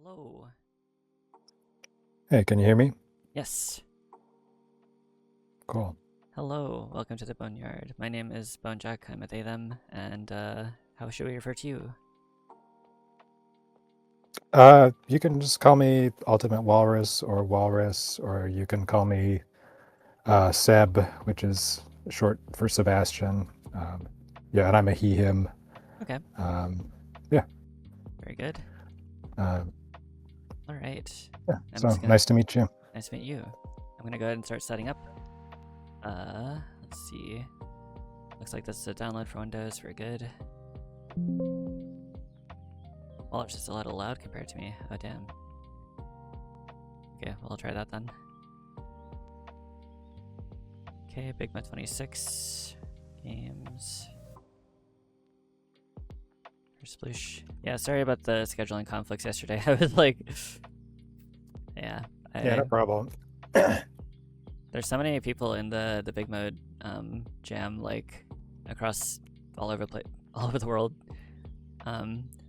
Hello. Hey, can you hear me? Yes. Cool. Hello. Welcome to the Boneyard. My name is Bonejack. I'm a they them, and how should we refer to you? You can just call me UltimateWalrus or Walrus, or you can call me Seb, which is short for Sebastian. Yeah, and I'm a he, him. Okay. Yeah. Very good. Uh, All right. yeah. I'm So just gonna. nice to meet you. Nice to meet you. I'm gonna go ahead and start setting up. Let's see. Looks like this is a download for Windows. Very good. Well, it's just a little loud compared to me. Oh damn. Okay, well I'll try that then. Okay, BIGMODE 26 games. Kersploosh. Yeah, sorry about the scheduling conflicts yesterday. I was like, yeah. Yeah, no problem. There's so many people in the BIGMODE jam, like across all over the world.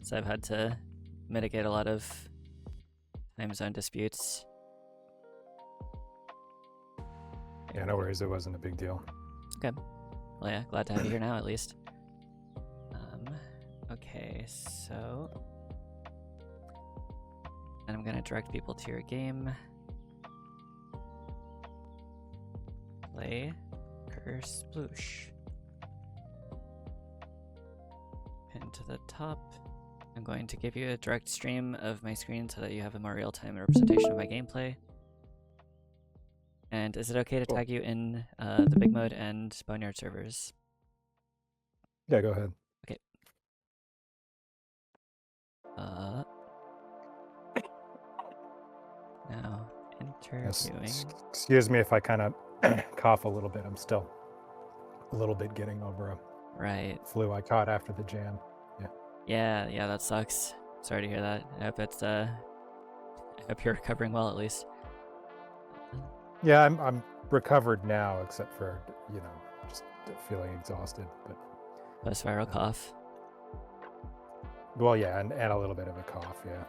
So I've had to mitigate a lot of time zone disputes. Yeah, no worries. It wasn't a big deal. Okay. Well, yeah, glad to have you here now, at least. Okay, so... And I'm gonna direct people to your game. Play Kersploosh. Pin to the top. I'm going to give you a direct stream of my screen so that you have a more real-time representation of my gameplay. And is it okay to tag you in the BIGMODE and Boneyard servers? Yeah, go ahead. Okay. Now, interviewing. Yes, excuse me if I kind of cough a little bit. I'm still a little bit getting over a flu I caught after the jam. Yeah, that sucks. Sorry to hear that. I hope it's I hope you're recovering well at least. Yeah, I'm recovered now, except for just feeling exhausted. But post-viral cough. Well, yeah, and a little bit of a cough. Yeah.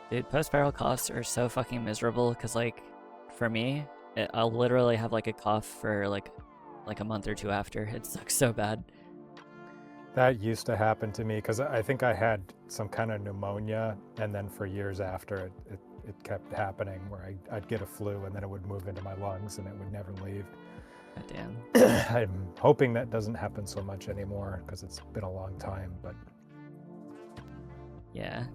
Dude, post-viral coughs are so fucking miserable because, like, for me, I'll literally have like a cough for like a month or two after. It sucks so bad. That used to happen to me because I think I had some kind of pneumonia, and then for years after, it kept happening where I'd get a flu and then it would move into my lungs and it would never leave. God damn. I'm hoping that doesn't happen so much anymore because it's been a long time, but yeah.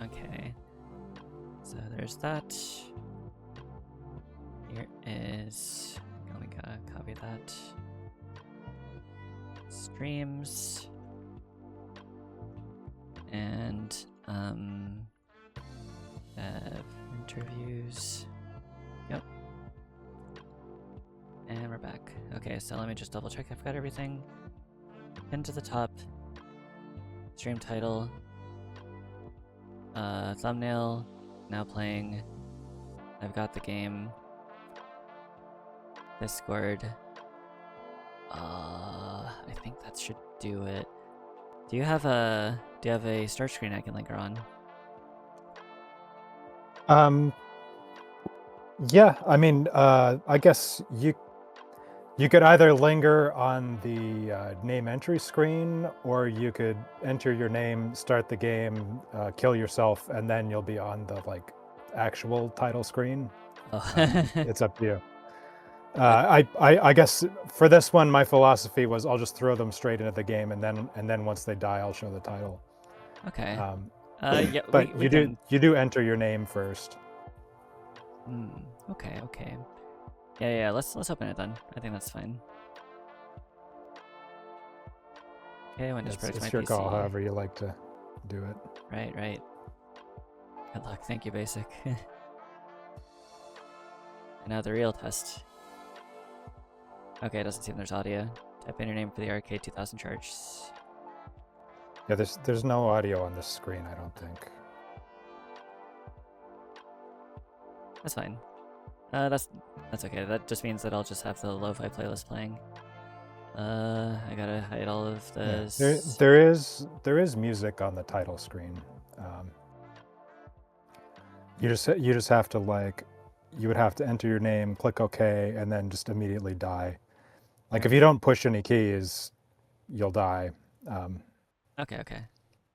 Okay. So there's that. Here is... we gotta copy that. Streams. And, interviews. Yep. And we're back. Okay, so let me just double check I've got everything. Pin to the top. Stream title. Thumbnail. Now playing. I've got the game. Discord. I think that should do it. Do you have a start screen I can link her on? Yeah, I mean, I guess you could either linger on the name entry screen, or you could enter your name, start the game, kill yourself, and then you'll be on the actual title screen. Oh. It's up to you. I guess for this one, my philosophy was I'll just throw them straight into the game, and then once they die, I'll show the title. Okay. Yeah, but you do enter your name first. Okay. Yeah. Let's open it then. I think that's fine. Okay, Windows Pro to my It's your PC. call, however you like to do it. Right. Good luck. Thank you, Basic. And now the real test. Okay, it doesn't seem there's audio. Type in your name for the Arcade 2000 charge. Yeah, there's no audio on this screen, I don't think. That's fine. That's okay. That just means that I'll just have the lo-fi playlist playing. I gotta hide all of Yeah, this. there is music on the title screen. You just have to like, you would have to enter your name, click OK, and then just immediately die. Like if you don't push any keys, you'll die. Okay, okay.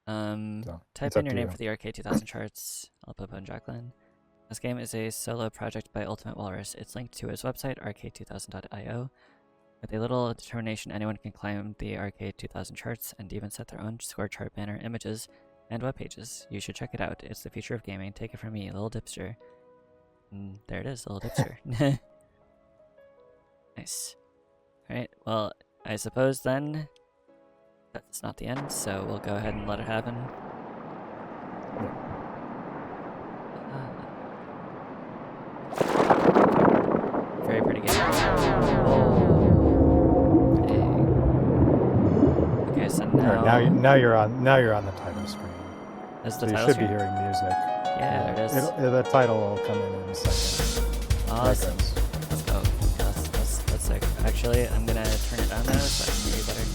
So Type it's in up your to name you. for the Arcade 2000 charts. I'll put on Jacqueline. This game is a solo project by UltimateWalrus. It's linked to his website, arcade2000.io. With a little determination, anyone can climb the Arcade 2000 charts and even set their own score chart banner images and web pages. You should check it out. It's the future of gaming. Take it from me, Little Dipster. And there it is, Little Dipster. Nice. Alright, well, I suppose then that's not the end, so we'll go ahead and let it happen. Very pretty game. Dang. Okay, so now Now you're on the title screen. Is the So you title should screen? be hearing music. Yeah, there it is. The title will come in a second. Awesome. Let's go. That's sick. Actually, I'm gonna turn it down now so I can hear you better.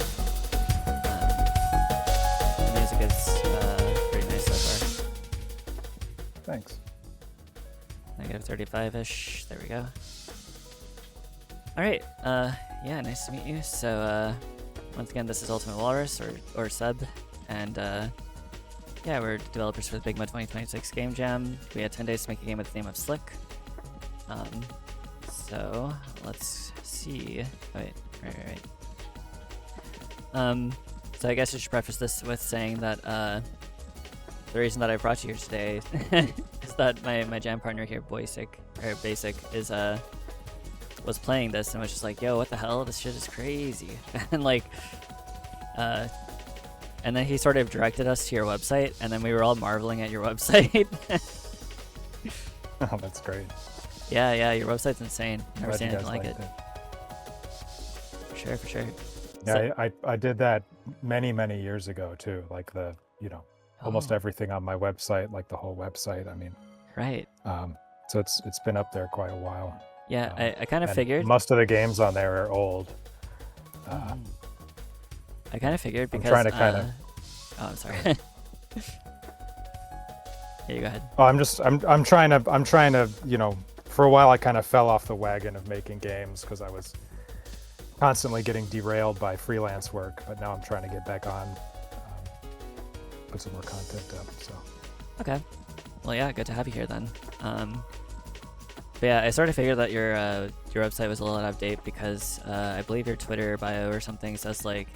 The music is pretty nice so far. Thanks. Negative 35-ish. There we go. Alright, yeah, nice to meet you. So, once again, this is UltimateWalrus, or Sub, and, yeah, we're developers for the BIGMODE 2026 Game Jam. We had 10 days to make a game with the name of Slick. So, let's see. Wait, right. So I guess I should preface this with saying that, the reason that I brought you here today is that my jam partner here, Basic, is, was playing this and was just like, yo, what the hell? This shit is crazy. And like, and then he sort of directed us to your website, and then we were all marveling at your website. Oh, that's great. Yeah, your website's insane. Never Glad seen you anything guys like liked it. For sure. Yeah, I did that many years ago too. Like almost everything on my website, like the whole website. I mean, right. So it's been up there quite a while. Yeah, I kind of figured. Most of the games on there are old. I kind of figured because I'm trying to kind of. Oh, I'm sorry. Yeah, you go ahead. Oh, I'm trying to, for a while I kind of fell off the wagon of making games because I was constantly getting derailed by freelance work, but now I'm trying to get back on, put some more content up. So. Okay. Well, yeah, good to have you here then. But yeah, I sort of figured that your website was a little out of date because I believe your Twitter bio or something says like,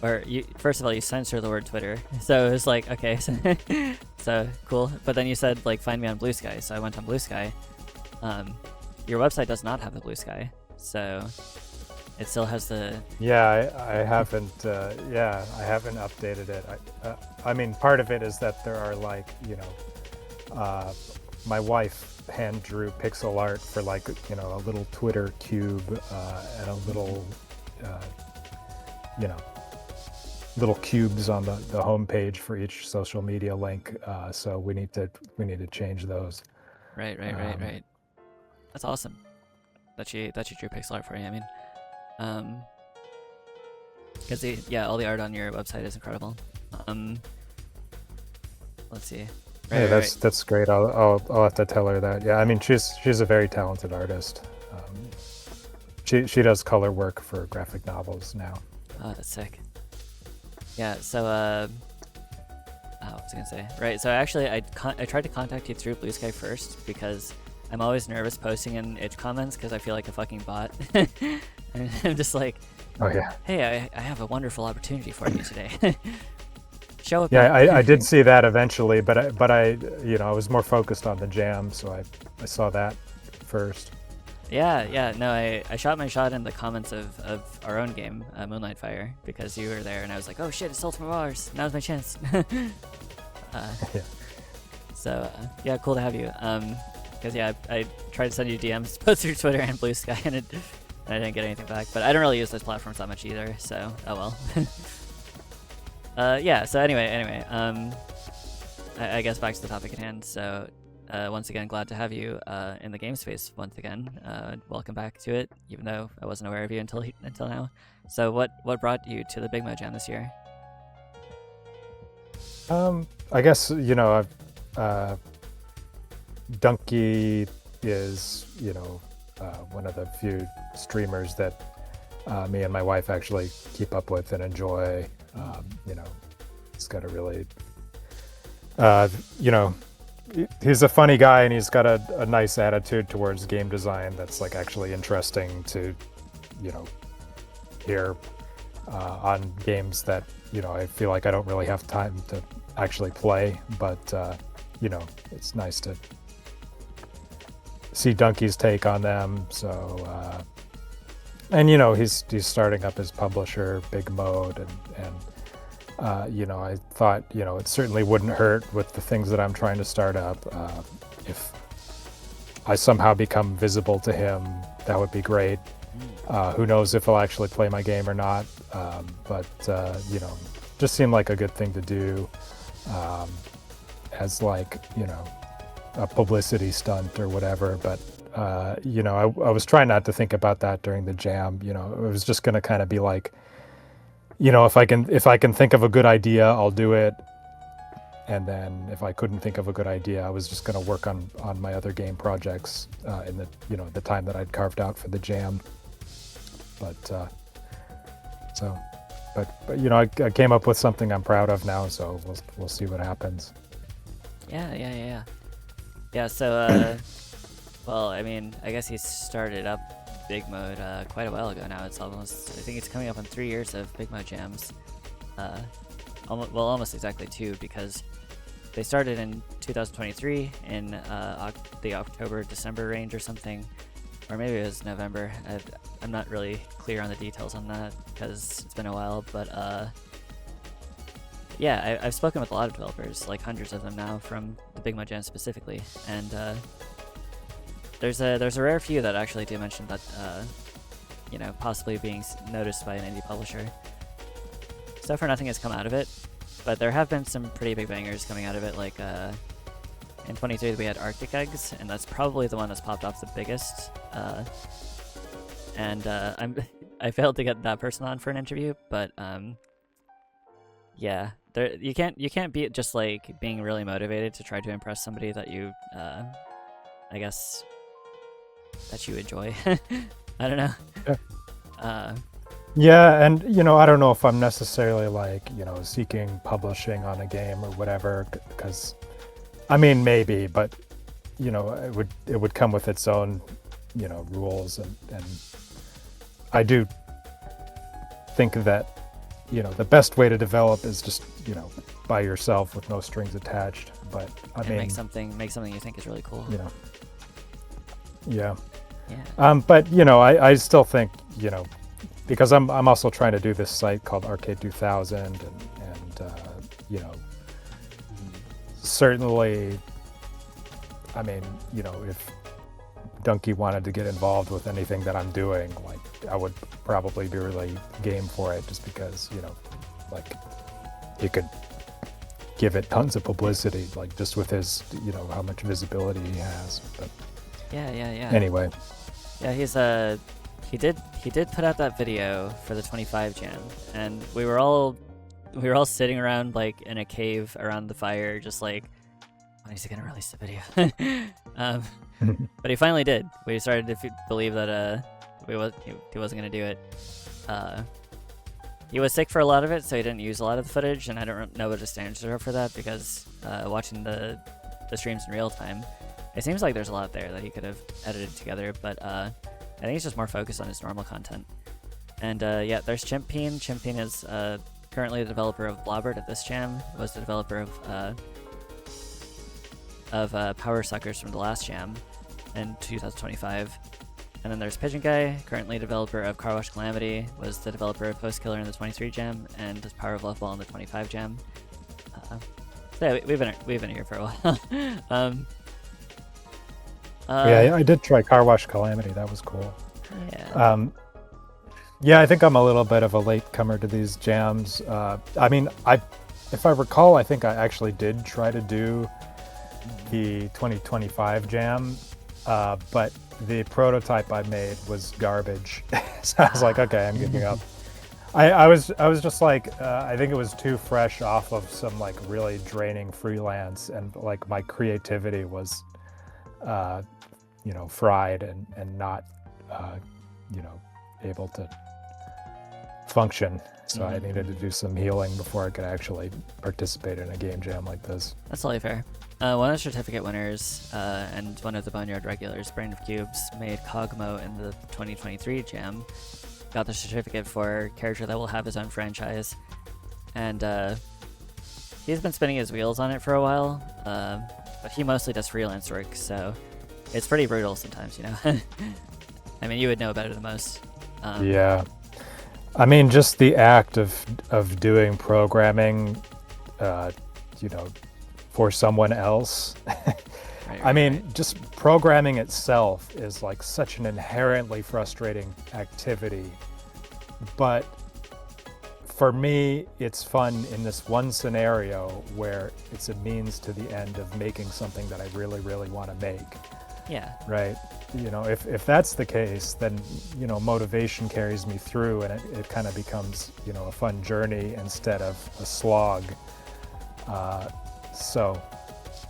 or you first of all you censor the word Twitter, so it was like okay, so cool. But then you said like find me on Blue Sky, so I went on Blue Sky. Your website does not have the Blue Sky, so it still has the. Yeah, I haven't. I haven't updated it. I mean, part of it is that there are like my wife hand drew pixel art for like a little Twitter cube and a little little cubes on the home page for each social media link. So we need to change those. Right. That's awesome. That she drew pixel art for you. I mean, because all the art on your website is incredible. Let's see. Hey, that's great. I'll have to tell her that. Yeah, I mean she's a very talented artist. She does color work for graphic novels now. Oh, that's sick. Yeah. So what was I gonna say? Right. So actually, I tried to contact you through Blue Sky first because I'm always nervous posting in itch comments because I feel like a fucking bot. And I'm just like, oh yeah. Hey, I have a wonderful opportunity for you today. Show up. Yeah, I did see that eventually, but I I was more focused on the jam, so I saw that first. Yeah. No, I shot my shot in the comments of our own game, Moonlight Fire, because you were there, and I was like, oh shit, it's UltimateWalrus. Now's my chance. Yeah. So yeah, cool to have you. Because I tried to send you DMs both through Twitter and Blue Sky, and I didn't get anything back. But I don't really use those platforms that much either, so oh well. Yeah. So anyway, I guess back to the topic at hand. So once again glad to have you in the game space once again. Welcome back to it, even though I wasn't aware of you until now. So what brought you to the BIGMODE Jam this year? I guess, you know, Donkey is, you know, one of the few streamers that me and my wife actually keep up with and enjoy. You know, he's got a really, you know, he's a funny guy, and he's got a nice attitude towards game design that's like actually interesting to, you know, hear on games that, you know, I feel like I don't really have time to actually play, but you know, it's nice to see Donkey's take on them. So and you know, he's starting up his publisher BIGMODE, and you know, I thought, you know, it certainly wouldn't hurt with the things that I'm trying to start up if I somehow become visible to him. That would be great. Who knows if he'll actually play my game or not, but you know, just seemed like a good thing to do as, like, you know, a publicity stunt or whatever. But you know, I was trying not to think about that during the jam. You know, it was just going to kind of be like, you know, if I can think of a good idea, I'll do it. And then if I couldn't think of a good idea, I was just going to work on my other game projects in the, you know, the time that I'd carved out for the jam. But but you know, I came up with something I'm proud of now, so we'll see what happens. Yeah. So well, I mean, I guess he started up BIGMODE quite a while ago now. It's almost, I think it's coming up on 3 years of BIGMODE jams. Almost exactly 2, because they started in 2023 in the October-December range or something, or maybe it was November. I'm not really clear on the details on that because it's been a while, but yeah, I've spoken with a lot of developers, like hundreds of them now, from the BIGMODE jam specifically, and there's a rare few that actually do mention that, you know, possibly being noticed by an indie publisher. So far, nothing has come out of it, but there have been some pretty big bangers coming out of it. Like in 23, we had Arctic Eggs, and that's probably the one that's popped off the biggest. And I failed to get that person on for an interview, but yeah, you can't be just like being really motivated to try to impress somebody that you I guess that you enjoy. I don't know. Yeah. Yeah, and you know, I don't know if I'm necessarily like, you know, seeking publishing on a game or whatever, because I mean, maybe, but you know, it would come with its own, you know, rules, and I do think that, you know, the best way to develop is just, you know, by yourself with no strings attached. But I mean, make something you think is really cool. You know. Yeah. Yeah. But you know, I still think, you know, because I'm also trying to do this site called Arcade 2000, and you know, certainly, I mean, you know, if Donkey wanted to get involved with anything that I'm doing, like, I would probably be really game for it, just because, you know, like, he could give it tons of publicity, like, just with his, you know, how much visibility he has. But yeah. Anyway. Yeah, he did put out that video for the 25 jam, and we were all sitting around like in a cave around the fire, just like, when is he gonna release the video? But he finally did. We started to believe that he wasn't gonna do it. He was sick for a lot of it, so he didn't use a lot of the footage, and I don't know what his standards are for that, because watching the streams in real time, it seems like there's a lot there that he could have edited together, but I think he's just more focused on his normal content. And yeah, there's Chimpeen. Chimpeen is currently the developer of Blobbert at this jam, was the developer of Power Suckers from the last jam in 2025. And then there's Pigeon Guy, currently developer of Car Wash Calamity, was the developer of Post Killer in the 23 jam, and does Power of Love Ball in the 25 jam. So yeah, we've been here for a while. Yeah, I did try Car Wash Calamity. That was cool. Yeah. Yeah, I think I'm a little bit of a latecomer to these jams. I mean, if I recall, I think I actually did try to do the 2025 jam, but the prototype I made was garbage. So I was like, okay, I'm giving up. I was just like, I think it was too fresh off of some like really draining freelance, and like my creativity was, fried and not, able to function. So I needed to do some healing before I could actually participate in a game jam like this. That's totally fair. One of the certificate winners and one of the Boneyard regulars, Brain of Cubes, made Cogmo in the 2023 jam. Got the certificate for character that will have his own franchise. And he's been spinning his wheels on it for a while, but he mostly does freelance work, so it's pretty brutal sometimes, I mean, you would know better than most. Yeah. I mean, just the act of doing programming, for someone else. I mean, just programming itself is like such an inherently frustrating activity. But for me, it's fun in this one scenario where it's a means to the end of making something that I really, really want to make. Yeah. Right. If that's the case, then, motivation carries me through, and it kind of becomes, a fun journey instead of a slog. So,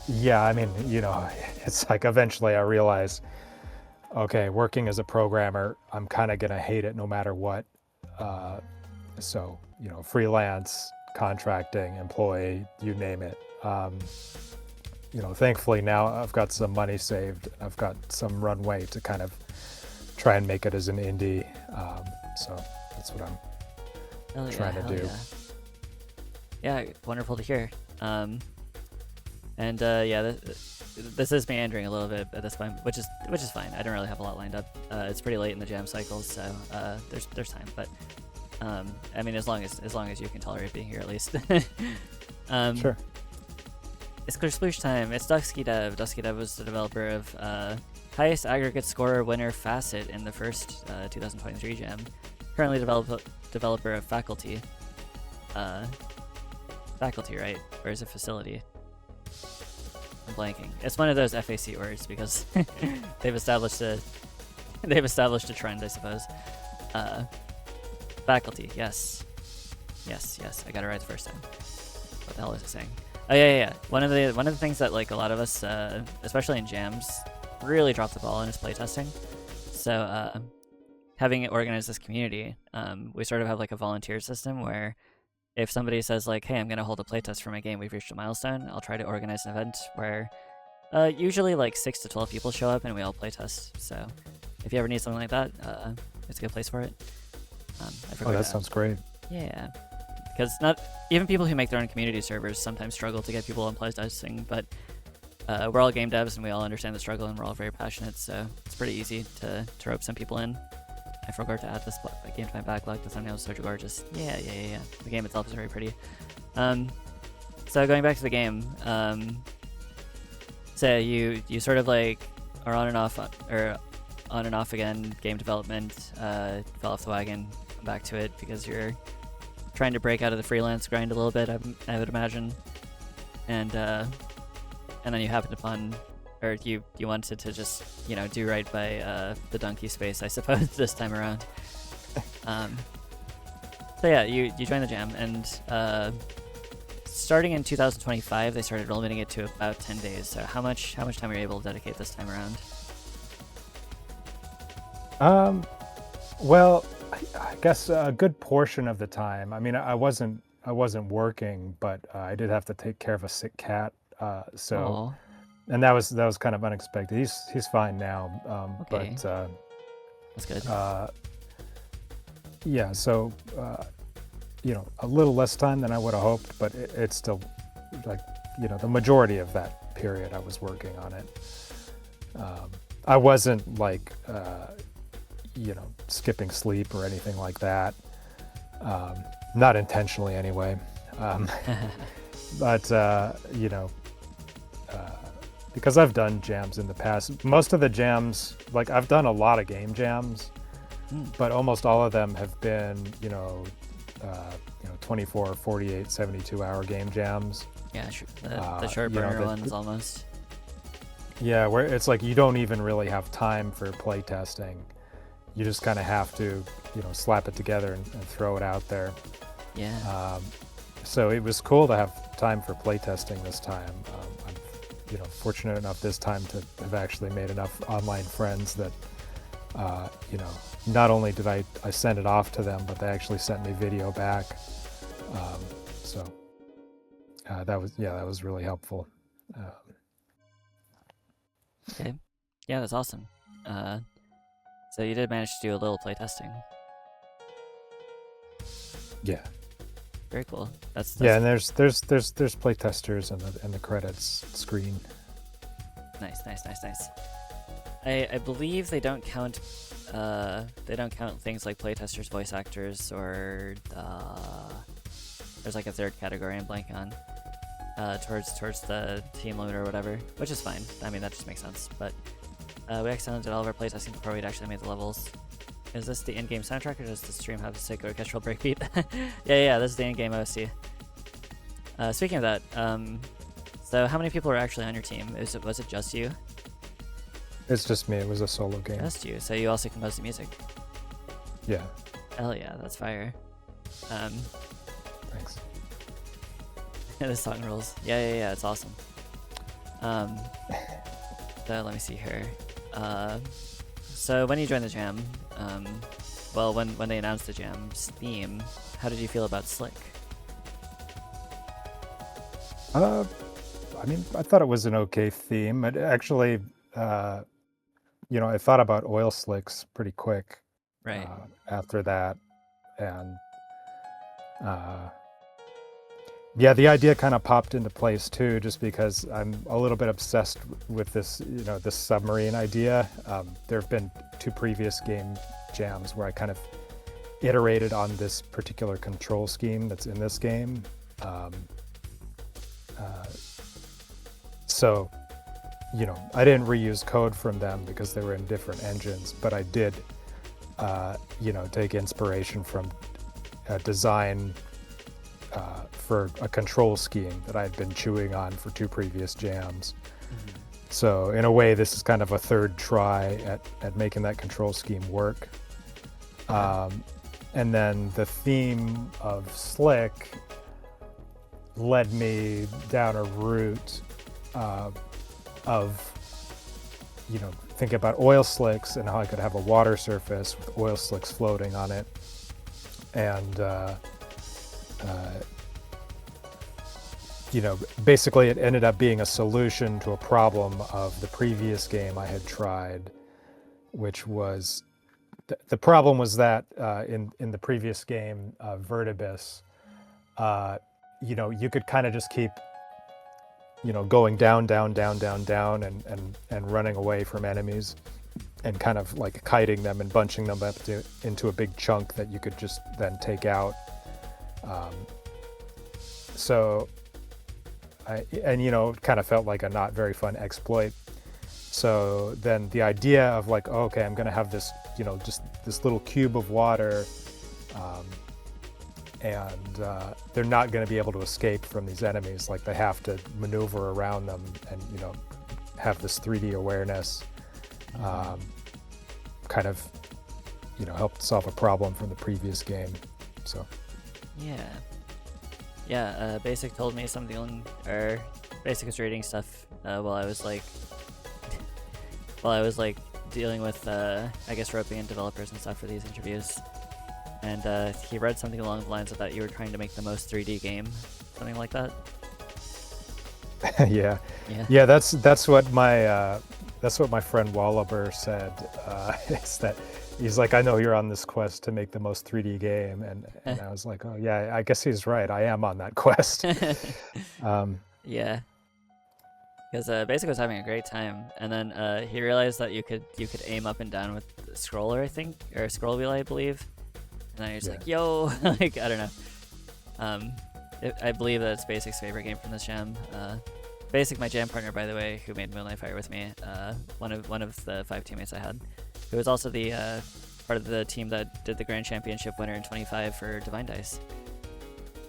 yeah, I mean, it's like eventually I realize, okay, working as a programmer, I'm kind of going to hate it no matter what. So, freelance, contracting, employee, you name it. Thankfully now I've got some money saved. I've got some runway to kind of try and make it as an indie. So that's what I'm trying to do. Yeah, wonderful to hear. This is meandering a little bit at this point, which is fine. I don't really have a lot lined up. It's pretty late in the jam cycles, so there's time. But I mean, as long as you can tolerate being here, at least. Sure. It's Kersploosh time. It's Dusky Dev. Dusky Dev was the developer of highest aggregate scorer winner Facet in the first 2023 jam. Currently developer of Faculty. Faculty, right? Or is it Facility? I'm blanking. It's one of those FAC words because they've established a trend, I suppose. Faculty, yes. Yes. I got it right the first time. What the hell is it saying? Oh yeah. One of the things that like a lot of us, especially in jams, really dropped the ball in is playtesting. So having it organized as community, we sort of have like a volunteer system where if somebody says like, hey, I'm going to hold a playtest for my game, we've reached a milestone, I'll try to organize an event where usually like 6 to 12 people show up and we all playtest. So if you ever need something like that, it's a good place for it. That sounds great. Yeah. Because not even people who make their own community servers sometimes struggle to get people on playtesting, but we're all game devs and we all understand the struggle and we're all very passionate, so it's pretty easy to rope some people in. I forgot to add this game to my backlog. The thumbnail is so gorgeous. Yeah. The game itself is very pretty. So going back to the game, so you sort of like are on and off again. Game development fell off the wagon. Come back to it because you're trying to break out of the freelance grind a little bit, I would imagine, and then you happened upon, or you wanted to just do right by the donkey space, I suppose, this time around. So yeah, you joined the jam, and starting in 2025, they started limiting it to about 10 days. So how much time were you able to dedicate this time around? Well, I guess a good portion of the time. I mean, I wasn't working, but I did have to take care of a sick cat. So, and that was kind of unexpected. He's fine now. Okay. But that's good. Yeah. So, a little less time than I would have hoped, but it's still like, the majority of that period I was working on it. I wasn't like, skipping sleep or anything like that. Not intentionally anyway. But, because I've done jams in the past, most of the jams, like I've done a lot of game jams, but almost all of them have been, 24, 48, 72 hour game jams. Yeah, the short burner ones almost. Yeah, where it's like you don't even really have time for playtesting. You just kind of have to, slap it together and throw it out there. Yeah. So it was cool to have time for playtesting this time. I'm, fortunate enough this time to have actually made enough online friends that, not only did I send it off to them, but they actually sent me video back. So that was really helpful. Okay. Yeah, that's awesome. So you did manage to do a little playtesting. Yeah. Very cool. That's Yeah, and there's playtesters in the credits screen. nice. I believe they don't count things like playtesters, voice actors, or there's like a third category I'm blanking on. Towards the team limit or whatever, which is fine. I mean, that just makes sense. But we accidentally did all of our playtesting before we'd actually made the levels. Is this the in-game soundtrack, or does the stream have to say go to Kestrel breakbeat? yeah, this is the in-game OST. Speaking of that, so how many people were actually on your team? Was it just you? It's just me. It was a solo game. Just you. So you also composed the music. Yeah. Hell yeah, that's fire. Thanks. This song rules. Yeah, it's awesome. So let me see here. So when you joined the jam, well, when they announced the jam's theme, how did you feel about Slick? I mean, I thought it was an okay theme. It actually, I thought about oil slicks pretty quick. Right. After that, and yeah, the idea kind of popped into place too, just because I'm a little bit obsessed with this, this submarine idea. There have been 2 previous game jams where I kind of iterated on this particular control scheme that's in this game. So, I didn't reuse code from them because they were in different engines, but I did, take inspiration from design for a control scheme that I had been chewing on for 2 previous jams. Mm-hmm. So in a way, this is kind of a third try at making that control scheme work. And then the theme of Slick led me down a route of thinking about oil slicks and how I could have a water surface with oil slicks floating on it. And basically it ended up being a solution to a problem of the previous game I had tried, which was the problem was that in the previous game, Vertibus, you could kind of just keep going down and running away from enemies and kind of like kiting them and bunching them up into a big chunk that you could just then take out. So it kind of felt like a not very fun exploit. So then the idea of like, okay, I'm gonna have this, just this little cube of water, and they're not gonna be able to escape from these enemies. Like they have to maneuver around them and, have this 3D awareness, kind of, helped solve a problem from the previous game. So. Yeah, Basic told me something, or Basic was reading stuff while I was dealing with, I guess, roping in developers and stuff for these interviews. And he read something along the lines of that you were trying to make the most 3D game, something like that. Yeah. That's what my friend Wallaber said. Is that he's like, I know you're on this quest to make the most 3D game, and I was like, oh yeah, I guess he's right. I am on that quest. Yeah, because Basic was having a great time, and then he realized that you could aim up and down with the scroller, I think, or scroll wheel, I believe. And then he's like, yo, like I don't know. I believe that it's Basic's favorite game from this jam. Basic, my jam partner, by the way, who made Moonlight Fire with me, one of the 5 teammates I had, who was also the part of the team that did the Grand Championship winner in 25 for Divine Dice.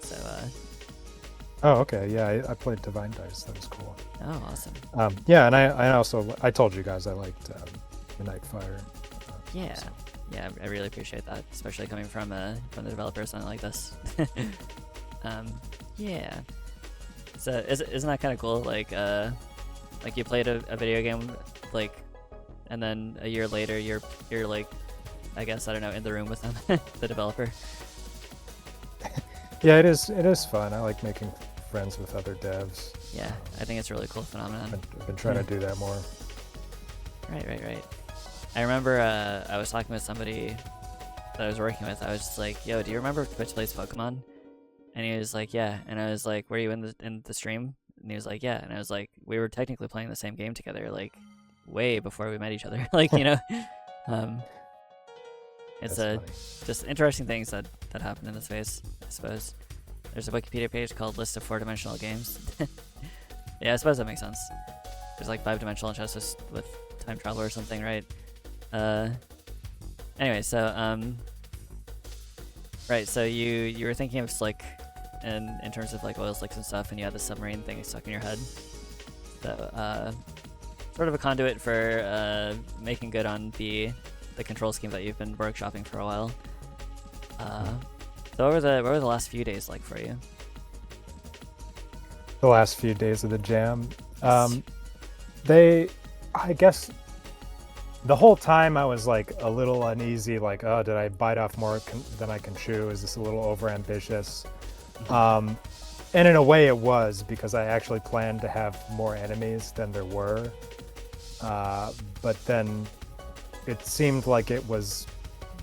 So Oh, okay. Yeah, I played Divine Dice. That was cool. Oh, awesome. Yeah, and I also I told you guys I liked the Nightfire. Yeah. So. Yeah, I really appreciate that, especially coming from the developer of something like this. Yeah. So isn't that kind of cool? Like you played a video game, like, and then a year later you're like, I guess, I don't know, in the room with them, the developer. Yeah, it is fun. I like making friends with other devs. Yeah, I think it's a really cool phenomenon. I've been trying to do that more. Right. I remember I was talking with somebody that I was working with. I was just like, "Yo, do you remember Twitch Plays Pokemon?" And he was like, "Yeah." And I was like, "Were you in the stream?" And he was like, "Yeah." And I was like, "We were technically playing the same game together, like way before we met each other." Like, you know, um, it's just interesting things that happen in the space, I suppose. There's a Wikipedia page called List of 4-Dimensional Games. Yeah, I suppose that makes sense. There's like 5-dimensional chess with time travel or something, right? Anyway, so right, so you were thinking of slick in terms of like oil slicks and stuff, and you had the submarine thing stuck in your head. So sort of a conduit for making good on the control scheme that you've been workshopping for a while. So what were the last few days like for you? The last few days of the jam, Yes. I guess the whole time I was like a little uneasy, like, oh, did I bite off more than I can chew? Is this a little overambitious? And in a way it was, because I actually planned to have more enemies than there were. But then it seemed like it was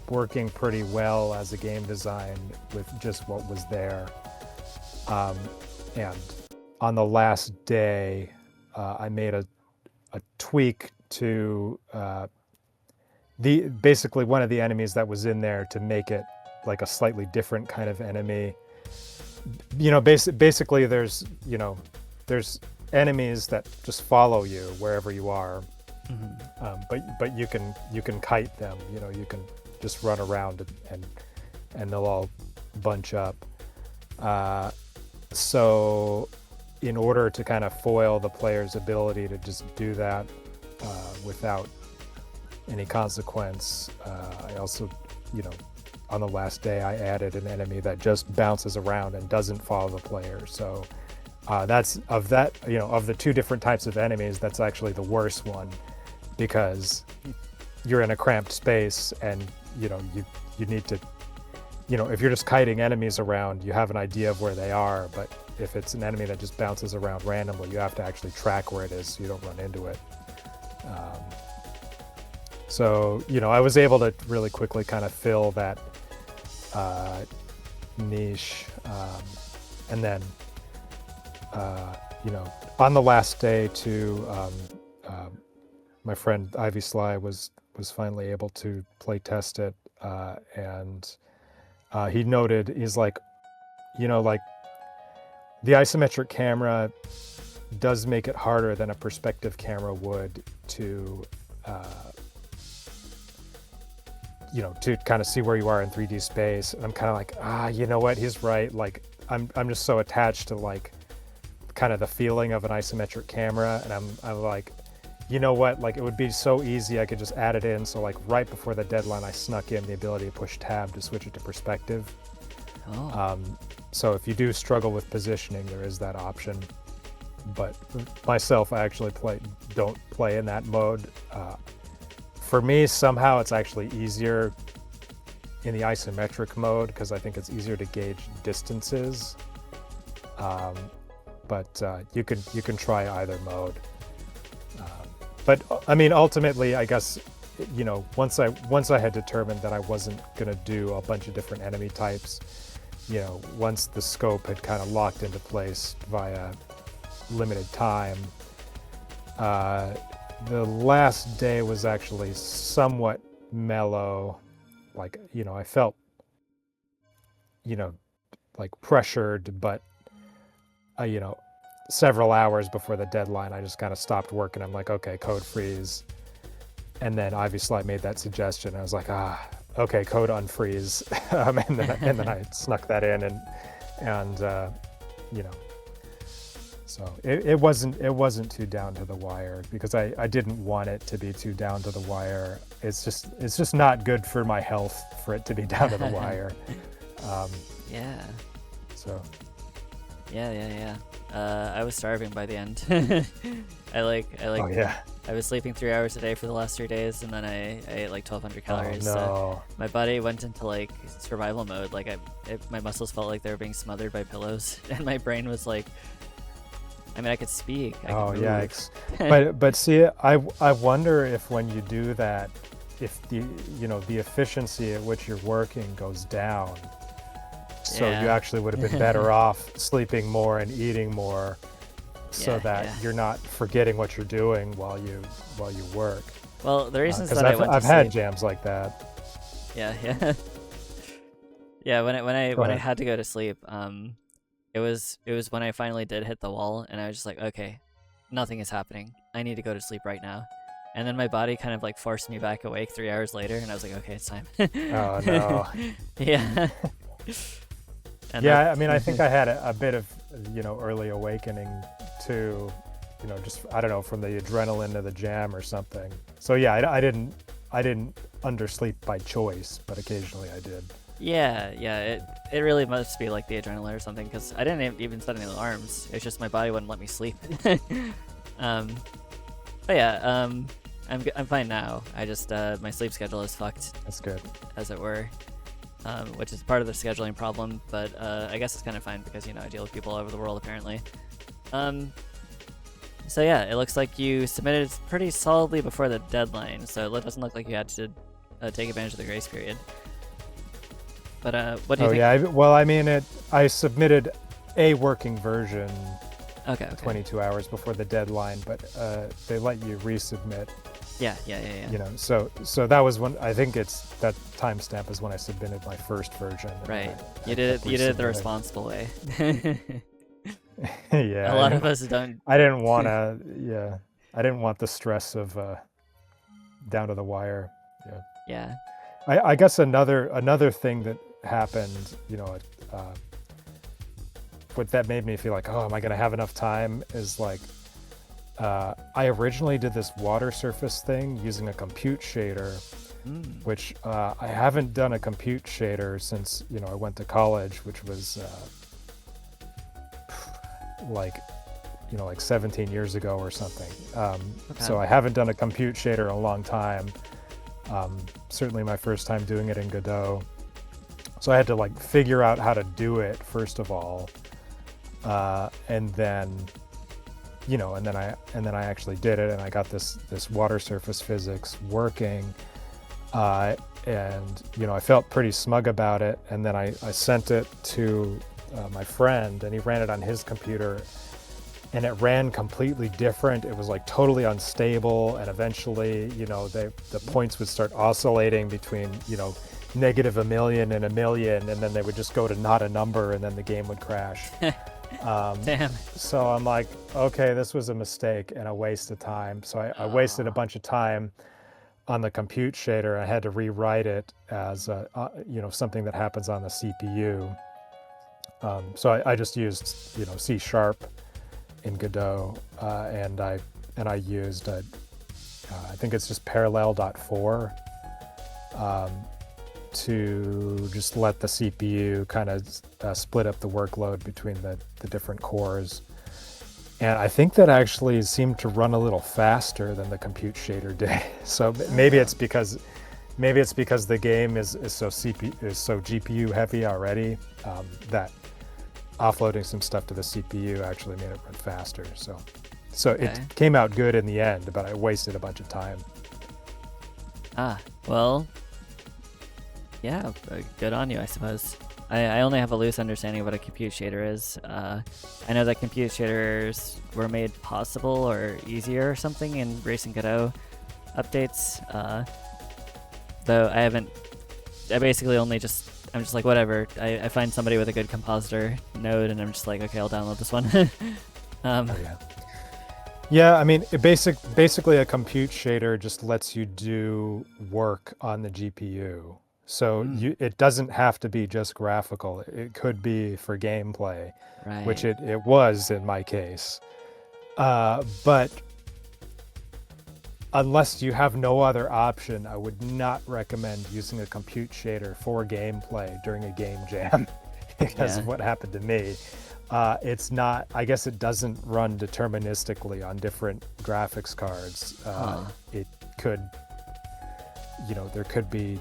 working pretty well as a game design with just what was there. And on the last day, I made a tweak to basically one of the enemies that was in there to make it like a slightly different kind of enemy. You know, basically there's enemies that just follow you wherever you are. But you can kite them. You know, you can just run around and they'll all bunch up. So in order to kind of foil the player's ability to just do that without any consequence, I also, on the last day I added an enemy that just bounces around and doesn't follow the player. So that's of the two different types of enemies, that's actually the worst one, because you're in a cramped space and you need to, if you're just kiting enemies around, you have an idea of where they are, but if it's an enemy that just bounces around randomly, you have to actually track where it is so you don't run into it. So I was able to really quickly kind of fill that niche, and then on the last day too, my friend Ivy Sly was finally able to play test it, and he noted, he's like, like the isometric camera does make it harder than a perspective camera would to to kind of see where you are in 3D space. And I'm kind of like, you know what, he's right. Like I'm just so attached to like kind of the feeling of an isometric camera, and I'm like, you know what, like it would be so easy, I could just add it in. So like right before the deadline, I snuck in the ability to push tab to switch it to perspective. So if you do struggle with positioning, there is that option. But myself, I actually don't play in that mode. For me, somehow it's actually easier in the isometric mode because I think it's easier to gauge distances. But you can try either mode. But I mean, ultimately, I guess, once I had determined that I wasn't gonna do a bunch of different enemy types, once the scope had kind of locked into place via limited time, the last day was actually somewhat mellow. Like, I felt, like pressured, but, several hours before the deadline, I just kind of stopped working. I'm like, okay, code freeze. And then obviously I made that suggestion. I was like, okay, code unfreeze. And then I snuck that in, and So it wasn't too down to the wire because I didn't want it to be too down to the wire. It's just not good for my health for it to be down to the wire. Yeah. So Yeah. I was starving by the end. oh yeah. I was sleeping 3 hours a day for the last 3 days, and then I ate like 1,200 calories. Oh no. So my body went into like survival mode. Like my muscles felt like they were being smothered by pillows, and my brain was like, I mean, I could speak. I could move. Yikes. But see, I wonder if when you do that, if the efficiency at which you're working goes down. So you actually would have been better off sleeping more and eating more, so that you're not forgetting what you're doing while you work. Well, the reasons because that I went I've to had sleep, jams like that. yeah. Yeah, when I had to go to sleep, it was when I finally did hit the wall, and I was just like, okay, nothing is happening. I need to go to sleep right now. And then my body kind of like forced me back awake 3 hours later, and I was like, okay, it's time. Oh no. Yeah. And yeah, I mean, I think I had a bit of early awakening too, just I don't know, from the adrenaline of the jam or something. So yeah, I didn't undersleep by choice, but occasionally I did. Yeah, it really must be like the adrenaline or something, because I didn't even set any alarms. It's just my body wouldn't let me sleep. But yeah, I'm fine now. I just my sleep schedule is fucked. That's good. As it were, which is part of the scheduling problem. But I guess it's kind of fine because I deal with people all over the world apparently. So yeah, it looks like you submitted pretty solidly before the deadline. So it doesn't look like you had to take advantage of the grace period. But what do you think? Oh yeah, well I mean I submitted a working version. Okay. 22 hours before the deadline, but they let you resubmit. Yeah. So that was when I think that timestamp is when I submitted my first version. Right. You did it the responsible way. Yeah. A lot of us don't. I didn't want to. Yeah. I didn't want the stress of down to the wire. Yeah. Yeah. I guess another thing that happened, what that made me feel like, oh, am I going to have enough time, is like, I originally did this water surface thing using a compute shader, which I haven't done a compute shader since, I went to college, which was like 17 years ago or something. So I haven't done a compute shader in a long time. Certainly my first time doing it in Godot. So I had to like figure out how to do it first of all. And then I actually did it, and I got this water surface physics working, and I felt pretty smug about it. And then I sent it to my friend, and he ran it on his computer, and it ran completely different. It was like totally unstable, and eventually, the points would start oscillating between negative a million and a million, and then they would just go to not a number, and then the game would crash. Damn. So I'm like, okay, this was a mistake and a waste of time. So I wasted a bunch of time on the compute shader. I had to rewrite it as something that happens on the CPU. So I just used C# in Godot, and I used I think it's just parallel.4 to just let the CPU kind of split up the workload between the different cores. And I think that actually seemed to run a little faster than the compute shader did. So maybe it's because the game is so GPU heavy already, that offloading some stuff to the CPU actually made it run faster. So It came out good in the end, but I wasted a bunch of time. Well, yeah, good on you, I suppose. I only have a loose understanding of what a compute shader is. I know that compute shaders were made possible or easier or something in recent Godot updates. Though I basically only I'm just like, whatever. I find somebody with a good compositor node, and I'm just like, okay, I'll download this one. Yeah, I mean, basically a compute shader just lets you do work on the GPU. So it doesn't have to be just graphical. It could be for gameplay, which Right. it was in my case. But unless you have no other option, I would not recommend using a compute shader for gameplay during a game jam because Yeah. of what happened to me. It's not, I guess it doesn't run deterministically on different graphics cards. Huh. It could, there could be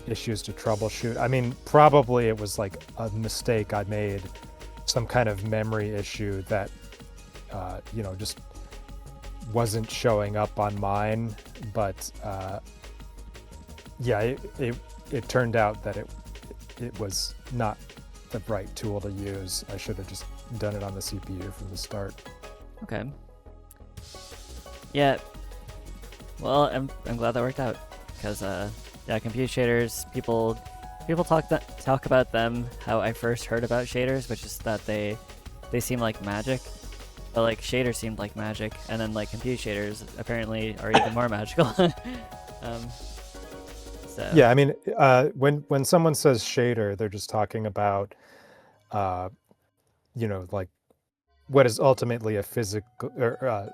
issues to troubleshoot. I mean, probably it was like a mistake I made, some kind of memory issue that, just wasn't showing up on mine. But yeah, it turned out that it was not the right tool to use. I should have just done it on the CPU from the start. Okay. Yeah. Well, I'm glad that worked out, because yeah, compute shaders, people talk about them how I first heard about shaders, which is that they seem like magic. But like shaders seemed like magic, and then like compute shaders apparently are even more magical. So Yeah, I mean, when someone says shader, they're just talking about, like what is ultimately a physical, or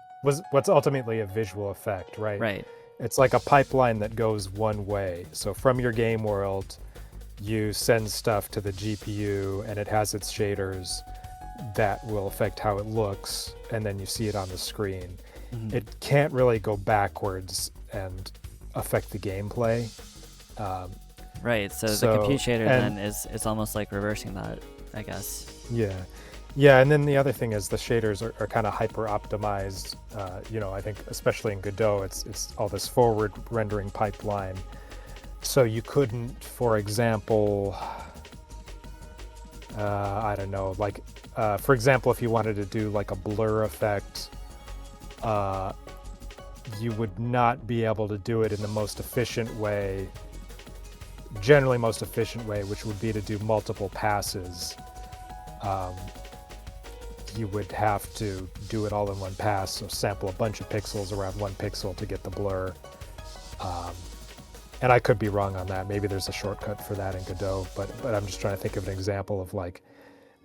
what's ultimately a visual effect, right? right. It's like a pipeline that goes one way. So from your game world, you send stuff to the GPU, and it has its shaders that will affect how it looks, and then you see it on the screen. Mhm. It can't really go backwards and affect the gameplay. Right. So the compute shader then is almost like reversing that, I guess. Yeah, and then the other thing is the shaders are kind of hyper optimized. I think especially in Godot, it's all this forward rendering pipeline. So you couldn't, for example, I don't know, like for example, if you wanted to do like a blur effect, you would not be able to do it in the most efficient way, generally most efficient way, which would be to do multiple passes. You would have to do it all in one pass, so sample a bunch of pixels around one pixel to get the blur. And I could be wrong on that. Maybe there's a shortcut for that in Godot, but I'm just trying to think of an example of like,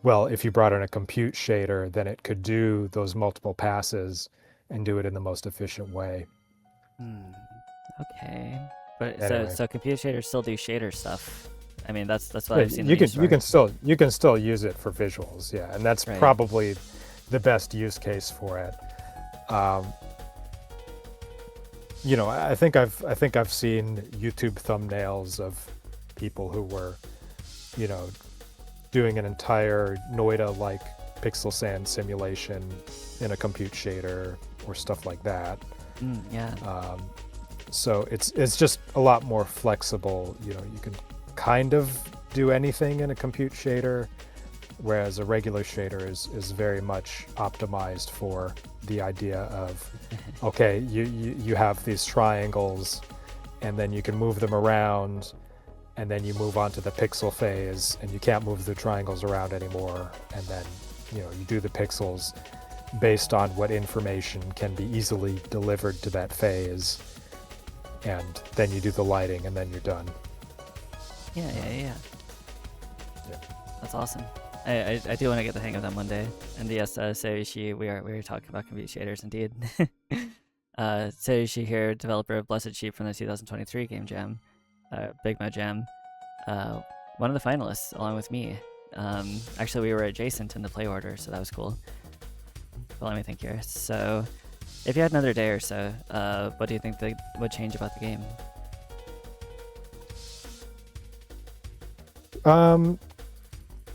well, if you brought in a compute shader, then it could do those multiple passes and do it in the most efficient way. Okay. But Anyway, so compute shaders still do shader stuff. I mean, that's what yeah, I've seen them used for. you can still use it for visuals, yeah, and that's Right. probably the best use case for it. I think I've seen YouTube thumbnails of people who were, doing an entire Noida-like pixel sand simulation in a compute shader or stuff like that. Yeah. So it's just a lot more flexible. You can kind of do anything in a compute shader, whereas a regular shader is very much optimized for the idea of, okay, you have these triangles, and then you can move them around, and then you move on to the pixel phase, and you can't move the triangles around anymore, and then you do the pixels based on what information can be easily delivered to that phase, and then you do the lighting, and then you're done. Yeah. That's awesome. I do want to get the hang of them one day. And yes, Seishi, we were talking about compute shaders indeed. Seishi here, developer of Blessed Sheep from the 2023 Game Jam, BIGMODE Jam, one of the finalists along with me. Actually, we were adjacent in the play order, so that was cool. But let me think here. So, if you had another day or so, what do you think would change about the game?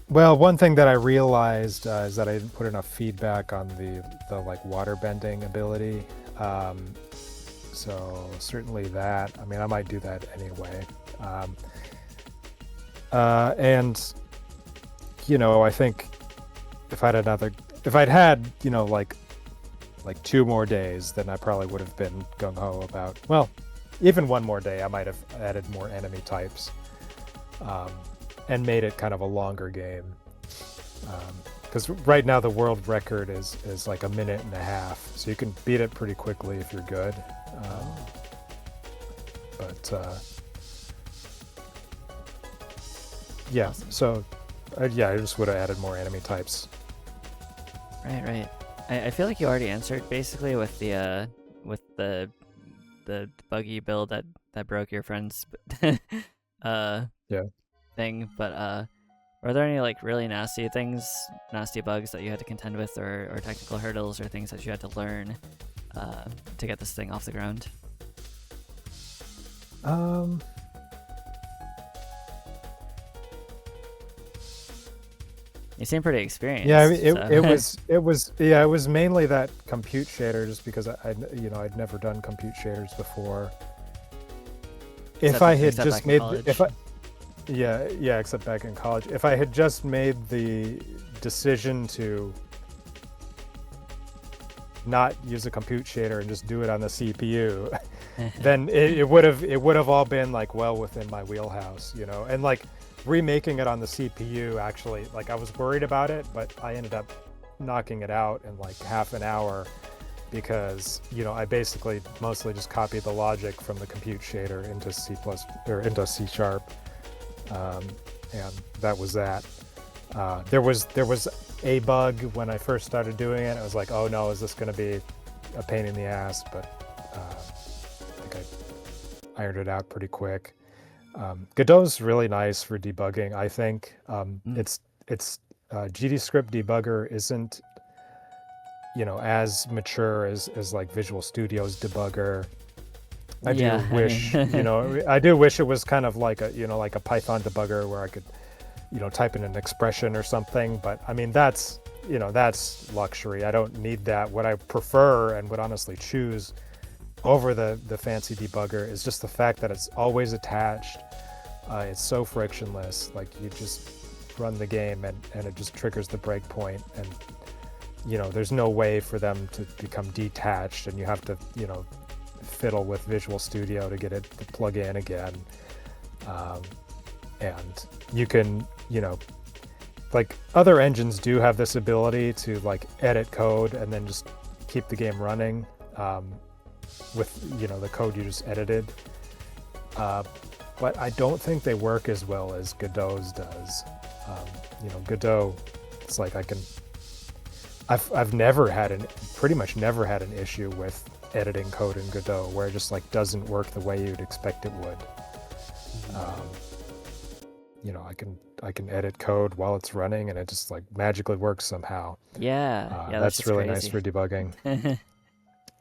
Well, one thing that I realized is that I didn't put enough feedback on the like water bending ability. So certainly that. I mean, I might do that anyway. And I think if I'd had like 2 more days, then I probably would have been gung ho about. Well, even 1 more day, I might have added more enemy types. And made it kind of a longer game, because right now the world record is like 1.5 minutes, so you can beat it pretty quickly if you're good. But Yeah. Awesome. So, yeah, I just would have added more enemy types. Right. I feel like you already answered basically with the buggy build that broke your friend's Yeah. thing, but were there any like really nasty bugs that you had to contend with, or technical hurdles or things that you had to learn to get this thing off the ground? You seem pretty experienced. Yeah, I mean, so. it was mainly that compute shader, just because I'd never done compute shaders before. If I had except just back in made college. yeah, except back in college, if I had just made the decision to not use a compute shader and just do it on the CPU, then it would have all been like well within my wheelhouse, and like remaking it on the CPU, actually, like I was worried about it, but I ended up knocking it out in like half an hour, because I basically mostly just copied the logic from the compute shader into into C#, and that was that. There was a bug when I first started doing it. I was like, oh no, is this going to be a pain in the ass? But I think I ironed it out pretty quick. Godot's really nice for debugging, I think. It's GDScript debugger isn't as mature as like Visual Studio's debugger. I do wish I do wish it was kind of like a like a Python debugger where I could type in an expression or something, but I mean that's luxury. I don't need that. What I prefer and would honestly choose over the fancy debugger is just the fact that it's always attached. It's so frictionless. Like you just run the game and it just triggers the breakpoint, and there's no way for them to become detached, and you have to fiddle with Visual Studio to get it to plug in again. And you can like other engines do have this ability to like edit code and then just keep the game running with the code you just edited, but I don't think they work as well as Godot's does. Godot, it's like I've pretty much never had an issue with editing code in Godot where it just like doesn't work the way you'd expect it would. I can edit code while it's running and it just like magically works somehow. Yeah, that's really crazy. nice for debugging.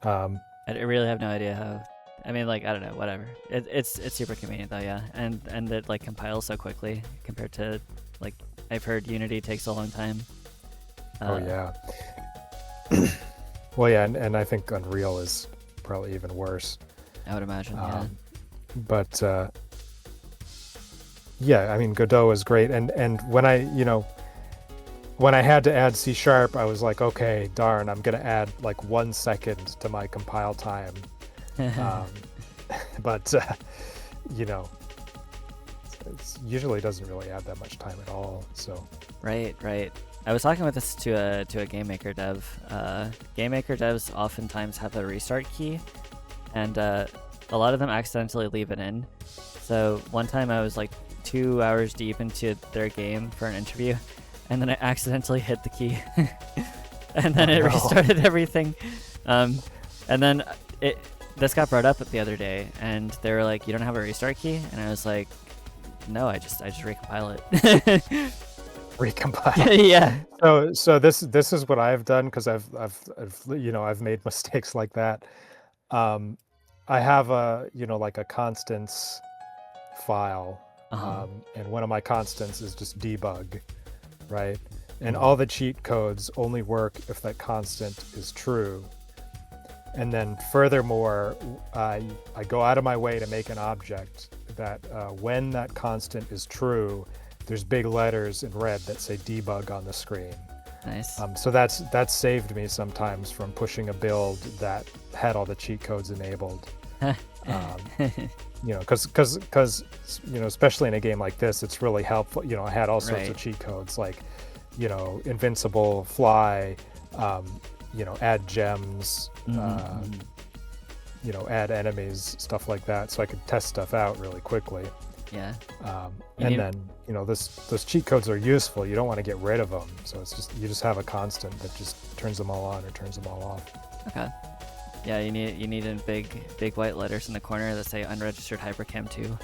I really have no idea how. I mean, like, I don't know, whatever. It's super convenient though, yeah, and it like compiles so quickly compared to like I've heard Unity takes a long time. Oh yeah. Well, yeah, and I think Unreal is probably even worse. I would imagine. Yeah. But yeah, I mean Godot is great, and when I had to add C#, I was like, okay, darn, I'm gonna add like 1 second to my compile time. But it usually doesn't really add that much time at all. So Right. I was talking with this to a game maker dev. Game maker devs oftentimes have a restart key, and a lot of them accidentally leave it in. So one time I was like 2 hours deep into their game for an interview, and then I accidentally hit the key, and then it restarted everything. And then this got brought up the other day, and they were like, "You don't have a restart key?" And I was like, "No, I just recompile it." Recompile. Yeah. So this is what I've done, because I've made mistakes like that. I have like a constants file, and one of my constants is just debug, right? And all the cheat codes only work if that constant is true. And then furthermore, I go out of my way to make an object that when that constant is true, there's big letters in red that say debug on the screen. Nice. So that's saved me sometimes from pushing a build that had all the cheat codes enabled. Because especially in a game like this, it's really helpful. I had all sorts of cheat codes like, invincible, fly, add gems, add enemies, stuff like that, so I could test stuff out really quickly. Yeah. And then, you know, those cheat codes are useful. You don't want to get rid of them. So it's just, you just have a constant that just turns them all on or turns them all off. Okay. Yeah, you need in big white letters in the corner that say unregistered hypercam 2.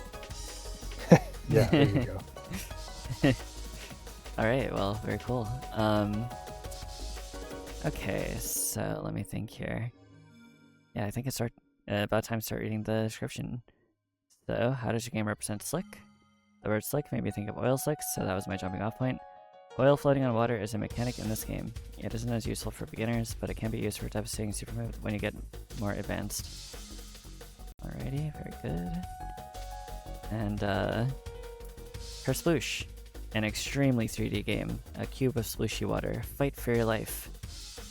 Yeah, there you go. All right, well, very cool. Okay, so let me think here. Yeah, I think it's about time to start reading the description. So, how does your game represent slick? The word slick made me think of oil slicks, so that was my jumping off point. Oil floating on water is a mechanic in this game. It isn't as useful for beginners, but it can be used for devastating super move when you get more advanced. Alrighty, very good. And Kersploosh, an extremely 3D game. A cube of splooshy water. Fight for your life.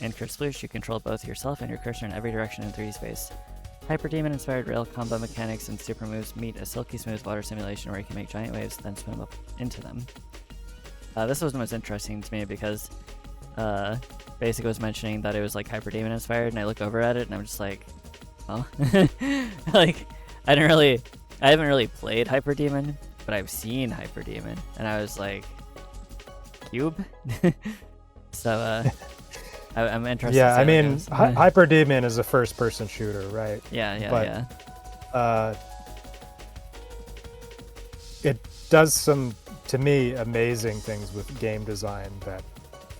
In Kersploosh, you control both yourself and your cursor in every direction in 3D space. Hyper Demon inspired rail combo mechanics and super moves meet a silky smooth water simulation where you can make giant waves, then swim up into them. This was the most interesting to me because Basic was mentioning that it was like Hyper Demon inspired, and I look over at it and I'm just like, oh. Like, I haven't really played Hyper Demon, but I've seen Hyper Demon, and I was like, cube? So, I'm interested. Yeah, I mean, Hyper Demon is a first-person shooter, right? Yeah. It does some, to me, amazing things with game design that,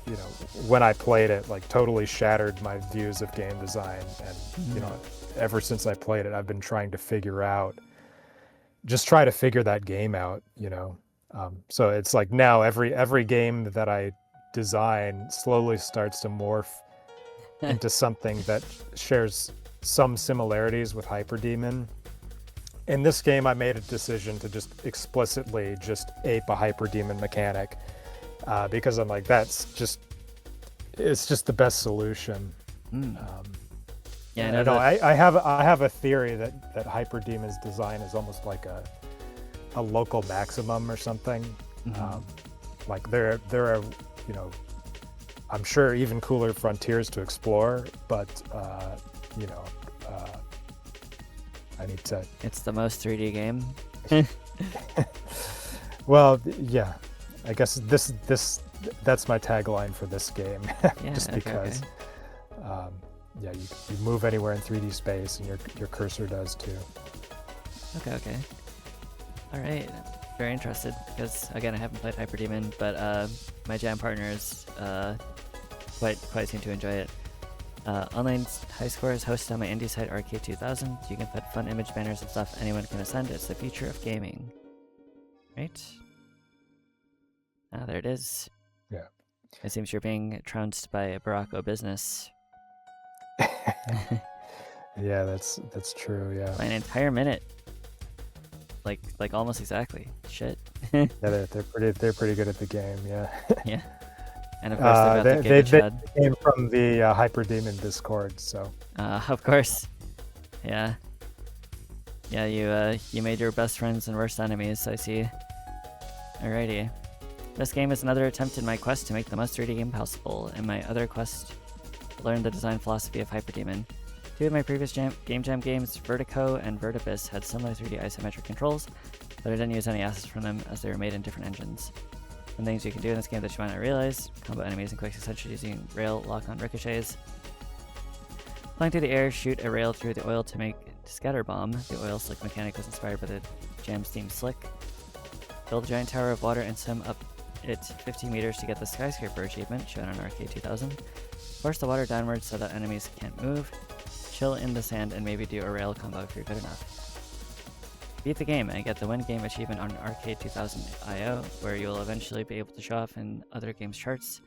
you know, when I played it, like totally shattered my views of game design. And, you know, ever since I played it, I've been trying to figure that game out, you know. So it's like now every game that I design slowly starts to morph into something that shares some similarities with Hyper Demon. In this game, I made a decision to just explicitly just ape a Hyper Demon mechanic because I'm like, it's just the best solution. Yeah, I have a theory that Hyper Demon's design is almost like a local maximum or something. Like there are, you know, I'm sure even cooler frontiers to explore, but you know, I need to. It's the most 3D game. Well, yeah, I guess that's my tagline for this game. Yeah, just because, yeah, you move anywhere in 3D space, and your cursor does too. Okay. All right. Very interested because again I haven't played Hyper Demon, but my jam partners quite seem to enjoy it. Online high scores hosted on my indie site Arcade 2000. You can put fun image banners and stuff anyone can ascend. It's the future of gaming. Right? Ah, there it is. Yeah. It seems you're being trounced by Barack business. Yeah, that's true. Yeah. By an entire minute. Like almost exactly. Shit. Yeah, they're pretty good at the game. Yeah. Yeah. And of course they came from the Hyper Demon Discord, so. Of course. Yeah. Yeah, you made your best friends and worst enemies, I see. Alrighty. This game is another attempt in my quest to make the most 3D game possible, and my other quest to learn the design philosophy of Hyper Demon. Two of my previous Game Jam games, Vertigo and Vertibus, had similar 3D isometric controls, but I didn't use any assets from them as they were made in different engines. Some things you can do in this game that you might not realize: combo enemies in quick succession using rail lock-on ricochets. Flying through the air, shoot a rail through the oil to make scatter bomb. The oil slick mechanic was inspired by the Jam's theme Slick. Build a giant tower of water and swim up it 15 meters to get the skyscraper achievement, shown on Arcade 2000. Force the water downwards so that enemies can't move. Chill in the sand and maybe do a rail combo if you're good enough. Beat the game and get the win game achievement on Arcade 2000 IO, where you will eventually be able to show off in other games' charts.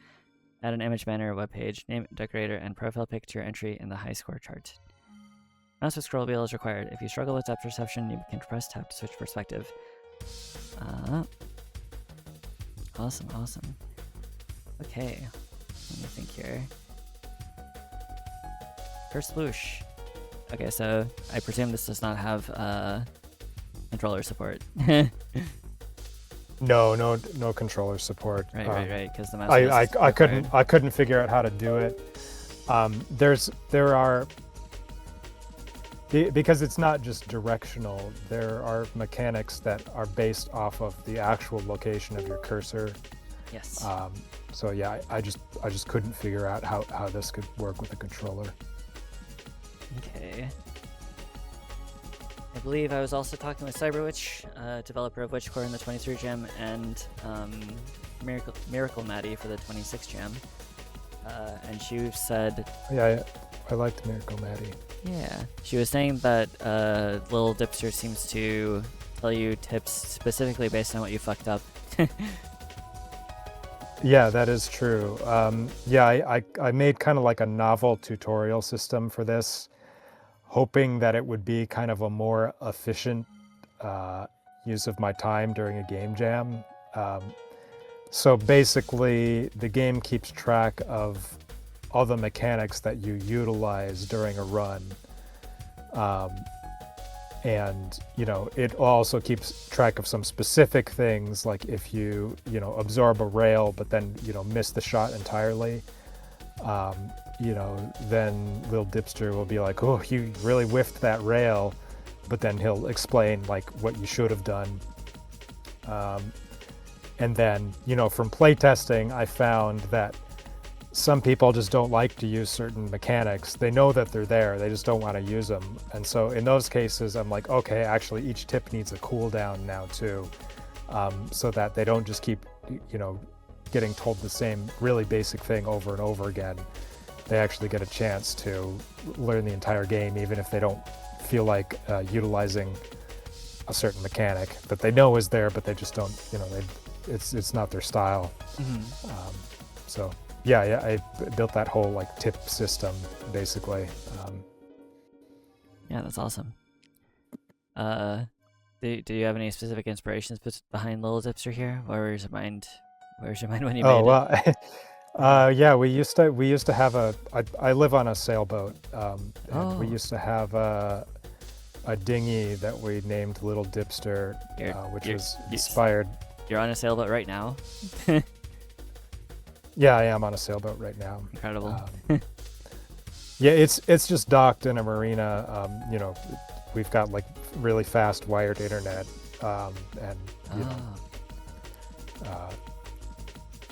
Add an image banner, webpage, name, decorator, and profile pic to your entry in the high score chart. Mouse with scroll wheel is required. If you struggle with depth perception, you can press tab to switch perspective. Awesome. Okay, let me think here. Kersploosh. Okay, so I presume this does not have controller support. No controller support. Right. Because the mouse. I couldn't figure out how to do it. because it's not just directional. There are mechanics that are based off of the actual location of your cursor. Yes. So yeah, I just couldn't figure out how this could work with the controller. Okay. I believe I was also talking with Cyberwitch, developer of Witchcore in the 23 Jam, and Miracle Maddie for the 26 Jam. And she said... Yeah, I liked Miracle Maddie. Yeah. She was saying that Little Dipster seems to tell you tips specifically based on what you fucked up. Yeah, that is true. Yeah, I made kind of like a novel tutorial system for this, hoping that it would be kind of a more efficient use of my time during a game jam. So basically, the game keeps track of all the mechanics that you utilize during a run. And, you know, it also keeps track of some specific things, like if you absorb a rail, but then, miss the shot entirely, then Lil Dipster will be like, oh, you really whiffed that rail, but then he'll explain like what you should have done. And then, from playtesting, I found that some people just don't like to use certain mechanics. They know that they're there, they just don't want to use them. And so in those cases, I'm like, okay, actually each tip needs a cooldown now too, so that they don't just keep, getting told the same really basic thing over and over again. They actually get a chance to learn the entire game, even if they don't feel like utilizing a certain mechanic that they know is there, but they just don't, it's not their style. Mm-hmm. So yeah, I built that whole like tip system basically. Yeah, that's awesome. Do you have any specific inspirations behind Little Dipster here? Where was your mind? Where's your mind when you made it? Yeah, we used to have I live on a sailboat, and we used to have a dinghy that we named Little Dipster, which was inspired. You're on a sailboat right now? Yeah, I am on a sailboat right now. Incredible. Yeah, it's just docked in a marina. We've got like really fast wired internet, and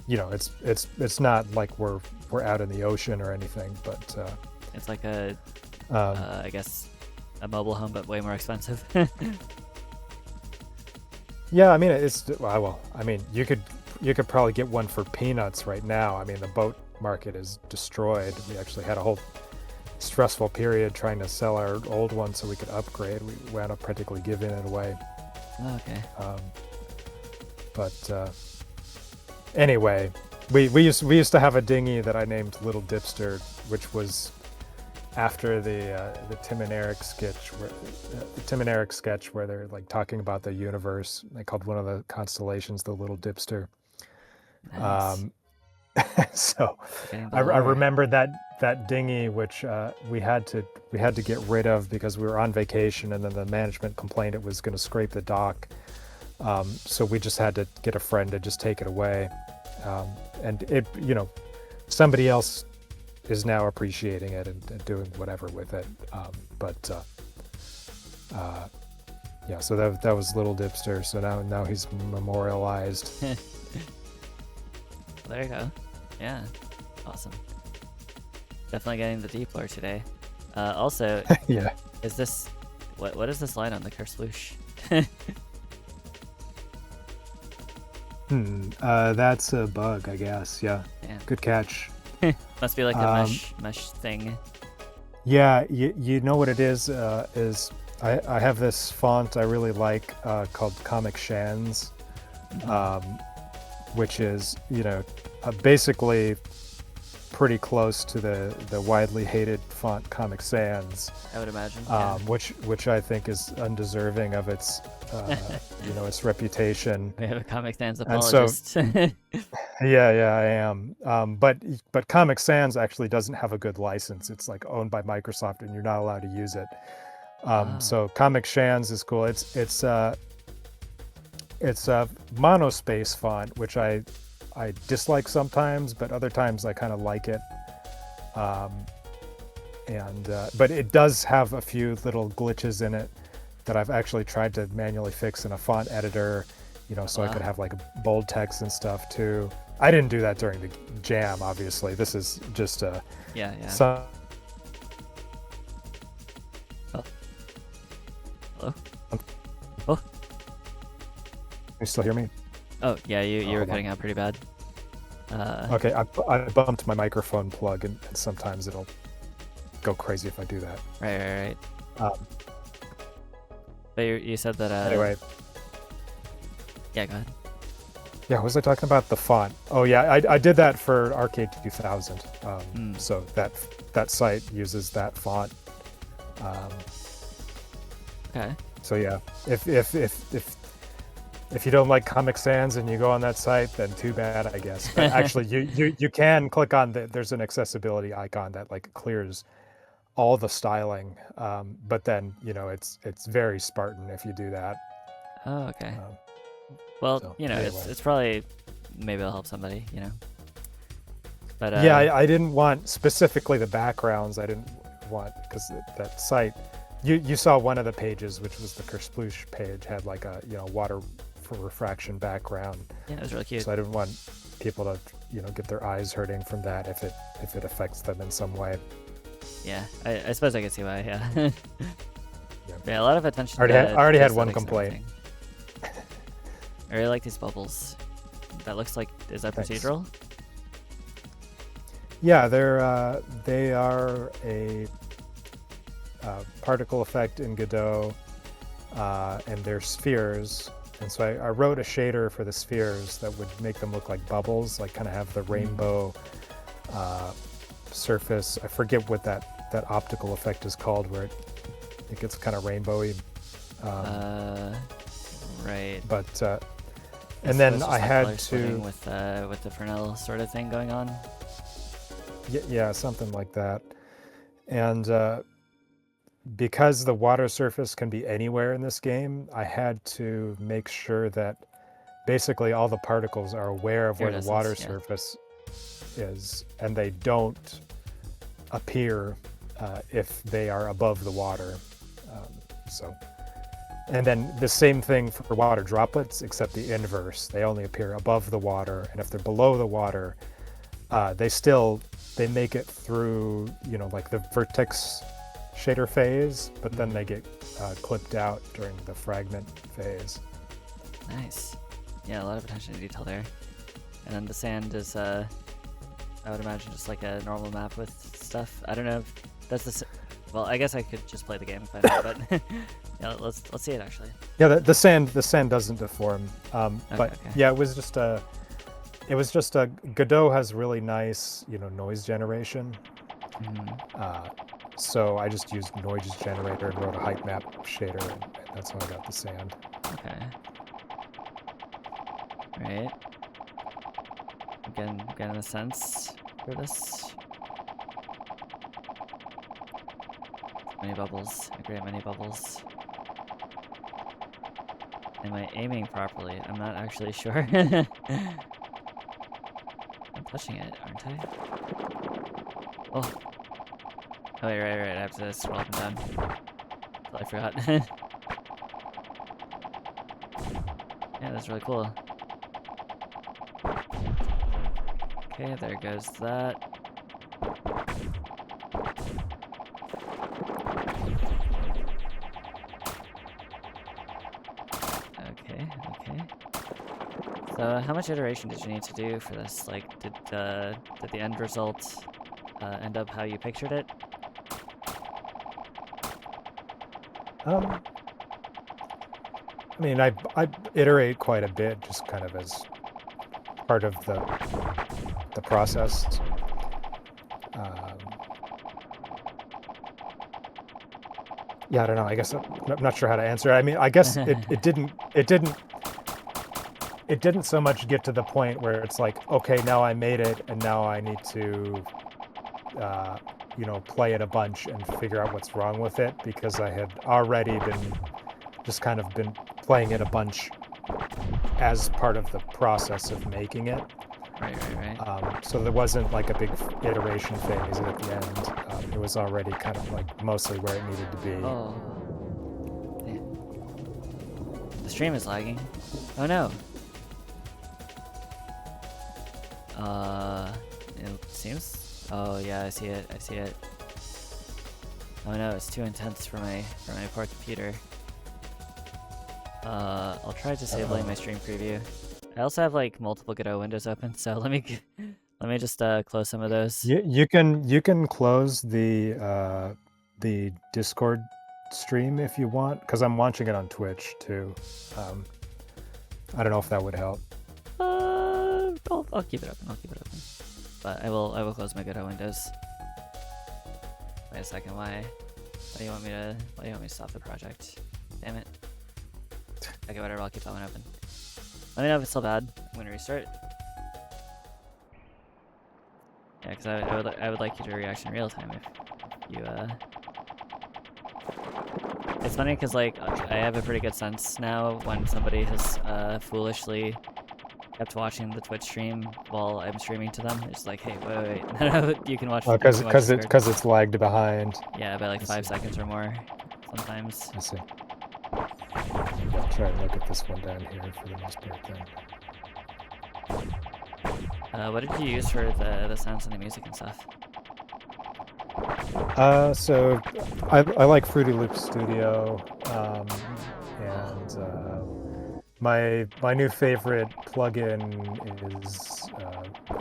it's not like we're out in the ocean or anything, but it's like a I guess a mobile home, but way more expensive. Yeah, I mean you could probably get one for peanuts right now. I mean, the boat market is destroyed. We actually had a whole stressful period trying to sell our old one so we could upgrade. We wound up practically giving it away. Oh, okay. But anyway, we used to have a dinghy that I named Little Dipster, which was after the Tim and Eric sketch where they're like talking about the universe. They called one of the constellations the Little Dipster. Nice. So I remember that dinghy, which we had to get rid of because we were on vacation, and then the management complained it was going to scrape the dock. So we just had to get a friend to just take it away, and it somebody else is now appreciating it and doing whatever with it. Yeah, so that was Little Dipster. So now he's memorialized. There you go. Yeah, awesome. Definitely getting the deep lore today. Also, yeah. Is this what is this line on the Kersploosh? That's a bug, I guess. Yeah. Good catch. Must be like a mesh thing. Yeah, you know what it is I have this font I really like called Comic Sans, which is basically pretty close to the widely hated font Comic Sans. I would imagine. Which I think is undeserving of its its reputation. We have a Comic Sans apologist. So, yeah, I am. But Comic Sans actually doesn't have a good license. It's like owned by Microsoft, and you're not allowed to use it. So Comic Sans is cool. It's a monospace font, which I dislike sometimes, but other times I kind of like it. And but it does have a few little glitches in it that I've actually tried to manually fix in a font editor, you know, so I could have like bold text and stuff too. I didn't do that during the jam, obviously. This is just a yeah. Oh. Hello? Oh. Can you still hear me? Oh, yeah, you were cutting out pretty bad. Okay, I bumped my microphone plug, and sometimes it'll go crazy if I do that. Right. But you said that... Anyway. Yeah, go ahead. Yeah, what was I talking about? The font. Oh, yeah, I did that for Arcade 2000. So that site uses that font. Okay. So yeah, if you don't like Comic Sans and you go on that site, then too bad, I guess. But actually, you can click on there's an accessibility icon that like clears all the styling, but then you know it's very Spartan if you do that. Oh, okay. Well, so, you know, anyway. it's probably maybe it'll help somebody, you know. But yeah, I didn't want specifically the backgrounds. I didn't want because that site. You saw one of the pages, which was the Kersploosh page, had like a water for refraction background. Yeah, it was really cute. So I didn't want people to get their eyes hurting from that if it affects them in some way. Yeah, I suppose I can see why. Yeah. Yeah, a lot of attention. I already had one complaint. I really like these bubbles. That looks like, is that procedural? Yeah, they are a particle effect in Godot, and they're spheres. And so I wrote a shader for the spheres that would make them look like bubbles, like kind of have the rainbow surface. I forget what that optical effect is called, where it gets kind of rainbowy. Right. But and then I had to with the Fresnel sort of thing going on. Yeah, something like that. And because the water surface can be anywhere in this game, I had to make sure that basically all the particles are aware of where the water surface is, and they don't appear if they are above the water. And then the same thing for water droplets, except the inverse. They only appear above the water, and if they're below the water, they make it through, like the vertex shader phase, but then they get clipped out during the fragment phase. Nice. Yeah, a lot of attention to detail there. And then the sand is, I would imagine, just like a normal map with stuff. I don't know if that's well, I guess I could just play the game if I know, but yeah, let's see it actually. Yeah, the sand doesn't deform. But yeah, it was just a Godot has really nice, noise generation. So I just used noise generator and wrote a height map shader, and that's how I got the sand. Okay. Right. Getting a sense for this. Many bubbles. I create many bubbles. Am I aiming properly? I'm not actually sure. I'm touching it, aren't I? Oh. Oh, right. I have to scroll up and down. I forgot. Yeah, that's really cool. Okay, there goes that. Okay. So, how much iteration did you need to do for this? Like, did the end result end up how you pictured it? I mean, I iterate quite a bit, just kind of as part of the process. Yeah, I don't know. I guess I'm not sure how to answer. I mean, I guess it didn't so much get to the point where it's like, okay, now I made it, and now I need to play it a bunch and figure out what's wrong with it, because I had already been playing it a bunch as part of the process of making it. Right. So there wasn't like a big iteration phase at the end. It was already kind of like mostly where it needed to be. Oh. Yeah. The stream is lagging. Oh no. It seems. Oh yeah, I see it. Oh no, it's too intense for my poor computer. I'll try disabling my stream preview. I also have like multiple Godot windows open, so let me just close some of those. You can close the Discord stream if you want, because I'm watching it on Twitch too. I don't know if that would help. I'll keep it open. But I will close my Godot windows. Wait a second. Why do you want me to stop the project? Damn it. Okay, whatever. I'll keep that one open. Let me know if it's still bad. I'm gonna restart. Yeah, because I would like you to react in real time if you It's funny because like I have a pretty good sense now when somebody has foolishly kept watching the Twitch stream while I'm streaming to them. It's like, hey, wait. No, you can watch. Because it's lagged behind. Yeah, by like 5 seconds or more sometimes. I see. I'll try and look at this one down here for the most part then. What did you use for the sounds and the music and stuff? So I like Fruity Loops Studio, and my new favorite plugin is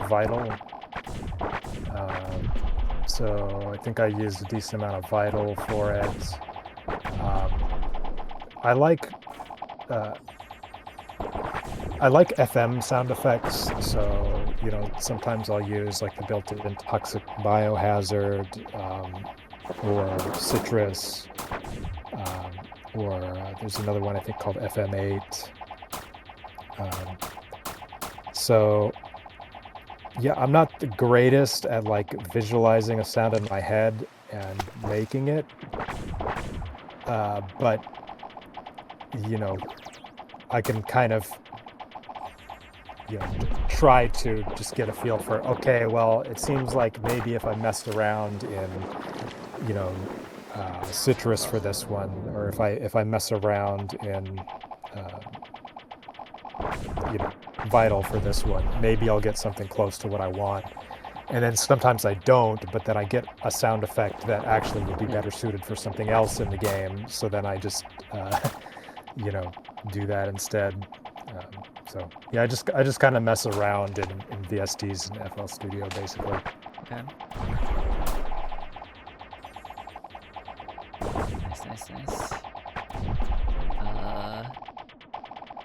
Vital. So I think I used a decent amount of Vital for it. I like FM sound effects, so sometimes I'll use like the built-in Toxic Biohazard, or Citrus, or there's another one I think called FM8. So yeah, I'm not the greatest at like visualizing a sound in my head and making it, but I can kind of try to just get a feel for, okay, well, it seems like maybe if I messed around in Citrus for this one, or if I mess around in Vital for this one, maybe I'll get something close to what I want. And then sometimes I don't, but then I get a sound effect that actually would be better suited for something else in the game, so then I just do that instead. So yeah, I just kind of mess around in VSTs and FL Studio basically. Okay. Nice.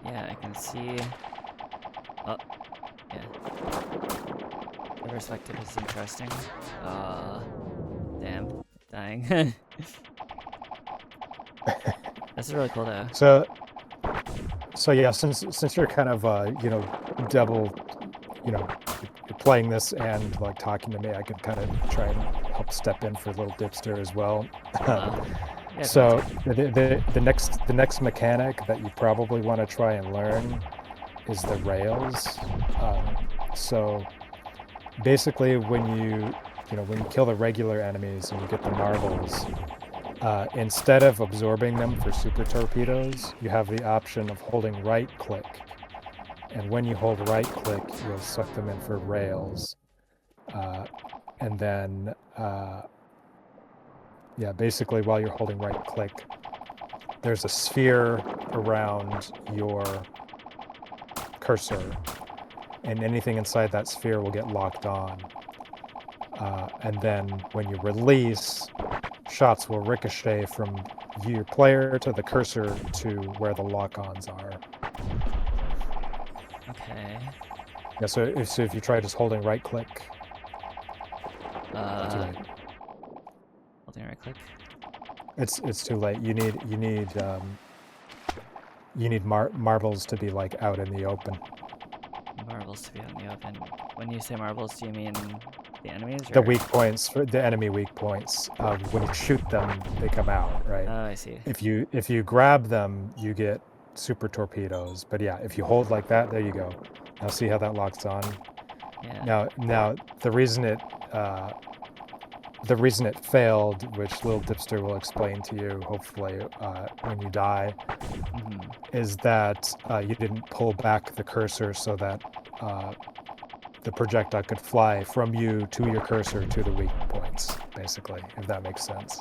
Yeah, I can see. Oh, yeah. The perspective is interesting. Damn, dying. This is really cool though. So yeah, since you're kind of double, you're playing this and like talking to me, I could kind of try and help step in for a little dipster as well. Yeah, so the next mechanic that you probably want to try and learn is the rails. So basically, when you kill the regular enemies and you get the marbles, instead of absorbing them for super torpedoes, you have the option of holding right click. And when you hold right click, you'll suck them in for rails. And then, basically while you're holding right click, there's a sphere around your cursor, and anything inside that sphere will get locked on. And then when you release, shots will ricochet from your player to the cursor to where the lock-ons are. Okay. Yeah, so if you try just holding right-click. Holding right-click. It's too late. You need marbles to be like out in the open. Marbles to be out in the open. When you say marbles, do you mean the enemies? Or? The weak points, the enemy weak points. When you shoot them, they come out, right? Oh, I see. If you grab them, you get super torpedoes. But yeah, if you hold like that, there you go. Now see how that locks on? Yeah. Now the reason it failed, which Lil Dipster will explain to you, hopefully, when you die, is that you didn't pull back the cursor so that the projectile could fly from you to your cursor to the weak points, basically, if that makes sense.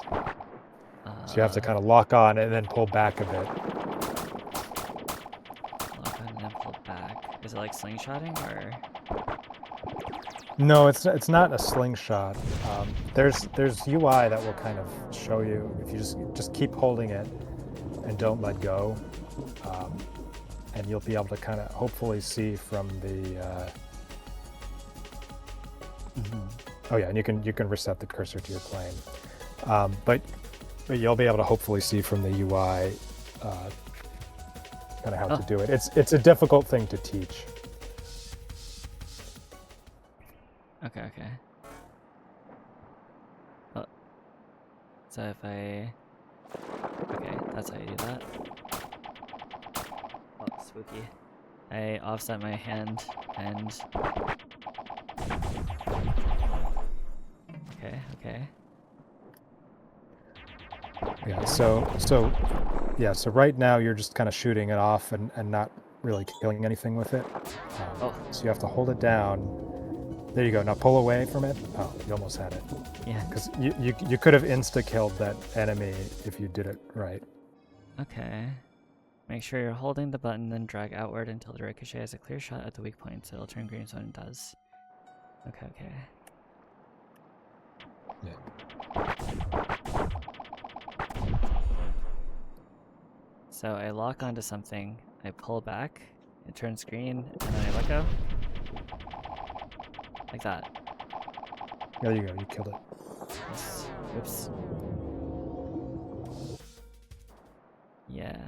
So you have to kind of lock on and then pull back a bit. Lock on and then pull back. Is it like slingshotting or? No, it's not a slingshot. There's UI that will kind of show you if you just keep holding it and don't let go, and you'll be able to kind of hopefully see from the. Oh yeah, and you can reset the cursor to your plane, but you'll be able to hopefully see from the UI kind of how to do it. It's a difficult thing to teach. Okay. Oh. So if I... Okay, that's how you do that. Oh, spooky. I offset my hand and... Okay. Yeah, so right now you're just kind of shooting it off and not really killing anything with it. So you have to hold it down. There you go. Now pull away from it. Oh, you almost had it. Yeah. Because you could have insta-killed that enemy if you did it right. Okay. Make sure you're holding the button, then drag outward until the ricochet has a clear shot at the weak point, so it'll turn green when it does. Okay. Yeah. So I lock onto something, I pull back, it turns green, and then I let go. Like that. There you go, you killed it. Yes. Oops. Yeah.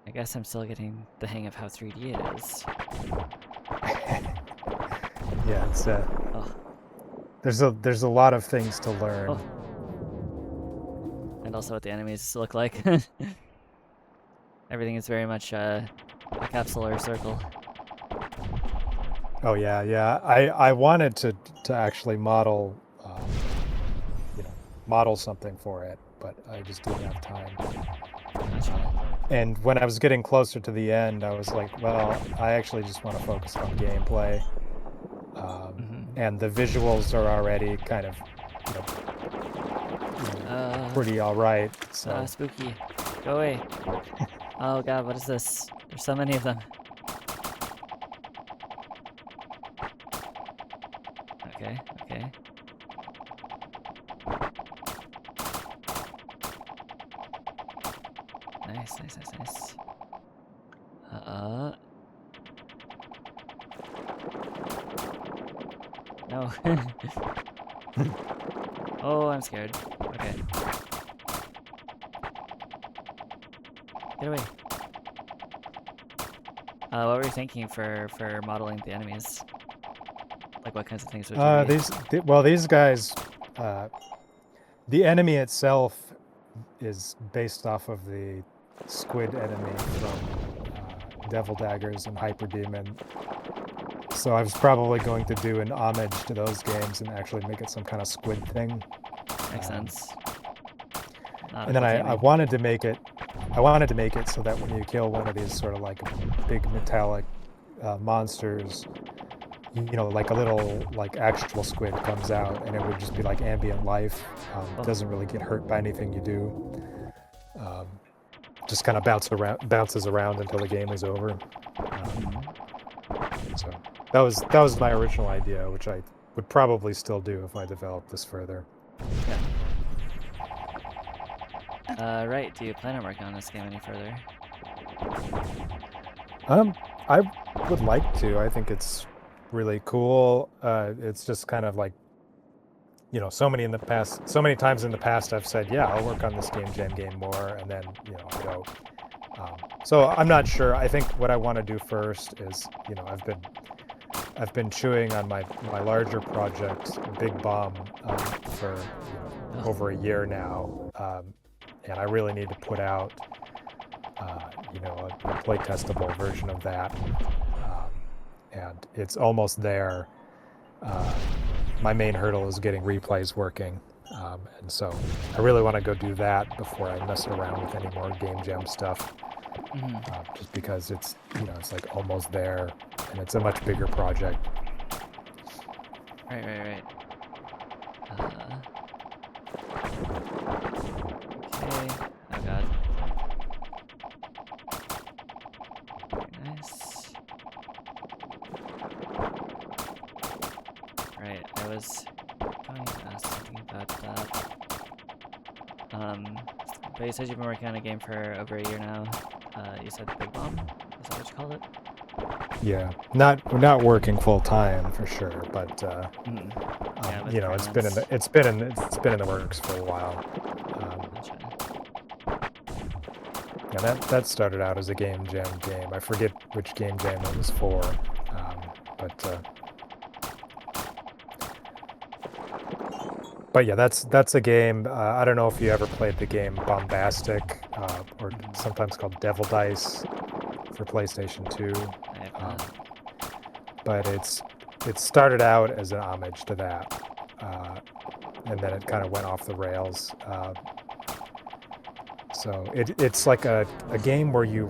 I guess I'm still getting the hang of how 3D it is. Yeah, it's there's a lot of things to learn. And also what the enemies look like. Everything is very much a capsule or a circle. Oh yeah. I wanted to actually model, model something for it, but I just didn't have time. Gotcha. And when I was getting closer to the end, I was like, well, I actually just want to focus on gameplay. And the visuals are already kind of, pretty all right. So spooky. Go away. Oh god, what is this? There's so many of them. Okay. Nice. No. Oh, I'm scared. Okay. Get away. What were you thinking for modeling the enemies? Like what kinds of things would you be? These guys, the enemy itself is based off of the squid enemy from Devil Daggers and Hyper Demon. So I was probably going to do an homage to those games and actually make it some kind of squid thing. Makes sense. And then I wanted to make it so that when you kill one of these sort of like big metallic monsters, like a little like actual squid comes out, and it would just be like ambient life. It doesn't really get hurt by anything you do. Just kind of bounces around until the game is over. So that was my original idea, which I would probably still do if I developed this further. Yeah. Right. Do you plan on working on this game any further? I would like to. I think it's really cool. It's just kind of like, so many times in the past I've said, yeah, I'll work on this jam game more, and then, I go. So I'm not sure. I think what I want to do first is, I've been chewing on my larger project, Big Bomb, for over a year now, and I really need to put out, a play testable version of that, and it's almost there. my main hurdle is getting replays working. And so I really want to go do that before I mess around with any more game jam stuff. Just because it's, it's like almost there, and it's a much bigger project. Right. Okay. Oh god. Very nice. Right, I was going to ask something about that. But you said you've been working on a game for over a year now. You said Big Bomb? Is that what you called it? Yeah, not working full time for sure, but Yeah, it's been in the works for a while. Gotcha. Yeah, that started out as a game jam game. I forget which game jam it was for, but yeah, that's a game. I don't know if you ever played the game Bombastic, or sometimes called Devil Dice for PlayStation 2. I have not. But it started out as an homage to that, and then it kind of went off the rails. So it's like a game where you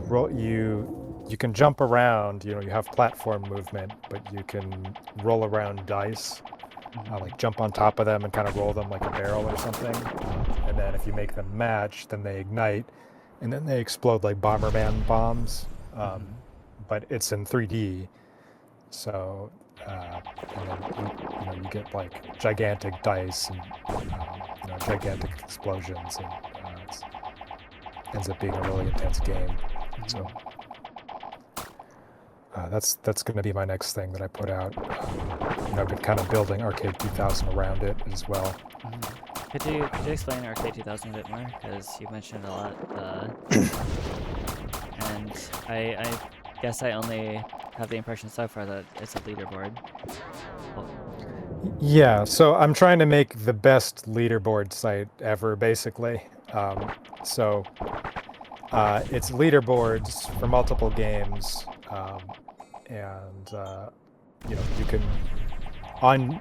can jump around. You have platform movement, but you can roll around dice, like jump on top of them and kind of roll them like a barrel or something. And then if you make them match, then they ignite, and then they explode like Bomberman bombs. But it's in 3D. So, and then you get like gigantic dice and gigantic explosions, and it ends up being a really intense game. So that's going to be my next thing that I put out. I've been kind of building Arcade 2000 around it as well. Could you explain Arcade 2000 a bit more? Because you mentioned it a lot, and I guess I only have the impression so far that it's a leaderboard. Yeah, so I'm trying to make the best leaderboard site ever, basically. So it's leaderboards for multiple games, and you can on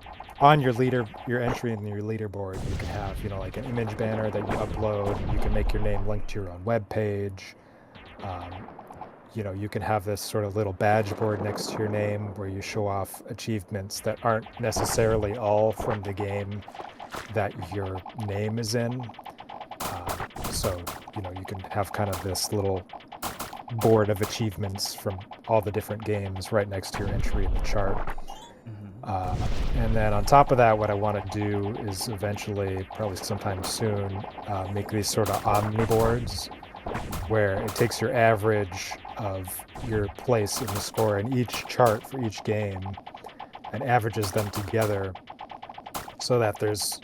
your entry in your leaderboard, you can have like an image banner that you upload. You can make your name link to your own web page. You can have this sort of little badge board next to your name where you show off achievements that aren't necessarily all from the game that your name is in. So, you can have kind of this little board of achievements from all the different games right next to your entry in the chart. And then on top of that, what I want to do is eventually, probably sometime soon, make these sort of omniboards where it takes your average of your place in the score in each chart for each game and averages them together so that there's,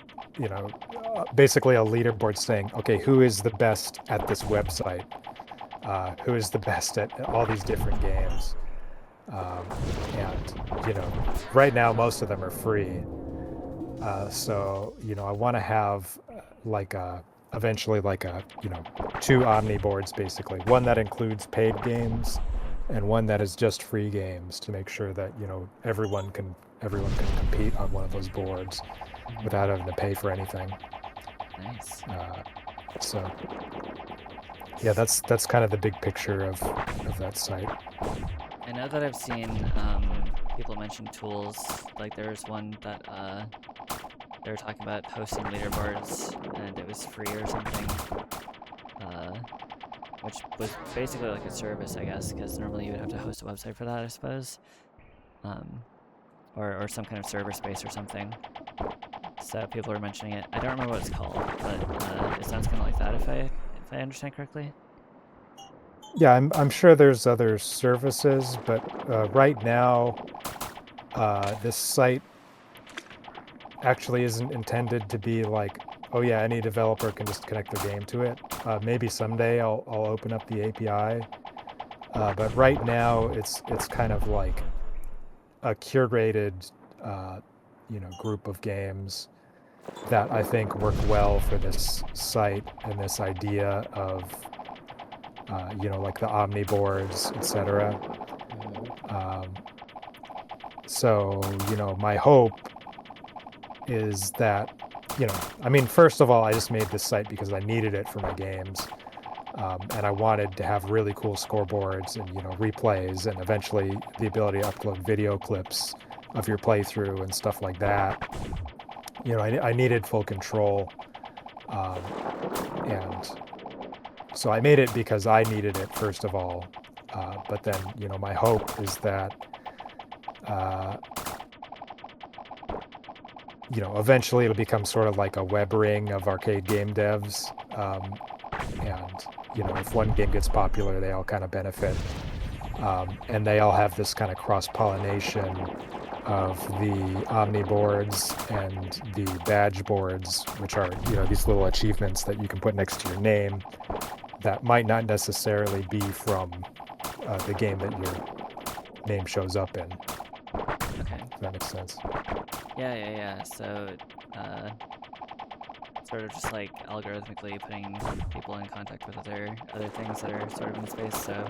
basically a leaderboard saying, okay, who is the best at this website? Who is the best at all these different games? And, right now most of them are free. So, I want to have eventually two omniboards, basically, one that includes paid games and one that is just free games, to make sure that everyone can compete on one of those boards without having to pay for anything. Nice. So yeah, that's kind of the big picture of that site. I know that I've seen people mention tools. Like there was one that they were talking about hosting leaderboards, and it was free or something, which was basically like a service, I guess, because normally you would have to host a website for that, I suppose, or some kind of server space or something. So people were mentioning it. I don't remember what it's called, but it sounds kind of like that, if I understand correctly. Yeah, I'm sure there's other services, but right now, this site actually isn't intended to be like, oh yeah, any developer can just connect their game to it. Maybe someday I'll open up the API, but right now it's kind of like a curated, group of games that I think work well for this site and this idea of, like the omniboards, etc. So, my hope is that, I mean, first of all, I just made this site because I needed it for my games. And I wanted to have really cool scoreboards and, replays, and eventually the ability to upload video clips of your playthrough and stuff like that. I needed full control. And so I made it because I needed it, first of all. But then, my hope is that, eventually it'll become sort of like a web ring of arcade game devs. And, if one game gets popular, they all kind of benefit. And they all have this kind of cross-pollination of the Omni boards and the badge boards, which are, these little achievements that you can put next to your name that might not necessarily be from the game that your name shows up in. Okay. If that makes sense. Yeah. So, sort of just like algorithmically putting people in contact with other things that are sort of in space. So.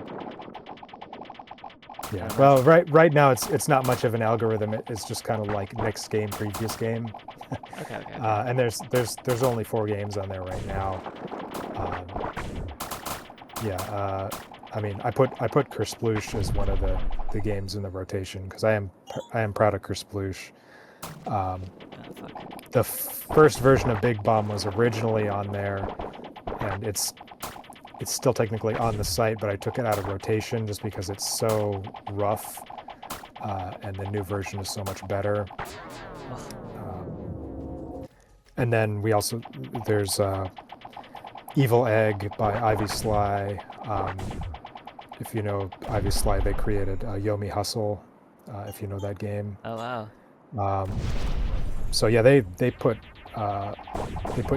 Yeah. Well, right now it's not much of an algorithm. It's just kind of like next game, previous game. Okay. And there's only 4 games on there right now. I mean, I put Kersploosh as one of the games in the rotation because I am proud of Kersploosh. The first version of Big Bomb was originally on there, and it's still technically on the site, but I took it out of rotation just because it's so rough, and the new version is so much better. And then there's Evil Egg by Ivy Sly. If you know Ivy Sly, they created Yomi Hustle, if you know that game. Oh wow. So yeah, they put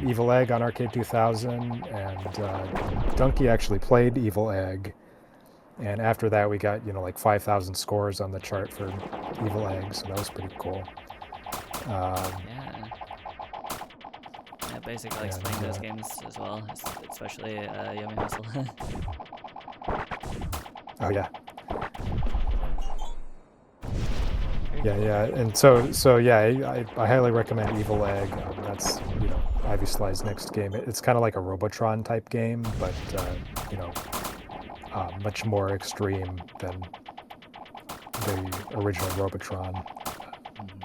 Evil Egg on Arcade 2000, and Donkey actually played Evil Egg, and after that we got like 5,000 scores on the chart for Evil Egg, so that was pretty cool. Yeah, basically likes playing those games as well, especially Yomi Hustle. Oh yeah. Yeah, and so yeah, I highly recommend Evil Egg. That's Ivy Sly's next game. It's kind of like a Robotron type game, but much more extreme than the original Robotron,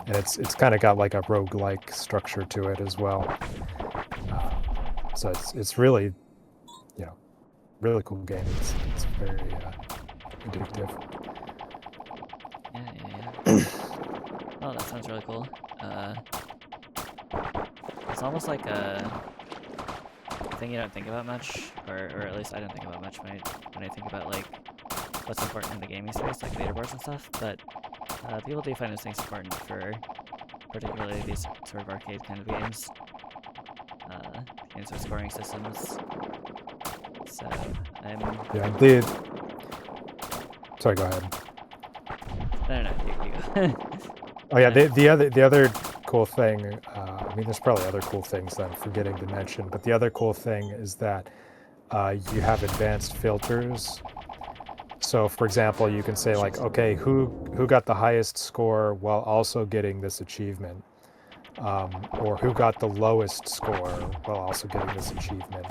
and it's kind of got like a roguelike structure to it as well. So it's really really cool game. It's very addictive. Yeah. Oh, that sounds really cool. It's almost like a thing you don't think about much, or at least I don't think about much when I think about like what's important in the gaming space, like leaderboards and stuff. But people do find those things important for particularly these sort of arcade kind of games, games with scoring systems. So I'm. Yeah, sorry, go ahead. No, you go. Oh yeah, the other cool thing, I mean, there's probably other cool things that I'm forgetting to mention, but the other cool thing is that you have advanced filters. So, for example, you can say like, okay, who got the highest score while also getting this achievement, or who got the lowest score while also getting this achievement,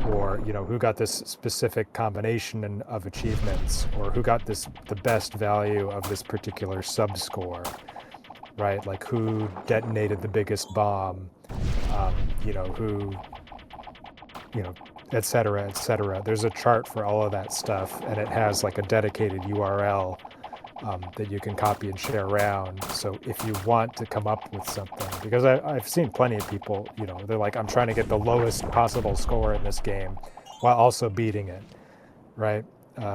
or who got this specific combination of achievements, or who got the best value of this particular sub-score, right? Like who detonated the biggest bomb, who, et cetera, et cetera. There's a chart for all of that stuff, and it has like a dedicated URL that you can copy and share around. So if you want to come up with something, because I've seen plenty of people, they're like, I'm trying to get the lowest possible score in this game while also beating it, right?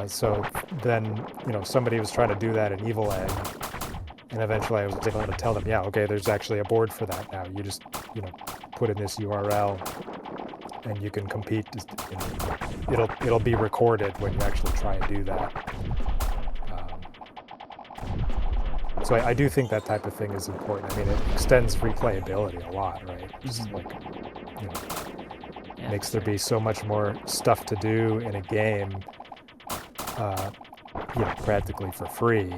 So then, somebody was trying to do that in Evil Egg, and eventually I was able to tell them, yeah, okay, there's actually a board for that now. You just, put in this URL, and you can compete. It'll be recorded when you actually try and do that. So I do think that type of thing is important. I mean, it extends replayability a lot, right? It's like, makes there be so much more stuff to do in a game, practically for free,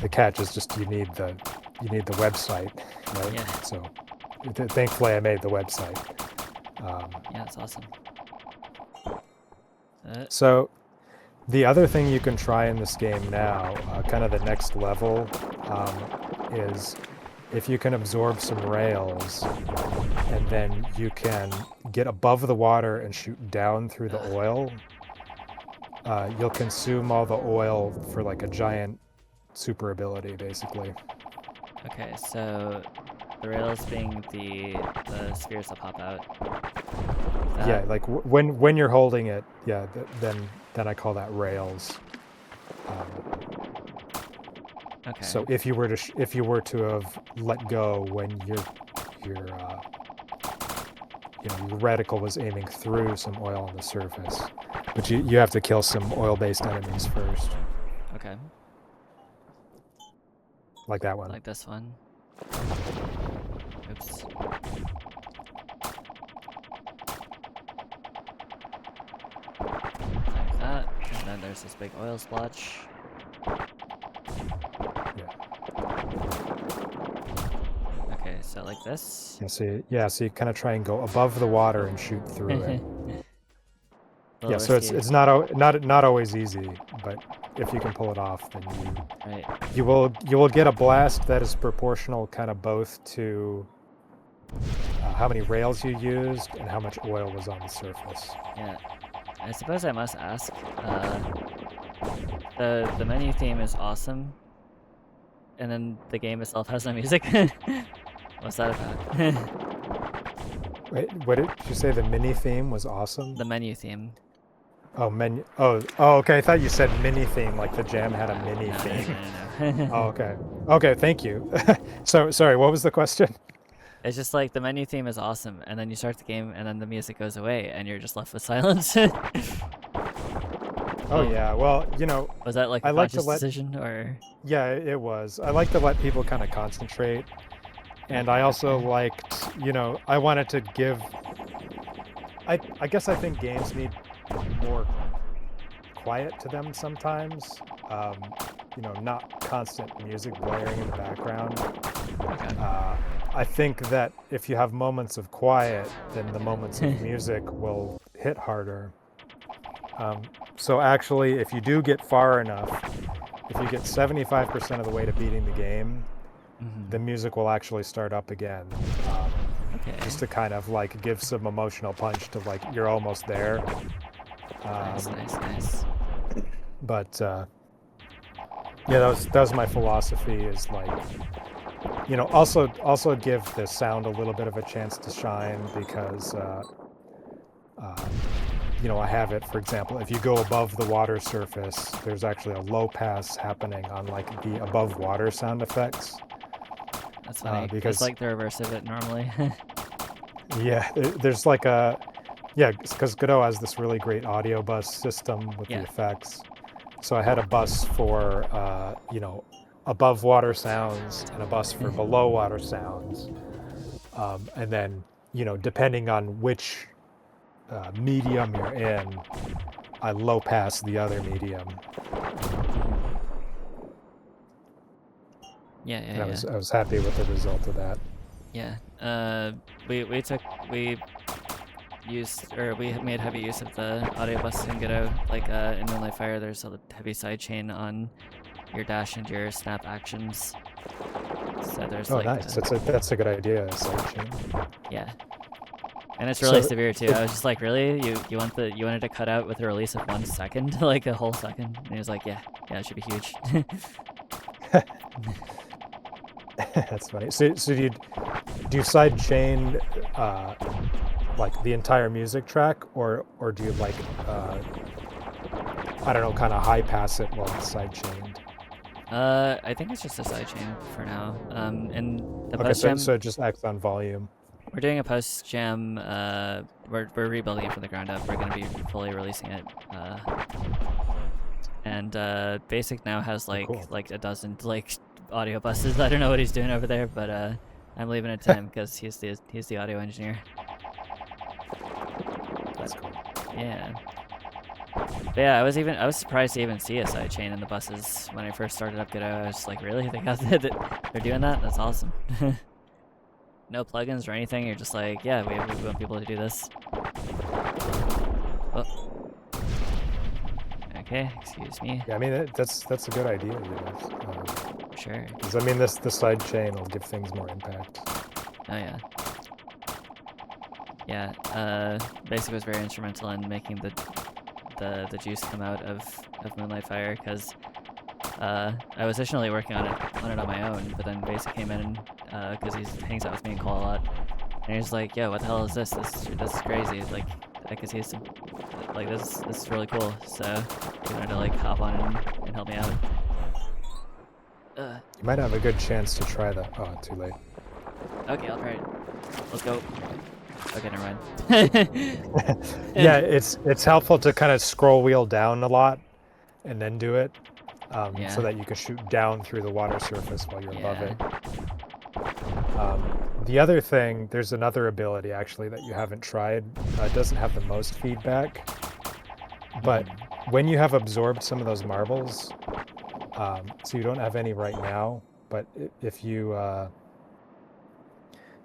the catch is just you need the website, right? Yeah. So thankfully I made the website. Yeah, that's awesome. So the other thing you can try in this game now, kind of the next level, is if you can absorb some rails, and then you can get above the water and shoot down through the oil, you'll consume all the oil for like a giant super ability, basically. Okay, so the rails being the spheres that pop out. Yeah, like when you're holding it, yeah, then I call that rails. Okay. So if you were to have let go when your reticle was aiming through some oil on the surface, but you have to kill some oil-based enemies first. Okay. Like that one. Like this one. Oops. Like that, and then there's this big oil splotch. Okay, so like this. Yeah, so you kind of try and go above the water and shoot through it. Yeah, so it's not always easy, but if you can pull it off, then you will get a blast that is proportional kind of both to how many rails you used and how much oil was on the surface. Yeah, I suppose I must ask. The menu theme is awesome, and then the game itself has no music. What's that about? Wait, what did you say? The mini theme was awesome? The menu theme. Oh, menu. Oh, okay. I thought you said mini theme, like the jam had a mini theme. No. Oh, okay. Okay, thank you. So, sorry, what was the question? It's just like the menu theme is awesome, and then you start the game, and then the music goes away, and you're just left with silence. Oh yeah, well, was that like a conscious decision, or? Yeah, it was. I like to let people kind of concentrate, and I also liked, I wanted to give. I guess I think games need more quiet to them sometimes. Not constant music blaring in the background. Okay. I think that if you have moments of quiet, then the moments of music will hit harder. So actually, if you do get far enough, if you get 75% of the way to beating the game, the music will actually start up again. Just to kind of like give some emotional punch to like you're almost there. Nice. But yeah, that was my philosophy. Is like, also give the sound a little bit of a chance to shine because I have it. For example, if you go above the water surface, there's actually a low pass happening on like the above water sound effects. That's funny. Because it's like the reverse of it normally. Yeah, there's like because Godot has this really great audio bus system with the effects. So I had a bus for, above water sounds and a bus for below water sounds. And then, depending on which medium you're in, I low pass the other medium. Yeah. I was happy with the result of that. Yeah. We made heavy use of the audio buses in Godot. Like in Moonlight Fire, there's a heavy sidechain on your dash and your snap actions. So there's nice. That's a good idea. Sidechain. Yeah. And it's really severe too. I was just like, really? You wanted to cut out with a release of 1 second, like a whole second? And he was like, yeah, it should be huge. That's funny. So do you sidechain like the entire music track, or do you like I don't know, kind of high pass it while it's sidechained? I think it's just a sidechain for now. And the post jam. So it just acts on volume. We're doing a post jam. We're rebuilding it from the ground up. We're gonna be fully releasing it. And Basic now has like a dozen audio buses. I don't know what he's doing over there, but I'm leaving it to him because he's the audio engineer. That's cool. Yeah. But yeah, I was surprised to even see a sidechain in the buses when I first started up Godot. I was just like, really? They're doing that? That's awesome. No plugins or anything. You're just like, yeah, we want people to do this. Oh. Okay, excuse me. Yeah, I mean that's a good idea. Sure. Because I mean the side chain will give things more impact. Oh yeah. Yeah. Basic was very instrumental in making the juice come out of Moonlight Fire, because I was initially working on it on my own, but then Basic came in because he hangs out with me in call a lot, and he's like, "Yo, what the hell is this? This is crazy. Like, I could see some, like this is really cool." So he wanted to like hop on and help me out. You might have a good chance to try that. Oh, too late. Okay, I'll try it. Let's go. Okay, never mind. Yeah, it's helpful to kind of scroll wheel down a lot and then do it, so that you can shoot down through the water surface while you're above it. The other thing, there's another ability actually that you haven't tried. It doesn't have the most feedback, but when you have absorbed some of those marbles, so you don't have any right now, but if you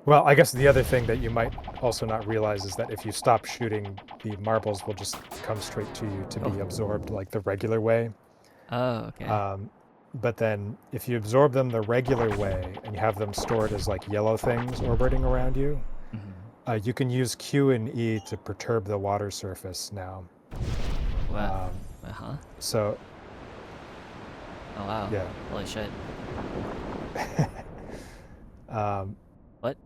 well, I guess the other thing that you might also not realize is that if you stop shooting, the marbles will just come straight to you to be absorbed like the regular way. Oh, okay. But then if you absorb them the regular way and you have them stored as like yellow things orbiting around you, you can use Q and E to perturb the water surface now. Wow. So. Oh wow. Yeah. Holy shit. What?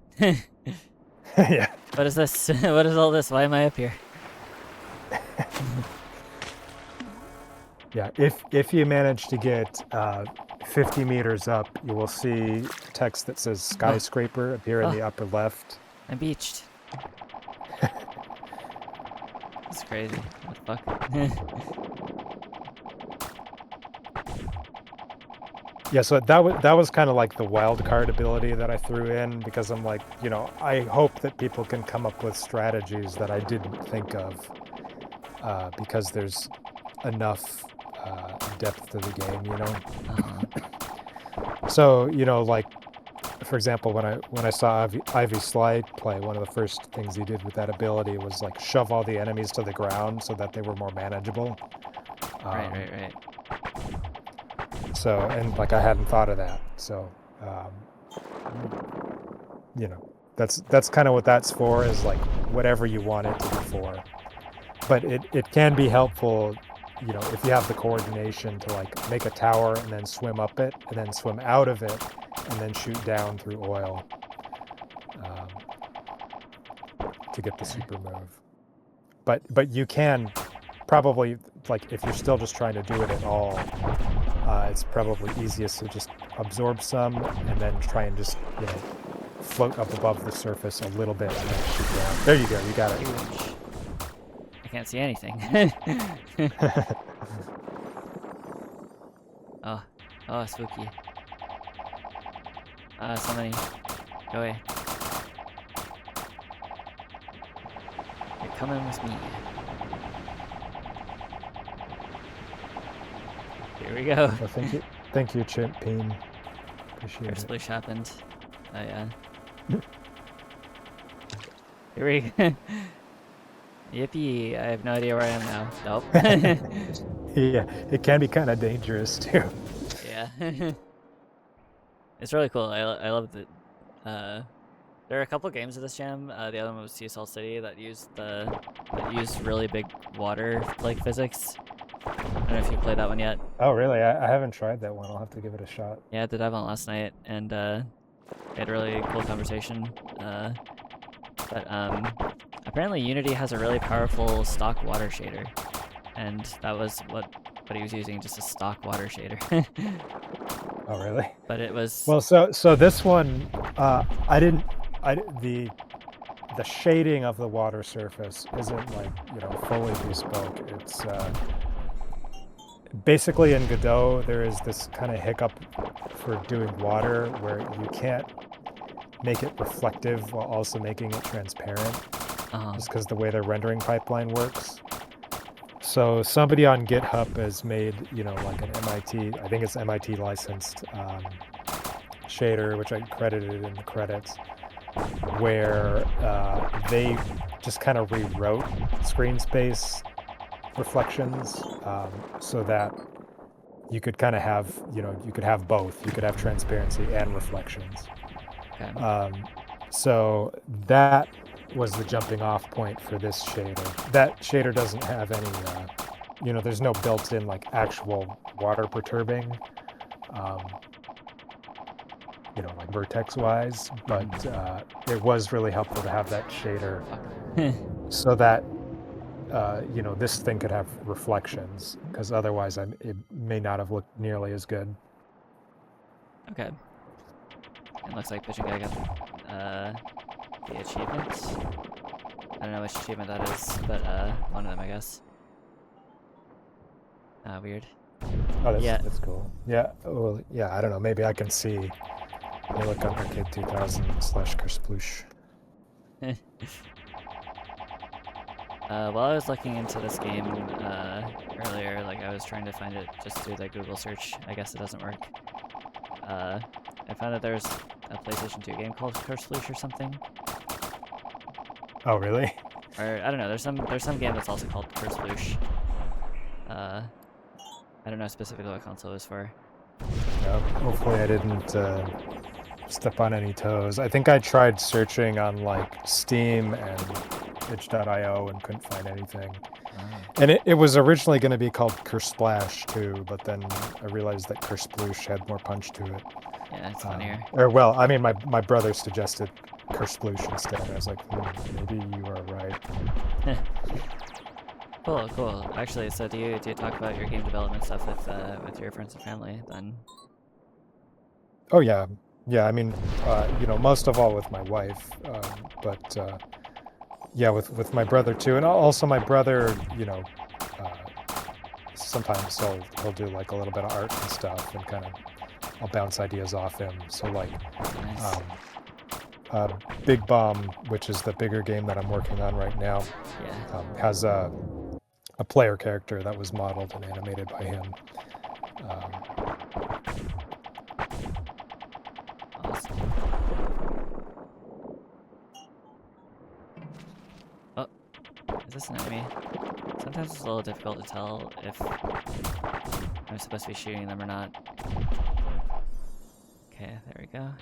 Yeah. What is this? What is all this? Why am I up here? Yeah, if you manage to get 50 meters up, you will see text that says skyscraper appear in the upper left. I'm beached. That's crazy. What the fuck? Yeah, so that was kind of like the wild card ability that I threw in, because I'm like, you know, I hope that people can come up with strategies that I didn't think of, because there's enough depth to the game, you know. So, you know, like for example, when I saw Ivy Slide play, one of the first things he did with that ability was like shove all the enemies to the ground so that they were more manageable. Right. So, and like I hadn't thought of that. So, you know, that's kind of what that's for, is like whatever you want it to be for. But it can be helpful, you know, if you have the coordination to like make a tower and then swim up it and then swim out of it and then shoot down through oil, to get the super move. But you can probably, like, if you're still just trying to do it at all, it's probably easiest to just absorb some and then try and just, you know, float up above the surface a little bit and then shoot down. There you go, you got it. I can't see anything. Oh, spooky. Somebody, go away. You're coming with me. Here we go. Well, thank you, Chimp Peen. Appreciate it. Kersploosh happened. Oh yeah. Here we go. Yippee! I have no idea where I am now. Nope. Yeah, it can be kind of dangerous too. Yeah. It's really cool. I love that. There are a couple games of this jam. The other one was Sea Salt City that used really big water like physics. I don't know if you played that one yet. Oh really? I haven't tried that one. I'll have to give it a shot. Yeah, I did that one last night, and we had a really cool conversation. But apparently Unity has a really powerful stock water shader, and that was what he was using, just a stock water shader. Oh really? But it was well. So this one, the shading of the water surface isn't like, you know, fully bespoke. It's basically in Godot there is this kind of hiccup for doing water where you can't make it reflective while also making it transparent, just because the way the rendering pipeline works. So somebody on GitHub has made, like an MIT, I think it's MIT licensed shader, which I credited in the credits, where they just kind of rewrote screen space reflections so that you could kind of have, you could have both. You could have transparency and reflections. Okay. So that was the jumping off point for this shader. That shader doesn't have any, there's no built-in like actual water perturbing, like vertex-wise, but it was really helpful to have that shader so that, this thing could have reflections, because otherwise it may not have looked nearly as good. Okay. It looks like Pigeon Guy got the achievement. I don't know which achievement that is, but one of them, I guess. Weird. Oh, that's cool. Yeah, well, yeah, I don't know. Maybe I can see. Let me look up Arcade 2000/Kersploosh. While I was looking into this game earlier, like I was trying to find it just through the Google search. I guess it doesn't work. I found that there's a PlayStation 2 game called Kersploosh or something. Oh, really? Or I don't know. There's some game that's also called Kersploosh. I don't know specifically what console it was for. Yeah, hopefully I didn't step on any toes. I think I tried searching on like Steam and itch.io and couldn't find anything. And it was originally going to be called Kersplash too, but then I realized that Kersploosh had more punch to it. Yeah, it's funnier. Or well, I mean, my brother suggested Kersploosh instead. I was like, maybe you are right. Cool. Actually, so do you talk about your game development stuff with your friends and family then? Oh yeah. I mean, most of all with my wife, but yeah, with my brother too, and also my brother, sometimes he'll do like a little bit of art and stuff, and kind of I'll bounce ideas off him. So like, Nice. Big Bomb, which is the bigger game that I'm working on right now, has a player character that was modeled and animated by him. Awesome. Oh, is this an enemy? Sometimes it's a little difficult to tell if I'm supposed to be shooting them or not. Okay, there we go.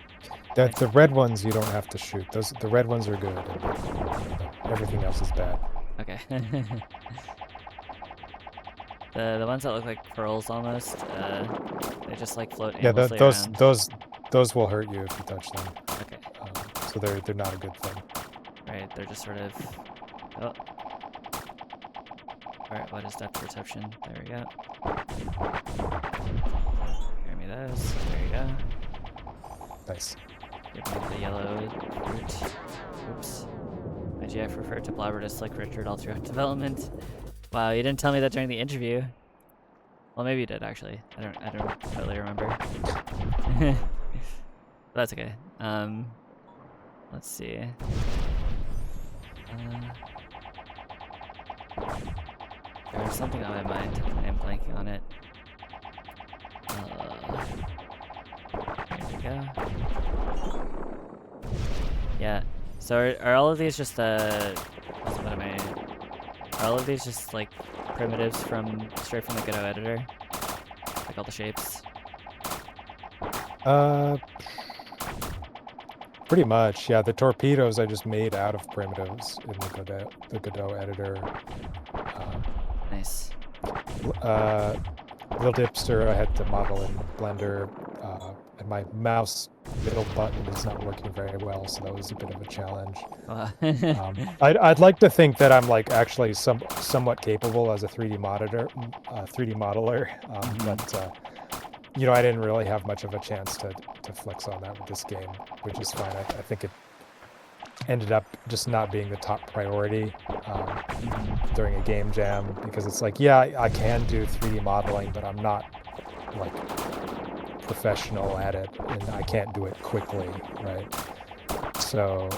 The red ones you don't have to shoot. The red ones are good. And everything else is bad. Okay. The ones that look like pearls almost, they just like float aimlessly around. Those will hurt you if you touch them. Okay. So they're not a good thing. Right, they're just sort of. Oh. Alright, what is depth perception? There we go. Give me those. There you go. Nice. Give me the yellow fruit. Oops. My GF referred to Blobber as Slick Richard all throughout development. Wow, you didn't tell me that during the interview. Well, maybe you did actually. I don't totally remember. That's okay. Let's see. There was something on my mind, and I'm blanking on it. There we go. Yeah. So are all of these just what am I? Are all of these just like primitives straight from the Godot editor? Like all the shapes? Pretty much, yeah. The torpedoes I just made out of primitives in the Godot editor. Nice. Little Dipster I had to model in Blender, and my mouse middle button is not working very well, so that was a bit of a challenge. I'd like to think that I'm like actually somewhat capable as a 3D modeler, but I didn't really have much of a chance to flex on that with this game, which is fine. I think it ended up just not being the top priority during a game jam, because it's like, yeah, I can do 3D modeling, but I'm not like professional at it, and I can't do it quickly, right? So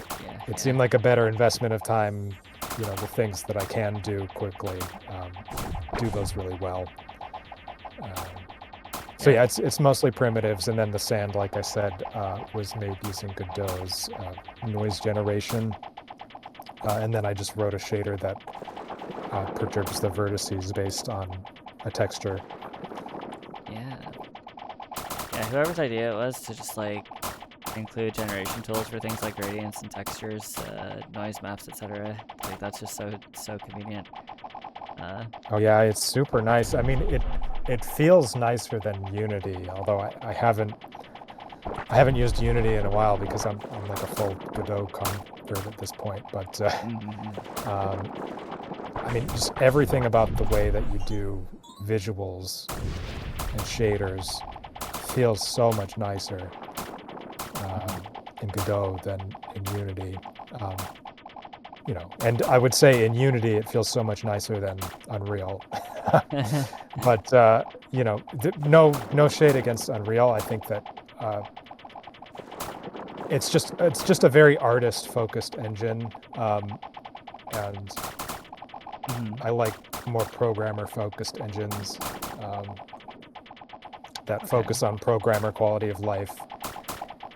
it seemed like a better investment of time the things that I can do quickly, do those really well. So yeah, it's mostly primitives, and then the sand, like I said, was made using Godot's noise generation, and then I just wrote a shader that perturbs the vertices based on a texture. Yeah. Yeah, whoever's idea it was to just like include generation tools for things like gradients and textures, noise maps, etc. Like that's just so convenient. Oh yeah, it's super nice. I mean, it feels nicer than Unity, although I haven't used Unity in a while because I'm like a full Godot convert at this point. But I mean, just everything about the way that you do visuals and shaders feels so much nicer in Godot than in Unity. And I would say in Unity it feels so much nicer than Unreal. But no shade against Unreal. I think that it's just a very artist-focused engine, and I like more programmer-focused engines that focus on programmer quality of life,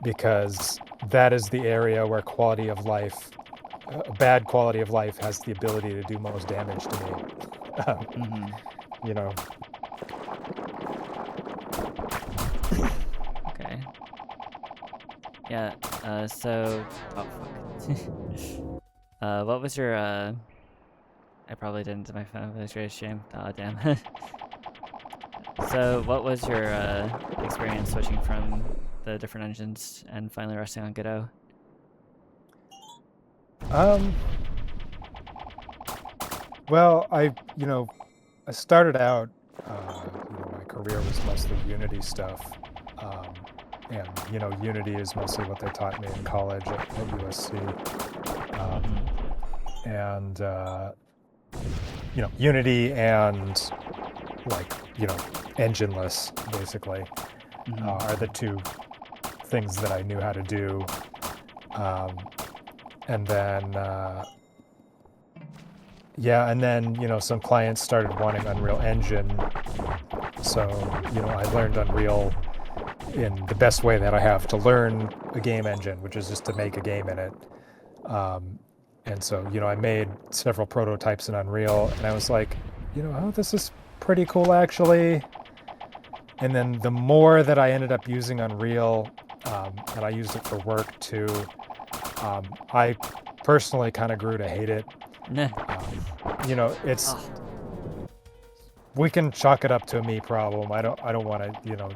because that is the area where quality of life, bad quality of life, has the ability to do most damage to me. Okay. Yeah. So. Oh fuck. What was your? I probably didn't. My phone was a great shame. Oh damn. So, what was your experience switching from the different engines and finally resting on Godot? Well, I started out, my career was mostly Unity stuff, and Unity is mostly what they taught me in college at USC, and Unity and engineless basically are the two things that I knew how to do, and then some clients started wanting Unreal Engine, so I learned Unreal in the best way that I have to learn a game engine, which is just to make a game in it. And so I made several prototypes in Unreal, and I was like, oh, this is pretty cool actually. And then the more that I ended up using Unreal, and I used it for work too, I personally kind of grew to hate it. It's we can chalk it up to a me problem. I don't want to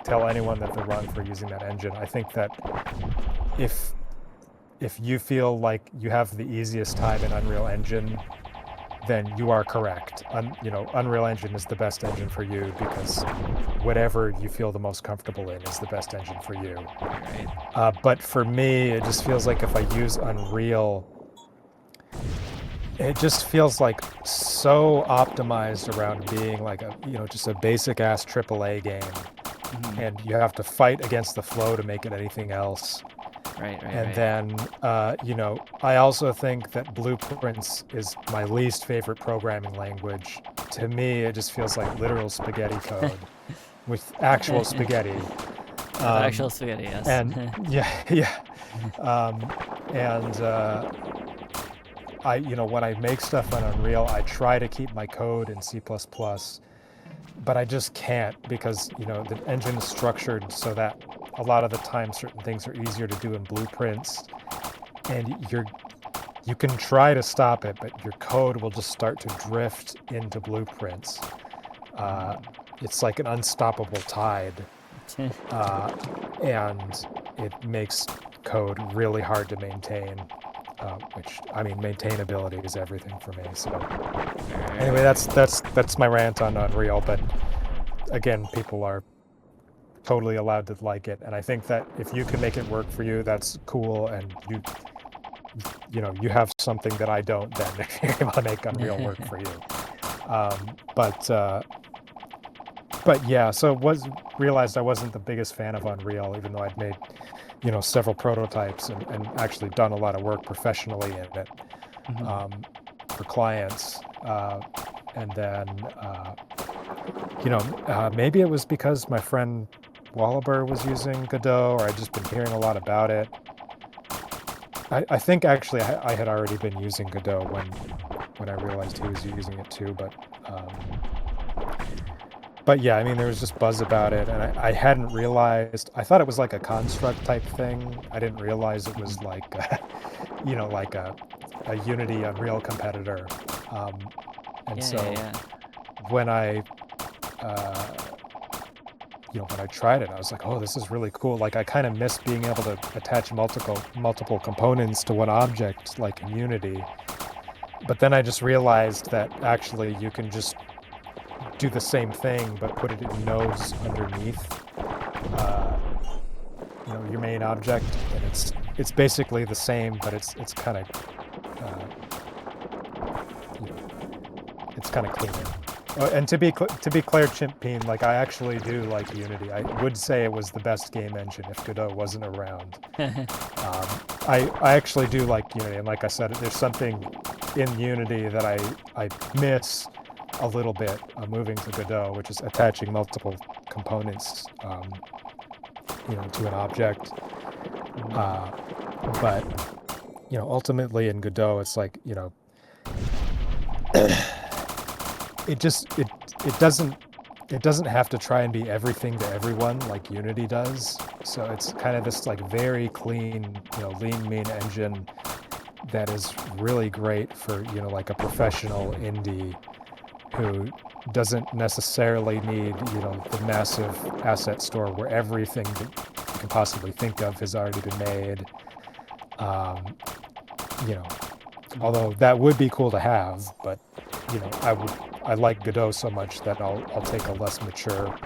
tell anyone that they're wrong for using that engine. I think that if you feel like you have the easiest time in Unreal Engine, then you are correct. Unreal Engine is the best engine for you, because whatever you feel the most comfortable in is the best engine for you. Right. But for me, it just feels like if I use Unreal, it just feels like so optimized around being like just a basic ass AAA game, and you have to fight against the flow to make it anything else. Right. Then, I also think that Blueprints is my least favorite programming language. To me, it just feels like literal spaghetti code with actual spaghetti. Actual spaghetti, yes. And when I make stuff on Unreal, I try to keep my code in C++, but I just can't, because the engine is structured so that a lot of the time certain things are easier to do in Blueprints, and you can try to stop it, but your code will just start to drift into Blueprints. It's like an unstoppable tide, and it makes code really hard to maintain, which, I mean, maintainability is everything for me. So anyway, that's my rant on Unreal, but again, people are totally allowed to like it, and I think that if you can make it work for you, that's cool, and you have something that I don't, then, if you're able to make Unreal work for you. But yeah, so realized I wasn't the biggest fan of Unreal, even though I'd made several prototypes and actually done a lot of work professionally in it. for clients. And then, maybe it was because my friend Wallaber was using Godot, or I'd just been hearing a lot about it. I think actually I had already been using Godot when I realized he was using it too, but yeah, I mean, there was just buzz about it, and I hadn't realized. I thought it was like a construct type thing. I didn't realize it was like, like a Unity Unreal competitor. When I, when I tried it, I was like, oh, this is really cool. Like, I kind of miss being able to attach multiple components to one object, like in Unity. But then I just realized that actually you can just do the same thing, but put it in nodes underneath, your main object, and it's basically the same, but it's kind of it's kind of cleaner. Oh, and to be clear, Chimpeen, like, I actually do like Unity. I would say it was the best game engine if Godot wasn't around. I actually do like Unity, and like I said, there's something in Unity that I miss a little bit moving to Godot, which is attaching multiple components to an object. But ultimately in Godot, it's like, it doesn't have to try and be everything to everyone like Unity does. So it's kind of this like very clean, lean, mean engine that is really great for, like a professional indie who doesn't necessarily need, the massive asset store where everything that you can possibly think of has already been made. Although that would be cool to have, but I like Godot so much that I'll take a less mature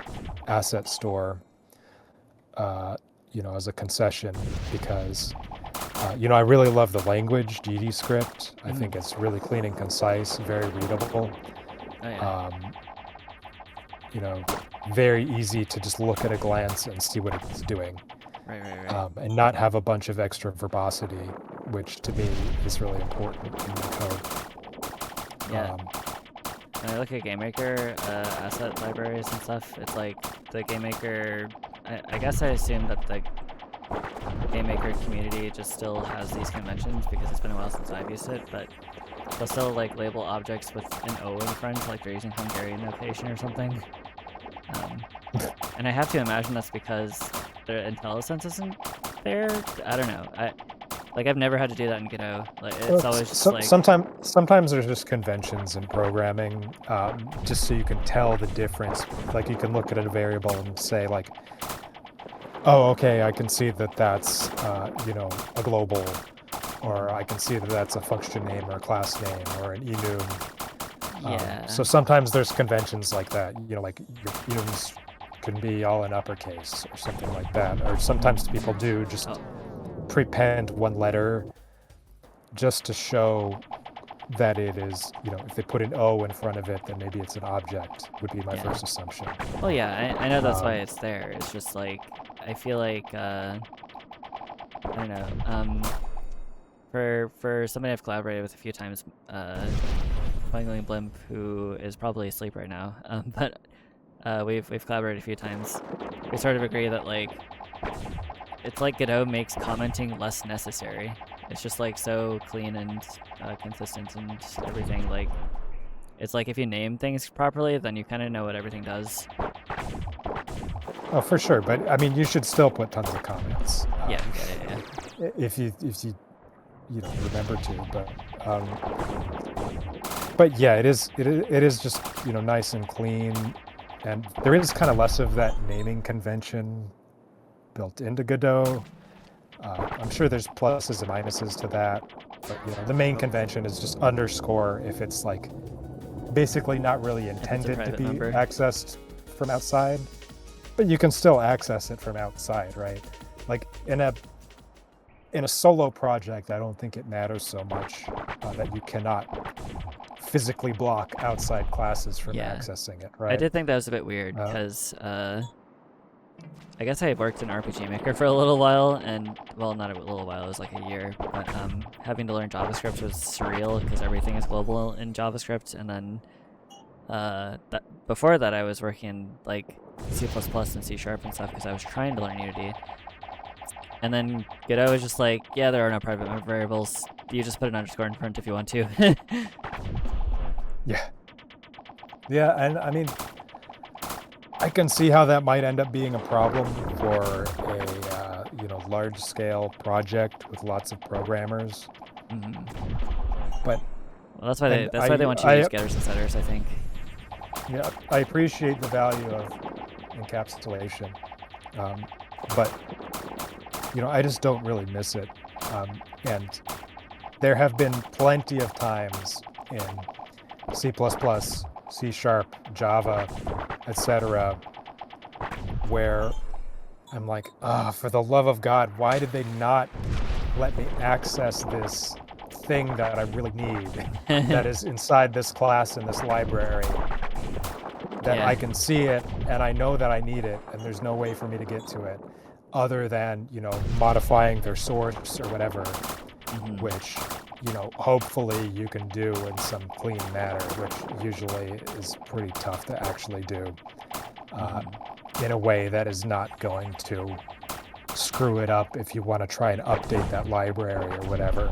asset store, as a concession, because I really love the language GDScript. I think it's really clean and concise, very readable. Oh, yeah. Very easy to just look at a glance and see what it's doing. Right. And not have a bunch of extra verbosity, which to me is really important in the code. Yeah. When I look at GameMaker asset libraries and stuff, it's like the GameMaker. I guess I assume that the GameMaker community just still has these conventions because it's been a while since I've used it, but they'll still like label objects with an O in front, like they're using Hungarian notation or something. And I have to imagine that's because their IntelliSense isn't there. I don't know. I've never had to do that in Godot. Like, it's always just like... Sometimes there's just conventions in programming, just so you can tell the difference. Like, you can look at a variable and say, like, oh, okay, I can see that that's, a global, or I can see that that's a function name or a class name or an enum. So sometimes there's conventions like that, like your enums can be all in uppercase or something like that. Or sometimes people do just prepend one letter just to show that it is, if they put an O in front of it, then maybe it's an object, would be my first assumption. Well, yeah, I know that's why it's there. It's just like, I feel like, I don't know, for somebody I've collaborated with a few times, Fangling Blimp, who is probably asleep right now, but we've collaborated a few times. We sort of agree that, like, it's like Godot makes commenting less necessary. It's just like so clean and consistent and everything. Like, it's like if you name things properly, then you kind of know what everything does. Oh, for sure. But I mean, you should still put tons of comments. Yeah. If you remember to. But yeah, it is just nice and clean, and there is kind of less of that naming convention built into Godot. I'm sure there's pluses and minuses to that, but the main convention is just underscore if it's like basically not really intended to be accessed from outside, but you can still access it from outside, right? Like in a solo project, I don't think it matters so much that you cannot physically block outside classes from accessing it, right? I did think that was a bit weird because I guess I worked in RPG Maker for a little while, and well, not a little while, it was like a year, but having to learn JavaScript was surreal because everything is global in JavaScript, and then before that I was working in like C++ and C# and stuff because I was trying to learn Unity. And then Godot was just like, yeah, there are no private variables. You just put an underscore in front if you want to. Yeah. Yeah, and I mean, I can see how that might end up being a problem for a large-scale project with lots of programmers. But well, that's why they want you to use getters and setters, I think. Yeah, I appreciate the value of encapsulation, but I just don't really miss it. And there have been plenty of times in C++, C#, Java, etc., where I'm like, for the love of God, why did they not let me access this thing that I really need that is inside this class in this library, that I can see it and I know that I need it, and there's no way for me to get to it other than, modifying their source or whatever, which, hopefully you can do in some clean manner, which usually is pretty tough to actually do in a way that is not going to screw it up if you want to try and update that library or whatever.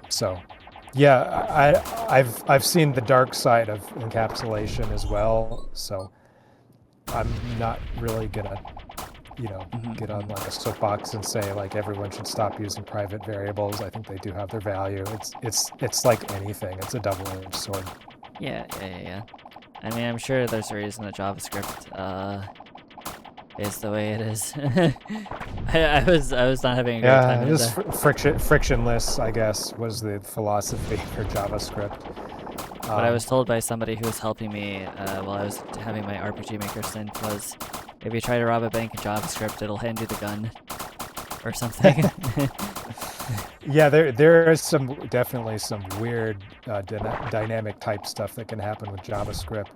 So yeah, I've seen the dark side of encapsulation as well, so I'm not really gonna get on like a soapbox and say like everyone should stop using private variables. I think they do have their value. It's like anything. It's a double-edged sword. Yeah. I mean, I'm sure there's a reason that JavaScript is the way it is. I was not having a great time. Yeah, just frictionless, I guess, was the philosophy for JavaScript. What I was told by somebody who was helping me while I was having my RPG Maker stint was, if you try to rob a bank in JavaScript, it'll hand you the gun, or something. Yeah, there is definitely some weird dynamic type stuff that can happen with JavaScript.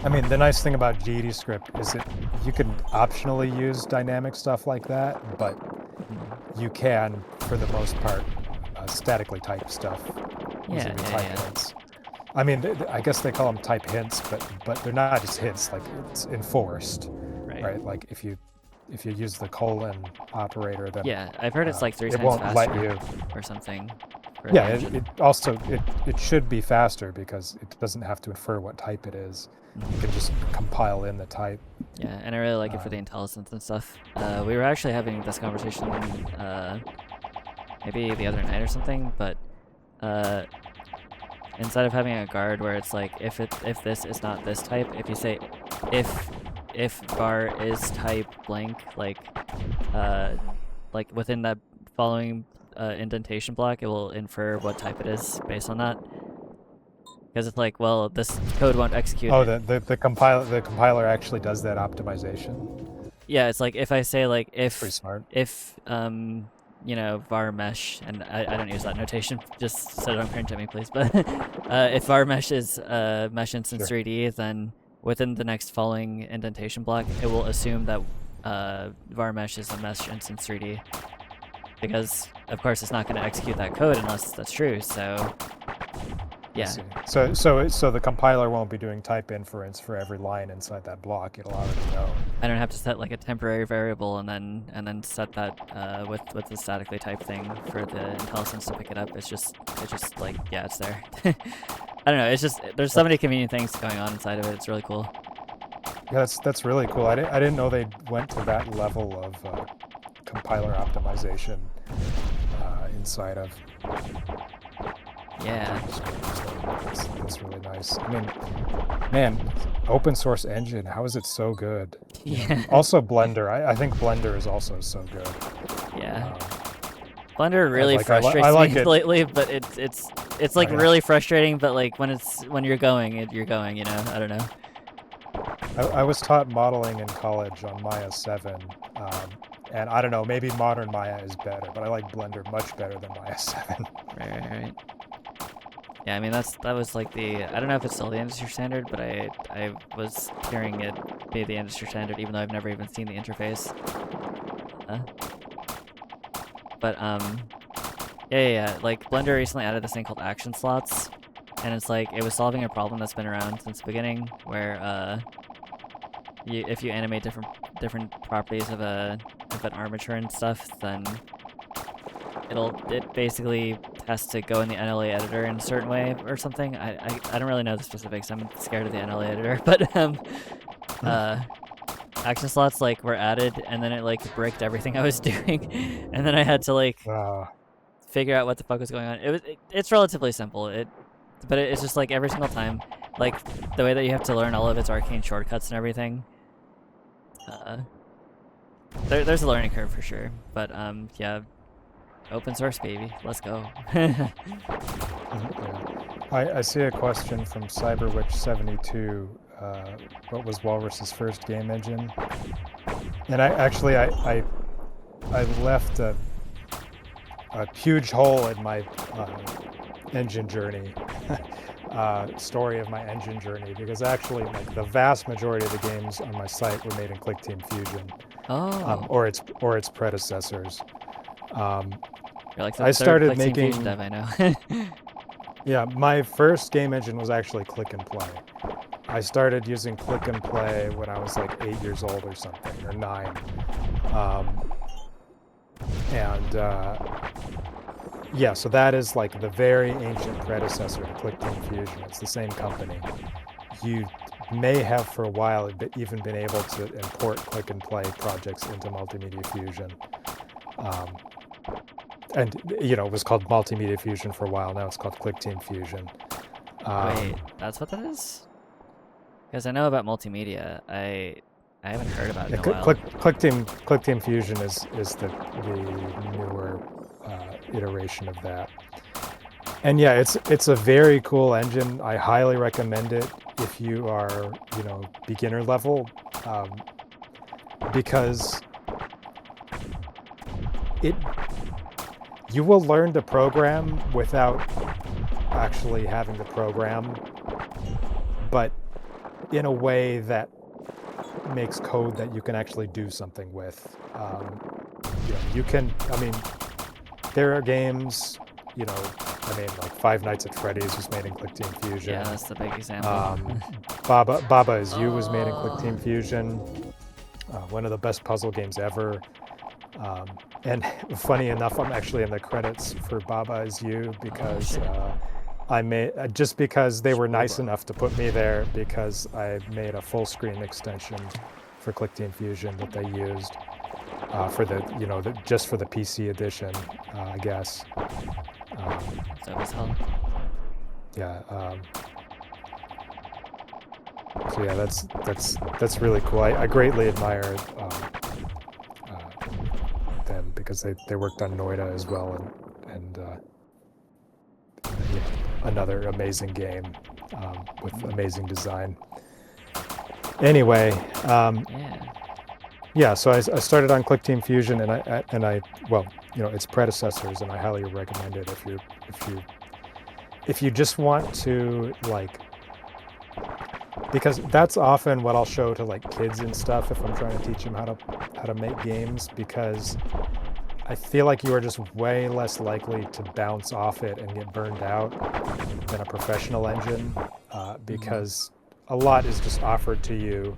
I mean, the nice thing about GDScript is that you can optionally use dynamic stuff like that, but you can, for the most part, statically type stuff using the type hints. I mean, I guess they call them type hints, but they're not just hints. Like, it's enforced, right? Like if you use the colon operator, then I've heard it's like 3 times won't faster let you. or something. Yeah, it should be faster because it doesn't have to infer what type it is. You can just compile in the type. Yeah, and I really like it for the IntelliSense and stuff. We were actually having this conversation maybe the other night or something, but instead of having a guard where it's like if this is not this type, if you say if var is type blank, like within that following indentation block, it will infer what type it is based on that. Because it's like, well, this code won't execute. Oh, the compiler actually does that optimization. Yeah, it's like if I say like if pretty smart. If var mesh, and I don't use that notation, just so don't cringe at me, please. But if var mesh is mesh instance 3D, then within the next following indentation block, it will assume that var mesh is a mesh instance 3D, because of course it's not going to execute that code unless that's true. So yeah. So the compiler won't be doing type inference for every line inside that block. It'll already know. I don't have to set like a temporary variable and then set that with the statically typed thing for the IntelliSense to pick it up. It's just like, yeah, it's there. I don't know. It's just there's so many convenient things going on inside of it. It's really cool. Yeah, that's really cool. I didn't know they went to that level of compiler optimization inside of. Yeah. That's really nice. I mean, man, open source engine, how is it so good? Yeah. Also Blender. I think Blender is also so good. Yeah. Blender really frustrates me lately, but it's like really frustrating, but like when you're going, you know, I don't know. I was taught modeling in college on Maya 7, and I don't know, maybe modern Maya is better, but I like Blender much better than Maya 7. Right. Yeah, I mean that was like the, I don't know if it's still the industry standard, but I was hearing it be the industry standard even though I've never even seen the interface. Uh, but yeah, like Blender recently added this thing called action slots, and it's like it was solving a problem that's been around since the beginning, where if you animate different properties of an armature and stuff, then it basically has to go in the NLA editor in a certain way or something. I don't really know the specifics. I'm scared of the NLA editor, but action slots like were added, and then it like bricked everything I was doing, and then I had to like figure out what the fuck was going on. It's relatively simple. But it's just like every single time, like the way that you have to learn all of its arcane shortcuts and everything. There's a learning curve for sure, but yeah, open source baby, let's go. Yeah. I see a question from Cyberwitch72. What was Walrus's first game engine? And I left a huge hole in my engine journey, story of my engine journey, because actually like the vast majority of the games on my site were made in ClickTeam Fusion, or its predecessors. You're like the I started ClickTeam making Fusion dev I know. Yeah, my first game engine was actually Click and Play. I started using Click and Play when I was like 8 years old or something, or 9. Yeah, so that is like the very ancient predecessor to ClickTeam Fusion. It's the same company. You may have for a while even been able to import Click and Play projects into Multimedia Fusion. And, you know, it was called Multimedia Fusion for a while. Now it's called ClickTeam Fusion. Wait, that's what that is? Because I know about multimedia. I haven't heard about it in a while. ClickTeam Fusion is the newer iteration of that. And yeah, it's a very cool engine. I highly recommend it if you are, you know, beginner level, because you will learn to program without actually having to program, but in a way that makes code that you can actually do something with. You know, you can, I mean, there are games, you know, I mean, like Five Nights at Freddy's was made in ClickTeam Fusion. Yeah, that's the big example. Baba Is You was made in ClickTeam Fusion. One of the best puzzle games ever. And funny enough, I'm actually in the credits for Baba Is You because I made, just because they were nice enough to put me there, because I made a full screen extension for ClickTeam Fusion that they used for the, you know, just for the PC edition, I guess. That was hell. Yeah. So yeah, that's really cool. I greatly admire them because they worked on Noida as well, and yeah, another amazing game with amazing design. Anyway, yeah. So I started on ClickTeam Fusion, and I well, you know, its predecessors, and I highly recommend it if you just want to, like, because that's often what I'll show to like kids and stuff if I'm trying to teach them how to make games, because I feel like you are just way less likely to bounce off it and get burned out than a professional engine, because a lot is just offered to you,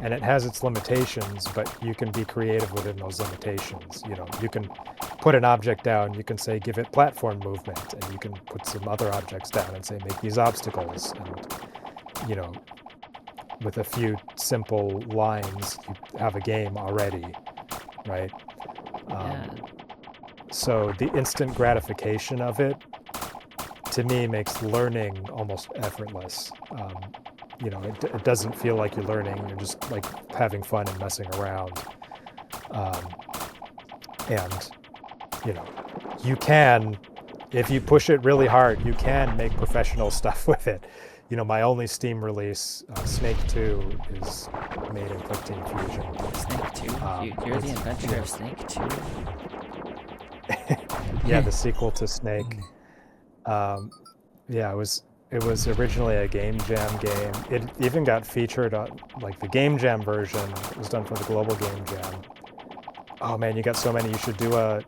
and it has its limitations, but you can be creative within those limitations. You know, you can put an object down, you can say give it platform movement, and you can put some other objects down and say make these obstacles, and, you know, with a few simple lines, you have a game already, right? So the instant gratification of it, to me, makes learning almost effortless. You know, it doesn't feel like you're learning, you're just like having fun and messing around. And, you know, you can, if you push it really hard, you can make professional stuff with it. You know, my only Steam release, Snake 2, is made in ClickTeam Fusion. Snake 2? You're the inventor of Snake 2? Yeah, the sequel to Snake. Yeah, it was originally a Game Jam game. It even got featured on like the Game Jam version. It was done for the global Game Jam. Oh man, you got so many. You should do a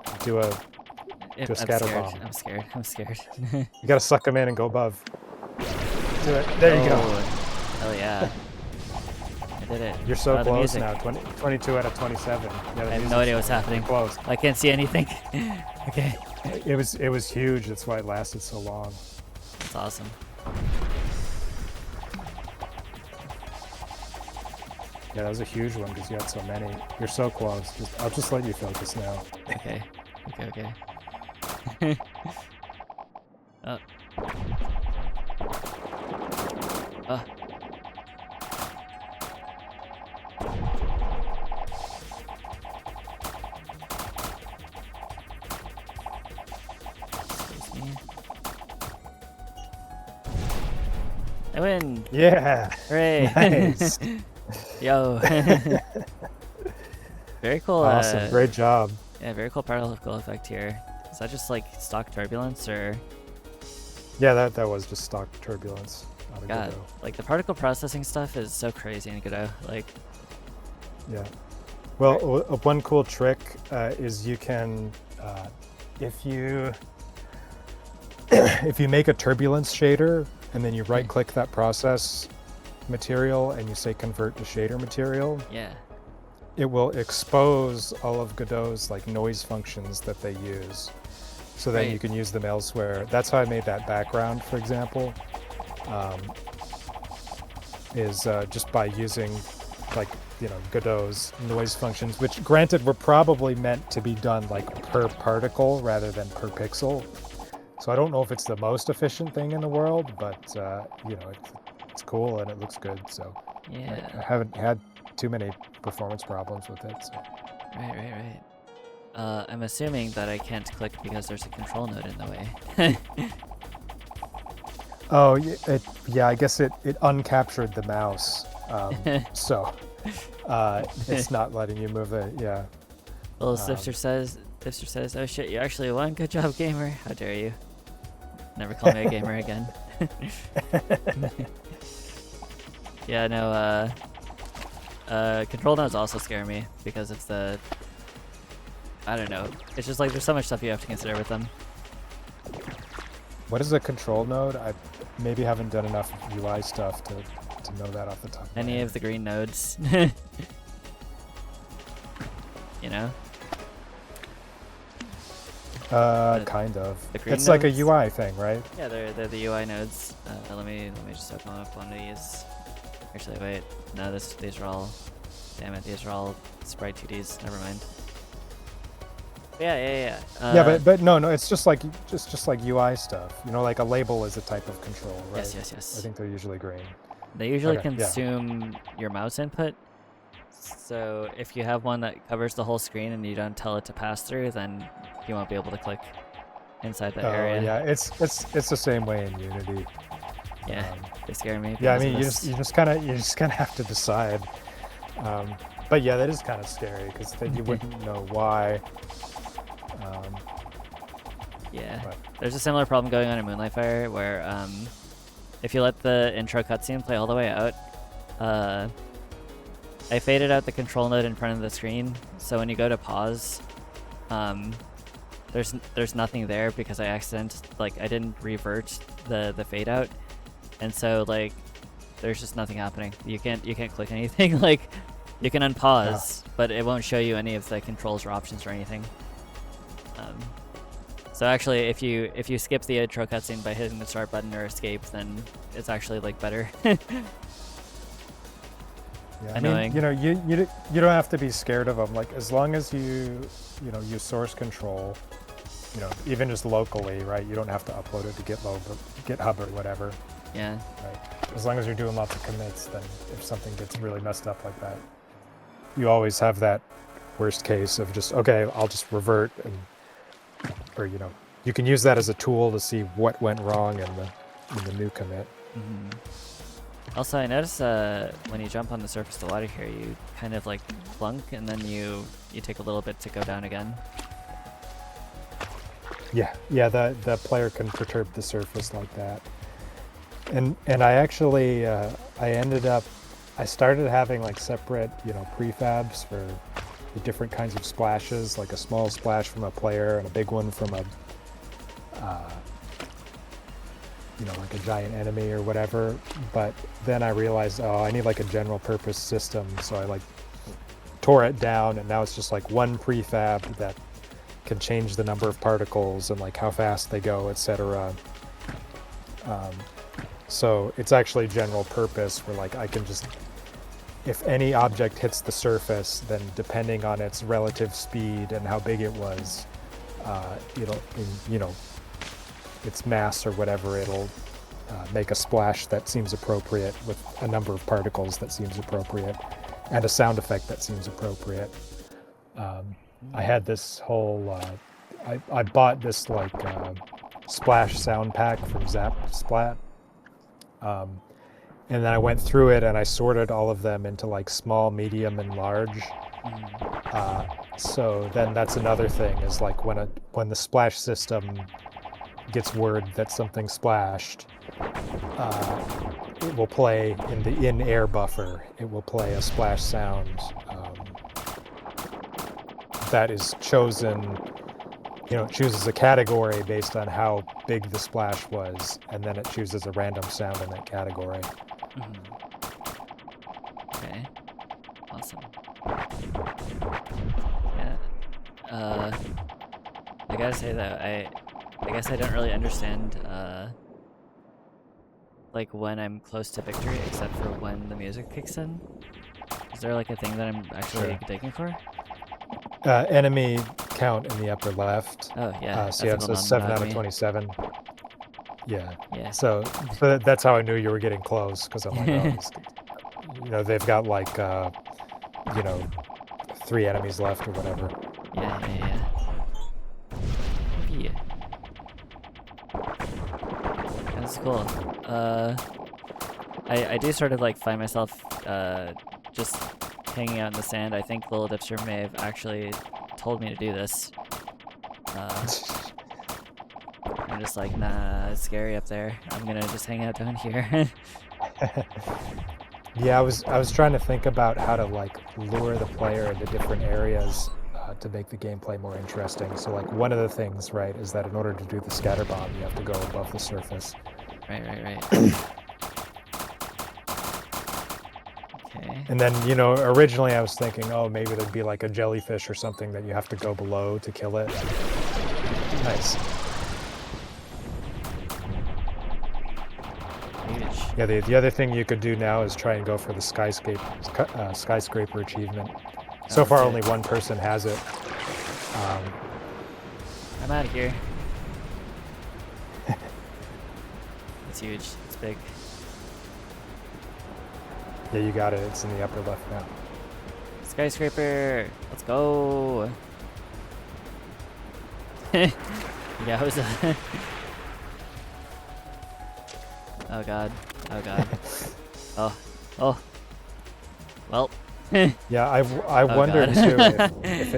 I'm scatter scared. bomb. I'm scared. I'm scared. You gotta suck them in and go above. Do it. There you go. Hell yeah. I did it. You're so the close music. now. 22 out of 27. Yeah, I have no idea what's happening. Close. I can't see anything. Okay. It was huge. That's why it lasted so long. That's awesome. Yeah, that was a huge one because you had so many. You're so close. I'll just let you focus now. Okay. Okay. Oh. Oh. Excuse me. I win! Yeah. Hooray! Nice. Yo. Very cool. Awesome. Great job. Yeah, very cool particle effect here. Is that just like stock turbulence or? Yeah, that was just stock turbulence. Out of God, Godot. like the particle processing stuff is so crazy in Godot. Like, Yeah. Well, one cool trick is you can, if you make a turbulence shader and then you right-click that process material and you say convert to shader material, yeah. it will expose all of Godot's like noise functions that they use. So then you can use them elsewhere. That's how I made that background, for example, is just by using like, Godot's noise functions, which granted were probably meant to be done like per particle rather than per pixel. So I don't know if it's the most efficient thing in the world, but it's cool and it looks good. So Yeah. I haven't had too many performance problems with it. So. Right. I'm assuming that I can't click because there's a control node in the way. Oh, yeah. I guess it uncaptured the mouse, so it's not letting you move it. Yeah. Little Sifter says, "Oh shit, you actually won. Good job, gamer. How dare you? Never call me a gamer again." Yeah, no. Control nodes also scare me because it's I don't know. It's just like there's so much stuff you have to consider with them. What is a control node? I maybe haven't done enough UI stuff to know that off the top of my Any head. of the green nodes. You know? Kind of. the green It's like a nodes? UI thing, right? Yeah, they're the UI nodes. Let me just open up one of these. Actually, wait. No, these are all. Damn it, these are all sprite 2Ds. Never mind. Yeah. Yeah, but no, it's just like UI stuff. Like a label is a type of control, right? Yes. I think they're usually green. They usually Okay, yeah. consume your mouse input. So if you have one that covers the whole screen and you don't tell it to pass through, then you won't be able to click inside that area. Yeah, it's the same way in Unity. Yeah, they scare me. Yeah, I because of mean you this. just kind of have to decide. But yeah, that is kind of scary because then you wouldn't know why. Yeah, but- there's a similar problem going on in Moonlight Fire where if you let the intro cutscene play all the way out, I faded out the control node in front of the screen, so when you go to pause, there's nothing there because I didn't revert the fade out, and so like there's just nothing happening. You can't click anything. Like you can unpause, but it won't show you any of the controls or options or anything. So actually, if you skip the intro cutscene by hitting the start button or escape, then it's actually like better. Yeah, Annoying. I mean, you don't have to be scared of them. Like as long as you use source control, even just locally, right? You don't have to upload it to GitHub or whatever. Yeah. Right. As long as you're doing lots of commits, then if something gets really messed up like that, you always have that worst case of just okay, I'll just revert or you can use that as a tool to see what went wrong in the new commit. Mm-hmm. Also, I noticed when you jump on the surface of the water here, you kind of like plunk, and then you take a little bit to go down again. Yeah. The player can perturb the surface like that. And I actually I started having like separate prefabs for the different kinds of splashes, like a small splash from a player and a big one from a like a giant enemy or whatever. But then I realized, I need like a general purpose system, so I like tore it down, and now it's just like one prefab that can change the number of particles and like how fast they go, etc. So it's actually general purpose, where like I can just, if any object hits the surface, then depending on its relative speed and how big it was, its mass or whatever, it'll make a splash that seems appropriate with a number of particles that seems appropriate and a sound effect that seems appropriate. I had this whole, I bought this like splash sound pack from Zap Splat. And then I went through it and I sorted all of them into like small, medium, and large. So then that's another thing, is like when the splash system gets word that something splashed, it will play in the in-air buffer. It will play a splash sound that is chosen. It chooses a category based on how big the splash was, and then it chooses a random sound in that category. Okay. Awesome. Yeah. I gotta say though, I guess I don't really understand like when I'm close to victory, except for when the music kicks in. Is there like a thing that I'm actually digging for? Enemy count in the upper left. Oh yeah. So yeah, it says 7 out of 27. Yeah. Yeah. So that's how I knew you were getting close, because I'm like, they've got like 3 enemies left or whatever. Yeah. That's cool. I do sort of like find myself just hanging out in the sand. I think Little Dipster may have actually told me to do this. I'm just like, nah, it's scary up there. I'm gonna just hang out down here. Yeah, I was trying to think about how to like lure the player into different areas to make the gameplay more interesting. So like one of the things, right, is that in order to do the scatter bomb, you have to go above the surface. Right. Okay. And then, originally I was thinking, maybe there'd be like a jellyfish or something that you have to go below to kill it. Nice. Yeah, the other thing you could do now is try and go for the skyscraper achievement. So far, only one person has it. I'm out of here. It's huge. It's big. Yeah, you got it. It's in the upper left now. Skyscraper! Let's go! Yowza. Oh god. Oh. Well. Yeah, I wondered too if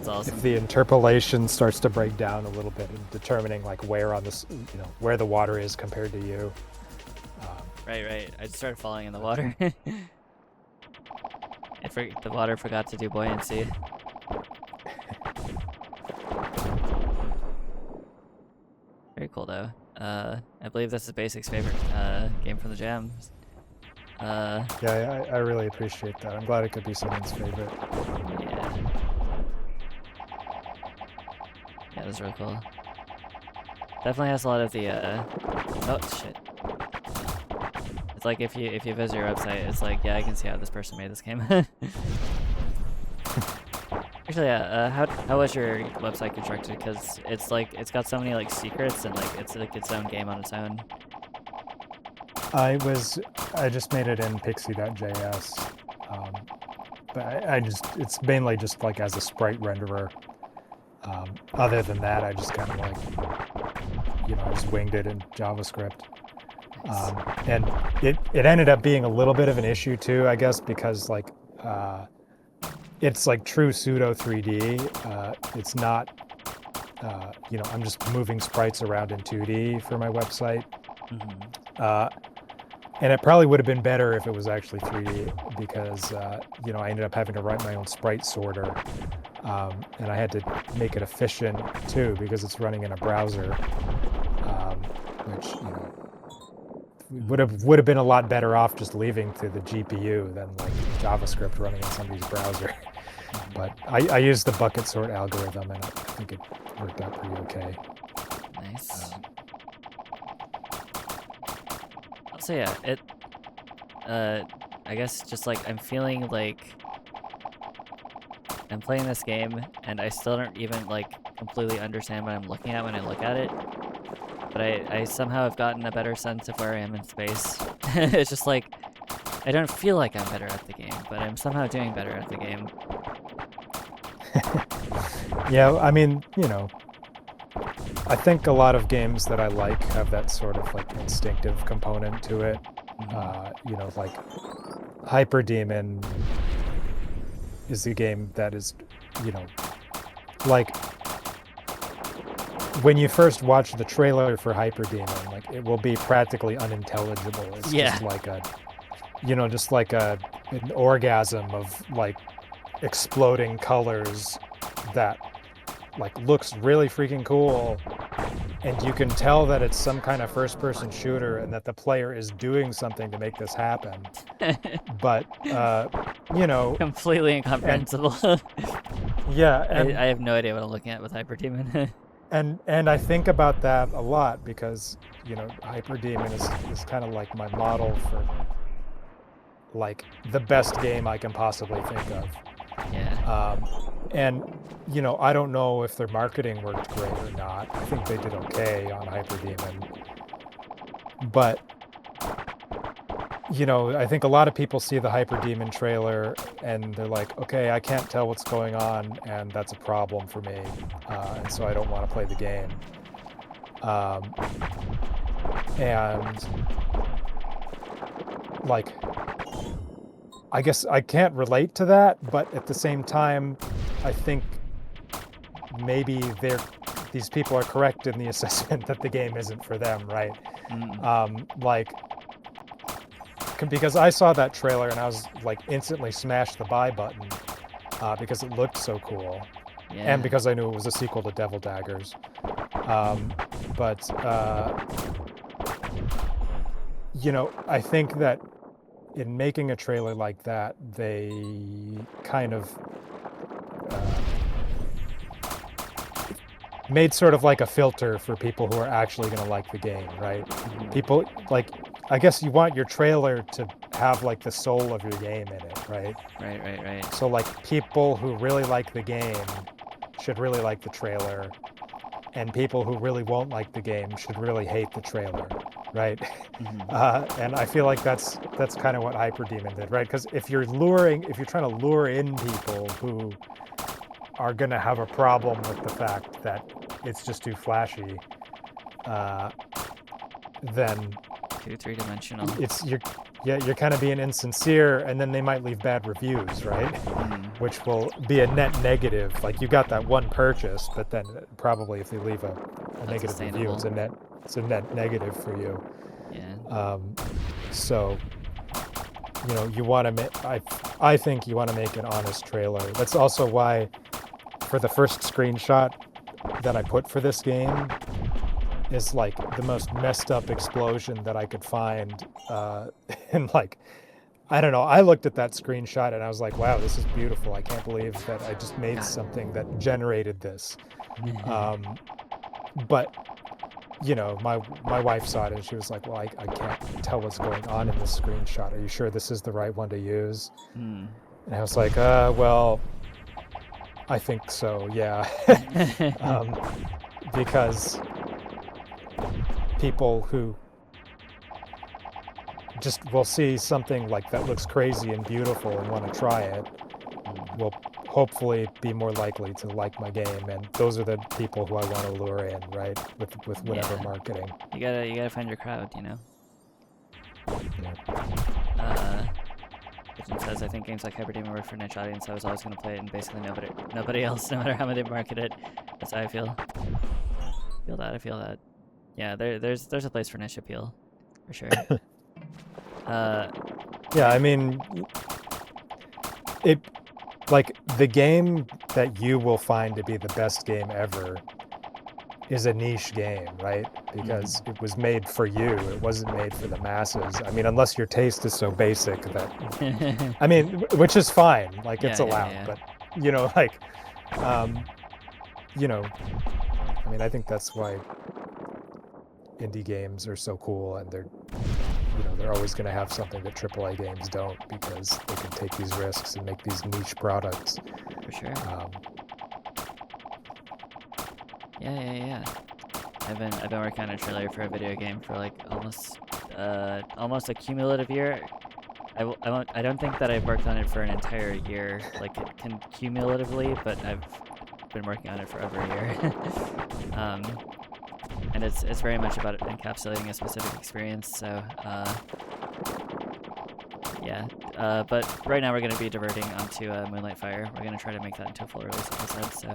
That's awesome. If the interpolation starts to break down a little bit in determining like where on this, where the water is compared to you. Right. I just started falling in the water. The water forgot to do buoyancy. Very cool though. I believe this is Basic's favorite game from the jam. Yeah, I really appreciate that. I'm glad it could be someone's favorite. Yeah, that's really cool. Definitely has a lot of the oh shit. It's like if you visit your website, it's like, yeah, I can see how this person made this game. Actually, yeah. How was your website constructed? Because it's like it's got so many like secrets and like it's like its own game on its own. I just made it in pixie.js, but it's mainly just like as a sprite renderer. Other than that, I just kind of like, I just winged it in JavaScript. And it ended up being a little bit of an issue too, I guess, because like, it's like true pseudo 3D. It's not I'm just moving sprites around in 2D for my website. And it probably would have been better if it was actually 3D because, I ended up having to write my own sprite sorter. And I had to make it efficient too because it's running in a browser, which, would have been a lot better off just leaving to the GPU than like JavaScript running in somebody's browser. But I used the bucket sort algorithm and I think it worked out pretty okay. Nice. So yeah, I guess just like I'm feeling like I'm playing this game and I still don't even like completely understand what I'm looking at when I look at it. But I somehow have gotten a better sense of where I am in space. It's just like, I don't feel like I'm better at the game, but I'm somehow doing better at the game. Yeah, I mean, I think a lot of games that I like have that sort of like instinctive component to it. Like Hyper Demon is a game that is, like when you first watch the trailer for Hyper Demon, like it will be practically unintelligible. It's just like an orgasm of like exploding colors that like looks really freaking cool, and you can tell that it's some kind of first-person shooter and that the player is doing something to make this happen. But completely incomprehensible. Yeah, and I have no idea what I'm looking at with Hyper Demon. and I think about that a lot because Hyper Demon is kind of like my model for like the best game I can possibly think of. Yeah. And I don't know if their marketing worked great or not. I think they did okay on Hyper Demon. But I think a lot of people see the Hyper Demon trailer and they're like, okay, I can't tell what's going on, and that's a problem for me. And so I don't want to play the game. And like, I guess I can't relate to that, but at the same time, I think maybe these people are correct in the assessment that the game isn't for them, right? Because I saw that trailer and I was like instantly smashed the buy button because it looked so cool, and because I knew it was a sequel to Devil Daggers. I think that in making a trailer like that, they kind of made sort of like a filter for people who are actually going to like the game, right? People like, I guess you want your trailer to have like the soul of your game in it, right? Right. So like people who really like the game should really like the trailer, and people who really won't like the game should really hate the trailer, right? And I feel like that's kind of what Hyper Demon did, right? Because if you're trying to lure in people who are going to have a problem with the fact that it's just too flashy, then too three-dimensional. You're kind of being insincere, and then they might leave bad reviews, right? Which will be a net negative. Like, you got that one purchase, but then probably if they leave a negative review, it's a net negative for you. Yeah. So you want to I think you want to make an honest trailer. That's also why for the first screenshot that I put for this game is like the most messed up explosion that I could find. And like, I don't know, I looked at that screenshot and I was like, wow, this is beautiful. I can't believe that I just made something that generated this. But my wife saw it and she was like, well, I can't tell what's going on in this screenshot. Are you sure this is the right one to use? And I was like, well, I think so, yeah. Because people who just will see something like that looks crazy and beautiful and want to try it will hopefully be more likely to like my game, and those are the people who I want to lure in, right? With whatever marketing. You gotta find your crowd, It says, I think games like Hyper Demon work for a niche audience. I was always going to play it, and basically nobody else, no matter how much they market it. That's how I feel. I feel that. Yeah, there's a place for niche appeal, for sure. Yeah, I mean, like the game that you will find to be the best game ever is a niche game, right? Because it was made for you. It wasn't made for the masses. I mean, unless your taste is so basic that, I mean, which is fine. Like it's allowed, but you know, like, you know, I mean, I think that's why indie games are so cool, and they're, you know, they're always going to have something that AAA games don't, because they can take these risks and make these niche products. For sure. Yeah. I've been working on a trailer for a video game for like almost a cumulative year. I don't think that I've worked on it for an entire year, like cumulatively, but I've been working on it for over a year. And it's very much about encapsulating a specific experience. So yeah. But right now we're going to be diverting onto Moonlight Fire. We're going to try to make that into a full release episode. So.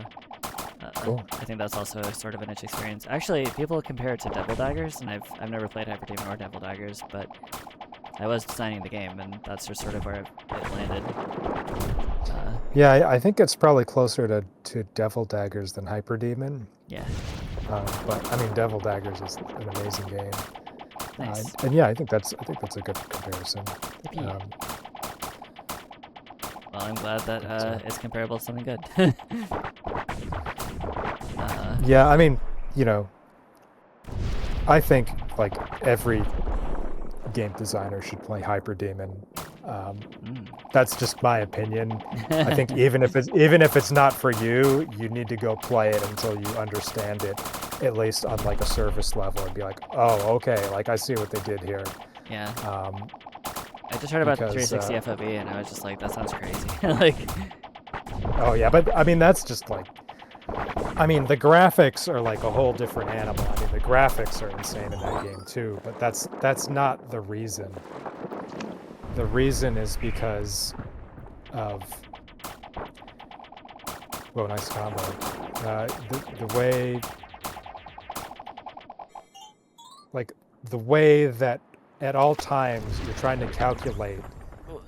Cool. I think that's also sort of a niche experience. Actually, people compare it to Devil Daggers, and I've never played Hyperdemon or Devil Daggers, but I was designing the game, and that's just sort of where it landed. Yeah, I think it's probably closer to Devil Daggers than Hyperdemon. Yeah. But I mean, Devil Daggers is an amazing game. Nice. And yeah, I think that's a good comparison. Well, I'm glad that it's comparable to something good. Yeah, I mean, you know, I think like every game designer should play Hyperdemon. That's just my opinion. I think even if it's not for you, you need to go play it until you understand it, at least on like a surface level, and be like, oh, okay, like I see what they did here. Yeah. I just heard about the 360 FOV, and I was just like, that sounds crazy. Like. Oh yeah, but I mean that's just like. I mean, the graphics are like a whole different animal. I mean, the graphics are insane in that game too, but that's not the reason. The reason is because of, whoa, nice combo. The way, like the way that at all times you're trying to calculate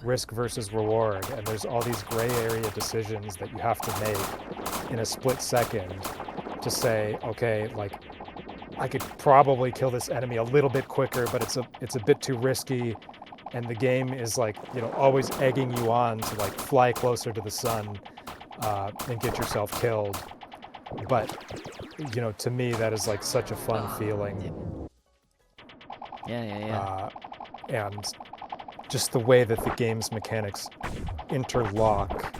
risk versus reward, and there's all these gray area decisions that you have to make in a split second to say, okay, like I could probably kill this enemy a little bit quicker, but it's a bit too risky, and the game is like, you know, always egging you on to like fly closer to the sun and get yourself killed. But you know, to me that is like such a fun feeling. Yeah. And just the way that the game's mechanics interlock,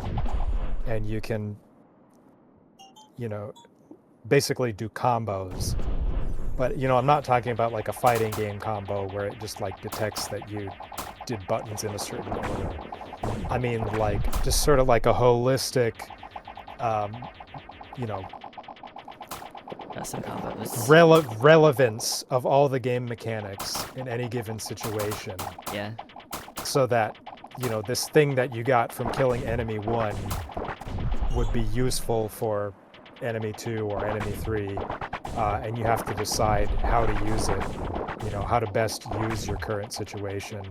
and you can, you know, basically do combos. But, you know, I'm not talking about like a fighting game combo where it just like detects that you did buttons in a certain order. I mean, like, just sort of like a holistic, you know, some combos. Relevance of all the game mechanics in any given situation. Yeah. So that, you know, this thing that you got from killing enemy 1 would be useful for enemy 2 or enemy 3, and you have to decide how to use it, you know, how to best use your current situation.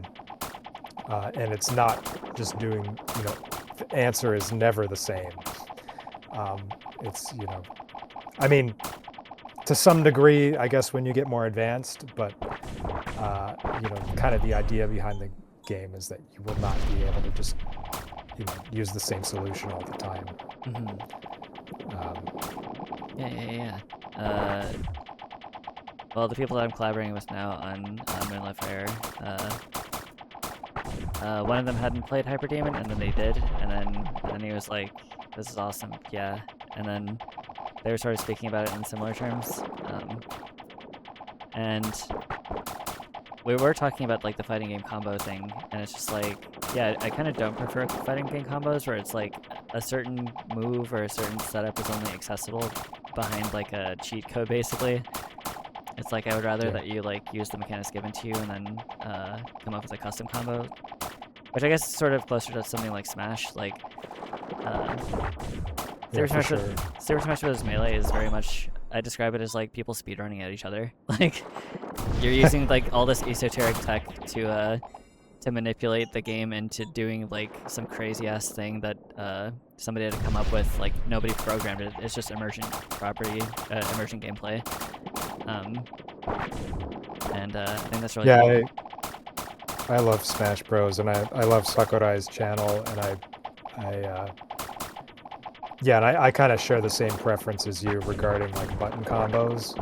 And it's not just doing, you know, the answer is never the same. It's, you know, I mean, to some degree, I guess, when you get more advanced, but, you know, kind of the idea behind the game is that you will not be able to just, you know, use the same solution all the time. Yeah. Well, the people that I'm collaborating with now on Moonlight Fire, one of them hadn't played Hyperdemon, and then they did, and then he was like, "This is awesome, yeah." And then they were sort of speaking about it in similar terms, and we were talking about like the fighting game combo thing, and it's just like, yeah, I kind of don't prefer fighting game combos where it's like a certain move or a certain setup is only accessible behind like a cheat code, basically. It's like I would rather that you like use the mechanics given to you and then come up with a custom combo, which I guess is sort of closer to something like Smash. Like Super Smash Bros. Melee is very much I describe it as like people speedrunning at each other. Like you're using like all this esoteric tech to manipulate the game into doing like some crazy ass thing that somebody had to come up with. Like nobody programmed it. It's just immersion property, immersion gameplay. And I think that's really cool. Yeah, I love Smash Bros. And I love Sakurai's channel, and I kind of share the same preference as you regarding like button combos.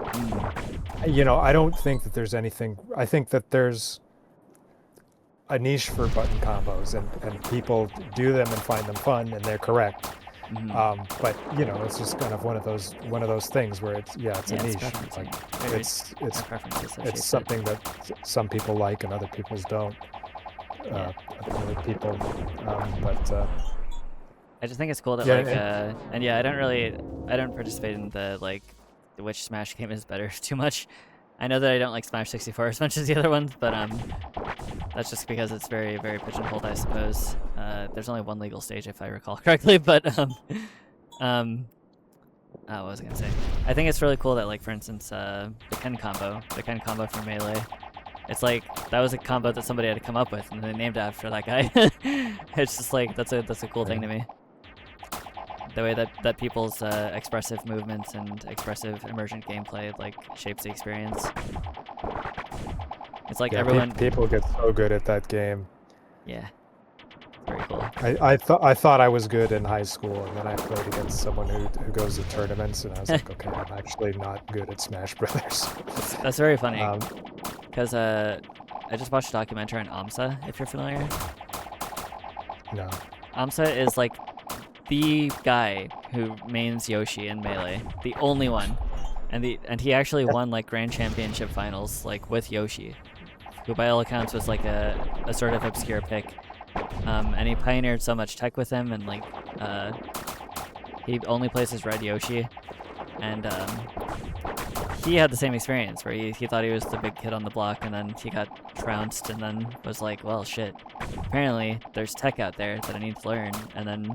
You know, I don't think that there's anything. I think that there's a niche for button combos, and people do them and find them fun, and they're correct. But you know, it's just kind of one of those things where it's a niche. It's something that some people like and other people don't. Other people, but. I just think it's cool that I don't participate in the like which Smash game is better too much. I know that I don't like Smash 64 as much as the other ones, but that's just because it's very, very pigeonholed, I suppose. There's only one legal stage if I recall correctly, but what was I gonna say? I think it's really cool that, like, for instance, the Ken combo from Melee. It's like that was a combo that somebody had to come up with, and they named it after that guy. It's just like that's a cool thing to me. The way that people's expressive movements and expressive immersion gameplay like shapes the experience. It's like everyone. People get so good at that game. Yeah, very cool. I thought I was good in high school, and then I played against someone who goes to tournaments, and I was like, okay, I'm actually not good at Smash Brothers. That's very funny. Because I just watched a documentary on AMSA, if you're familiar. No. AMSA is like the guy who mains Yoshi in Melee, the only one, and he actually won like Grand Championship finals like with Yoshi, who by all accounts was like a sort of obscure pick, and he pioneered so much tech with him, and like he only plays as Red Yoshi, and he had the same experience where he thought he was the big kid on the block, and then he got trounced, and then was like, well, shit, apparently there's tech out there that I need to learn, and then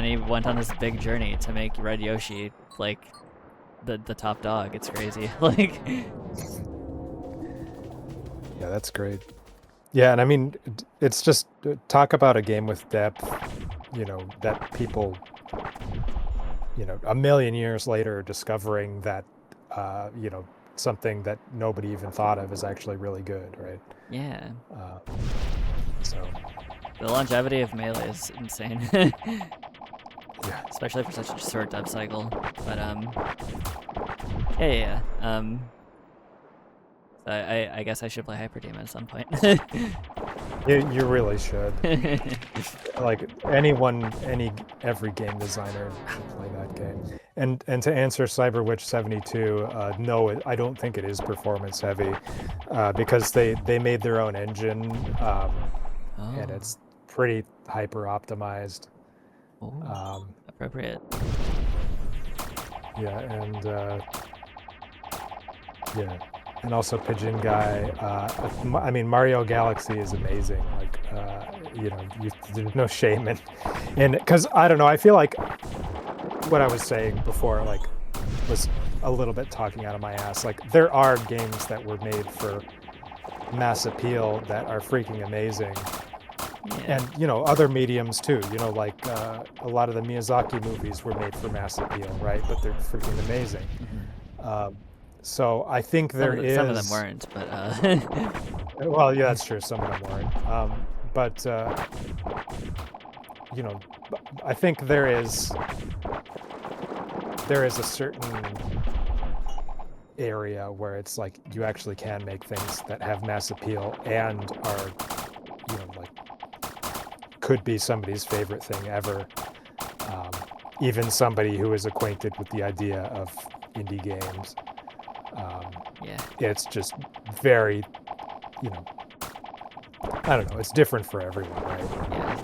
he went on this big journey to make Red Yoshi like the top dog. It's crazy. Like, yeah, that's great. Yeah, and I mean, it's just talk about a game with depth. You know, that people, you know, a million years later discovering that, you know, something that nobody even thought of is actually really good, right? Yeah. So the longevity of Melee is insane. Yeah. Especially for such a short dev cycle. But yeah. I guess I should play Hyperdemon at some point. You really should. Like every game designer should play that game. And to answer CyberWitch72, no, I don't think it is performance heavy, because they made their own engine, and it's pretty hyper optimized. Appropriate. Yeah, and also Pigeon Guy. I mean, Mario Galaxy is amazing. Like, you know, there's no shame in because I don't know. I feel like what I was saying before, like, was a little bit talking out of my ass. Like, there are games that were made for mass appeal that are freaking amazing. Yeah. And, you know, other mediums too, you know, like a lot of the Miyazaki movies were made for mass appeal, right? But they're freaking amazing. So I think some of them weren't, but well, yeah, that's true. Some of them weren't. But you know, I think there is a certain area where it's like you actually can make things that have mass appeal and are, you know, like, could be somebody's favorite thing ever, even somebody who is acquainted with the idea of indie games. Yeah, it's just very, you know, I don't know, it's different for everyone, right?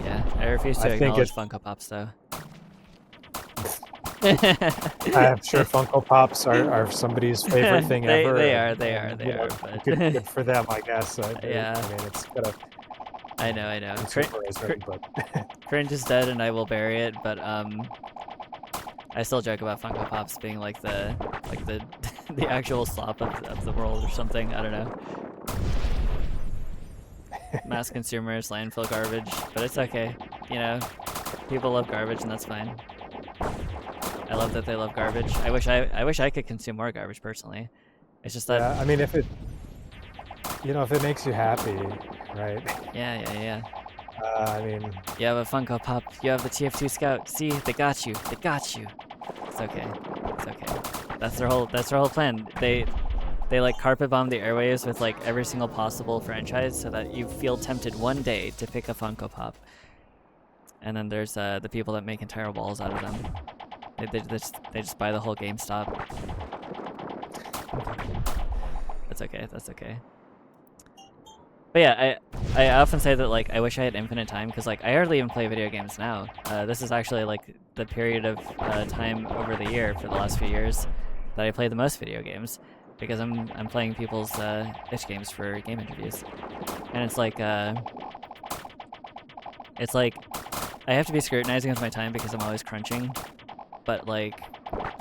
Yeah. I refuse to acknowledge Funko Pops, though. I'm sure Funko Pops are somebody's favorite thing ever. They are. But good for them, I guess. Yeah. I mean, it's gotta. I know. But Cringe is dead, and I will bury it. But I still joke about Funko Pops being like the the actual slop of the world or something. I don't know. Mass consumers, landfill garbage, but it's okay. You know, people love garbage, and that's fine. I love that they love garbage. I wish I could consume more garbage personally. It's just that. Yeah, I mean, if it makes you happy, right? Yeah. I mean, You have a Funko Pop. You have the TF2 Scout. See, they got you. They got you. It's okay. It's okay. That's their whole plan. They like carpet bomb the airwaves with like every single possible franchise so that you feel tempted one day to pick a Funko Pop. And then there's the people that make entire walls out of them. They just buy the whole GameStop. That's okay. That's okay. But yeah, I often say that like I wish I had infinite time because like I hardly even play video games now. This is actually like the period of time over the year for the last few years that I play the most video games because I'm playing people's itch games for game interviews, and it's like I have to be scrutinizing with my time because I'm always crunching. But like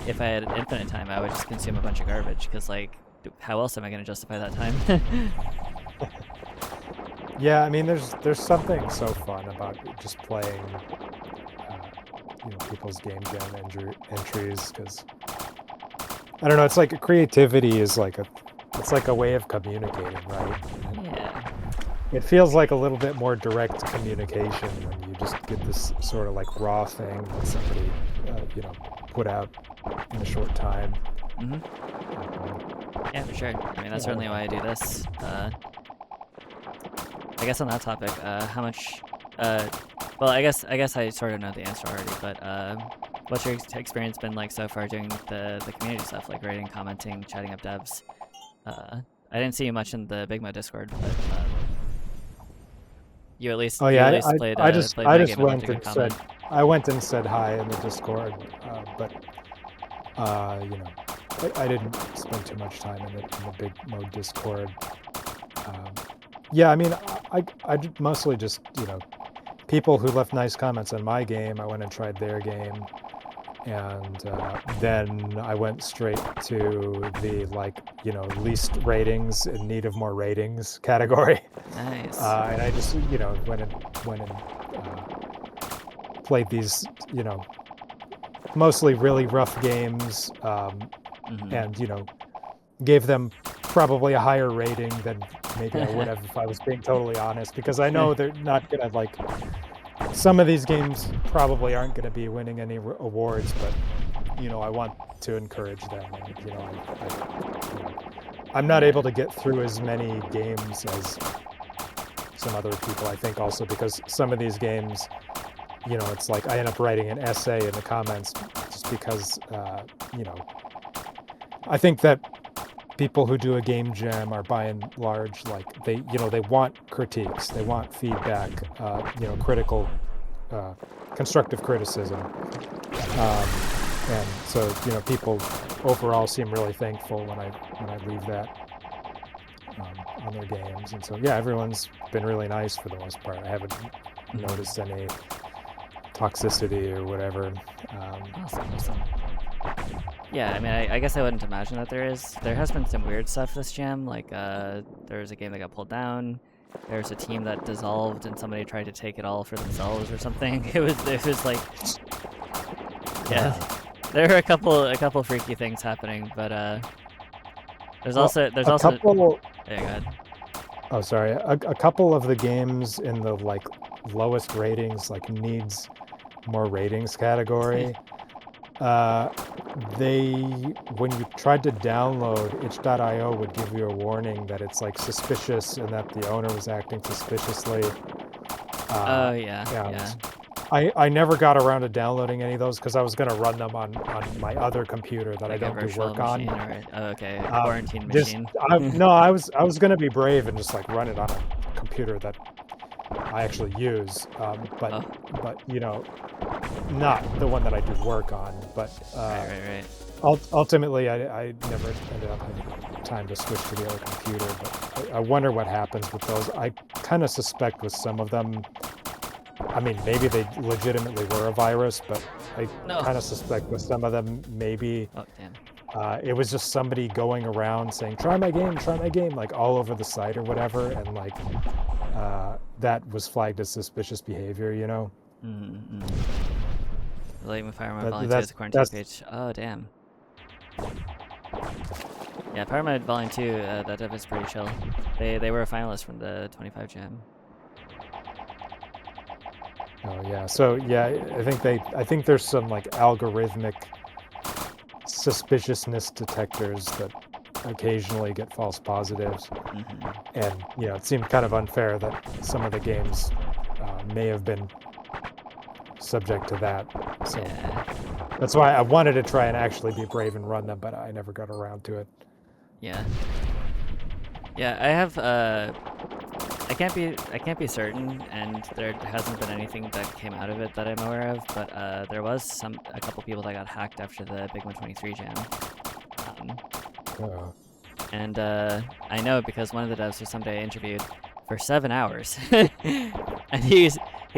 if I had infinite time, I would just consume a bunch of garbage because like how else am I going to justify that time? yeah, I mean, there's something so fun about just playing, people's game jam entries because I don't know. It's like creativity is it's like a way of communicating, right? Yeah. It feels like a little bit more direct communication when you just get this sort of like raw thing that somebody, put out in a short time. Mm-hmm. Yeah, for sure. I mean, that's certainly why I do this. I guess on that topic, how much? Well, I guess I sort of know the answer already. But what's your experience been like so far doing the community stuff, like rating, commenting, chatting up devs? I didn't see you much in the BIGMODE Discord, but you at least Oh yeah, played. I just played my went game and left a good comment. I went and said hi in the Discord, but I didn't spend too much time in the BIGMODE Discord. Yeah, I mean, I mostly just people who left nice comments on my game. I went and tried their game, and then I went straight to the least ratings, in need of more ratings category. Nice. And I just went and played these mostly really rough games, and gave them probably a higher rating than maybe I would have if I was being totally honest, because I know they're not gonna some of these games probably aren't gonna be winning any awards, but I want to encourage them, and I'm not able to get through as many games as some other people, I think, also because some of these games, it's like I end up writing an essay in the comments just because I think that people who do a game jam are by and large they want critiques, they want feedback, critical, constructive criticism, and so people overall seem really thankful when I leave that on their games, and so yeah, everyone's been really nice for the most part. I haven't noticed any toxicity or whatever. Awesome. Yeah, I mean, I guess I wouldn't imagine that there is. There has been some weird stuff this jam, like there was a game that got pulled down. There's a team that dissolved and somebody tried to take it all for themselves or something. It was like, yeah, there were a couple freaky things happening, but there's also couple. Yeah, go ahead. Oh, sorry. A couple of the games in the lowest ratings, needs more ratings category. When you tried to download, itch.io would give you a warning that it's suspicious and that the owner was acting suspiciously. Oh yeah. I never got around to downloading any of those because I was going to run them on my other computer that I don't do work on. Okay, quarantine machine. I was going to be brave and just run it on a computer that I actually use, but not the one that I do work on. But right. Ultimately, I never ended up having time to switch to the other computer. But I wonder what happens with those. I kind of suspect with some of them, I mean, maybe they legitimately were a virus, but I No. kind of suspect with some of them, maybe Oh, damn. it was just somebody going around saying, try my game, like all over the site or whatever. And like that was flagged as suspicious behavior, you know? Mm-hmm. Relate my Fire Mode But Volume 2 that's- as a quarantine that's- page. Oh, damn. Yeah, Fire Mode Volume 2, that dev is pretty chill. They were a finalist from the 25 Jam. Oh yeah. So yeah, I think there's some like algorithmic suspiciousness detectors that occasionally get false positives. Mm-hmm. And you know, it seemed kind of unfair that some of the games may have been subject to that. So Yeah. that's why I wanted to try and actually be brave and run them, but I never got around to it. Yeah. Yeah, I have I can't be certain, and there hasn't been anything that came out of it that I'm aware of, but there was a couple people that got hacked after the BIGMODE 23 jam. And I know because one of the devs was someday I interviewed for 7 hours. And he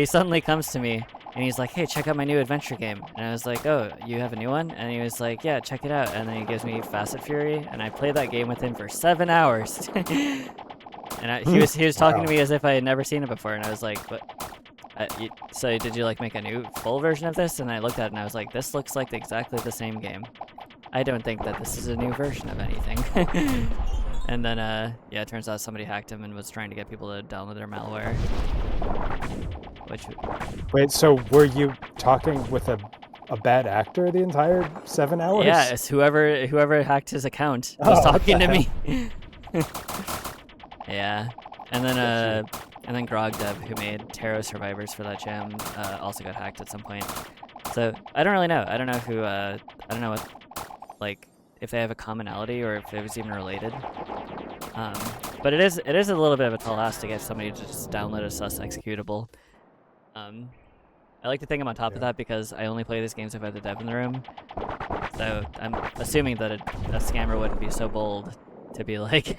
suddenly comes to me and he's like, hey, check out my new adventure game. And I was like, oh, you have a new one? And he was like, yeah, check it out. And then he gives me Facet Fury, and I played that game with him for 7 hours. And he was talking to me as if I had never seen it before, and I was like, "What? So did you like make a new full version of this?" And I looked at it and I was like, "This looks like exactly the same game. I don't think that this is a new version of anything." And then yeah, it turns out somebody hacked him and was trying to get people to download their malware. Which Wait, so were you talking with a bad actor the entire 7 hours? yeah, it's whoever hacked his account was talking to me. Yeah, and then Grog Dev, who made Tarot Survivors for that jam, also got hacked at some point. So I don't really know. I don't know who. I don't know what, like, if they have a commonality or if it was even related. But it is a little bit of a tall ask to get somebody to just download a sus executable. I like to think I'm on top of that because I only play these games if I have the dev in the room. So I'm assuming that a scammer wouldn't be so bold to be like,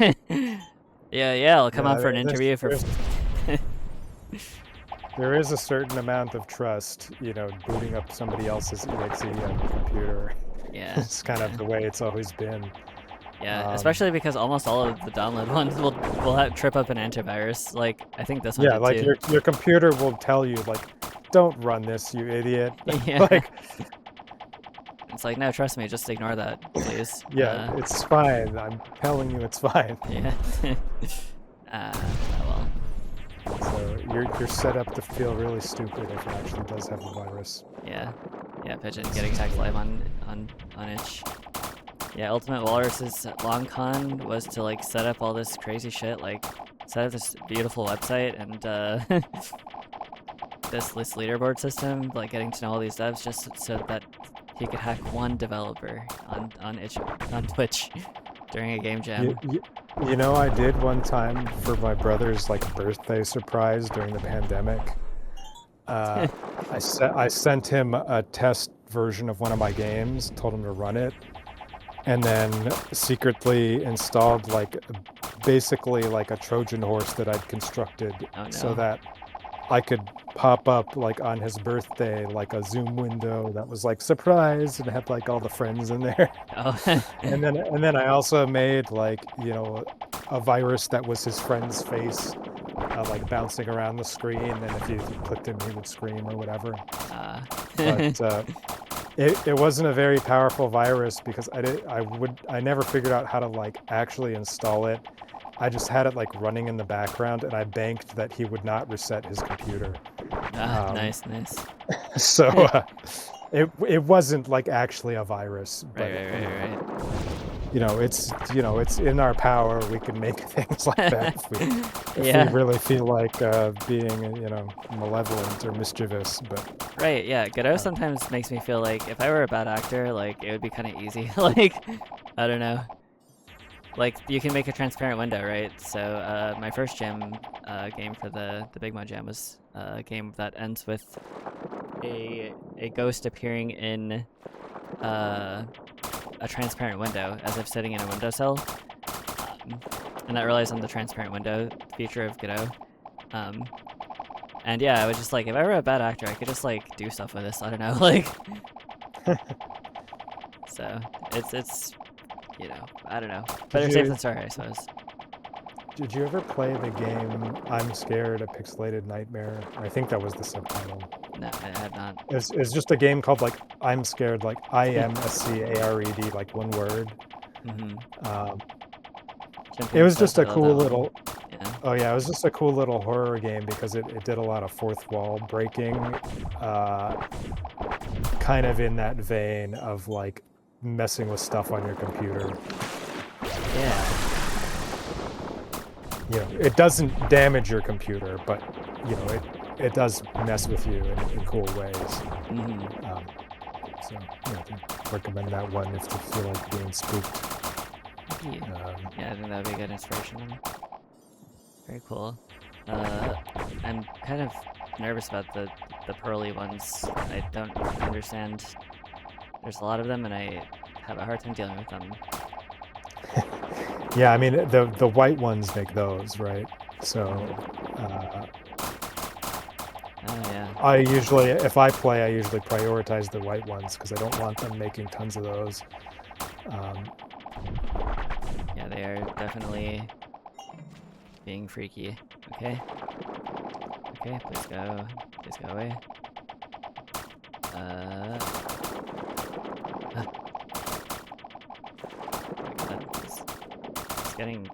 yeah, I'll come out for an interview for. There is a certain amount of trust, you know, booting up somebody else's exe on the computer. Yeah, It's kind of the way it's always been. yeah, especially because almost all of the download ones will trip up an antivirus. Like I think this one. Yeah, did like too. your computer will tell you like, don't run this, you idiot. Yeah. Like, it's like, no, trust me, just ignore that, please. yeah, it's fine. I'm telling you, it's fine. Yeah. Well. So you're set up to feel really stupid if it actually does have a virus. Yeah, Pigeon getting attacked live on itch. Yeah, UltimateWalrus's long con was to like set up all this crazy shit, like set up this beautiful website and this leaderboard system, like getting to know all these devs just so that he could hack one developer on Twitch during a game jam. You know, I did one time for my brother's like birthday surprise during the pandemic. I sent him a test version of one of my games, told him to run it, and then secretly installed like basically like a Trojan horse that I'd constructed so that I could pop up like on his birthday like a Zoom window that was like surprise and had like all the friends in there. Oh. and then I also made like, you know, a virus that was his friend's face like bouncing around the screen, and if you clicked him he would scream or whatever. But it wasn't a very powerful virus because I never figured out how to like actually install it. I just had it like running in the background, and I banked that he would not reset his computer. Nice. So it wasn't like actually a virus. But, Right. You know, it's in our power. We can make things like that if we really feel like being, you know, malevolent or mischievous. But right, yeah, Godot sometimes makes me feel like if I were a bad actor, like it would be kind of easy. Like, I don't know. Like you can make a transparent window, right? So my first jam game for the BIGMODE jam was a game that ends with a ghost appearing in a transparent window as if sitting in a windowsill, and that relies on the transparent window feature of Godot. And yeah, I would just like, if I were a bad actor, I could just like do stuff with this. I don't know, like. So it's you know, I don't know. Better safe than sorry, I suppose. Did you ever play the game I'm Scared, a Pixelated Nightmare? I think that was the subtitle. No, I have not. It's just a game called like I'm Scared, like IMSCARED, like one word. It was just a cool little. Yeah. Oh yeah, it was just a cool little horror game because it did a lot of fourth wall breaking, kind of in that vein of like messing with stuff on your computer. Yeah. You know, it doesn't damage your computer, but you know, it does mess with you in cool ways. So yeah, I recommend that one if you feel like being spooked. Yeah, I think that would be a good inspiration. Very cool. I'm kind of nervous about the pearly ones. I don't understand. There's a lot of them, and I have a hard time dealing with them. Yeah, I mean the white ones make those, right? So yeah. If I play, I usually prioritize the white ones because I don't want them making tons of those. Yeah, they are definitely being freaky. Okay. Okay, please go away. It's getting.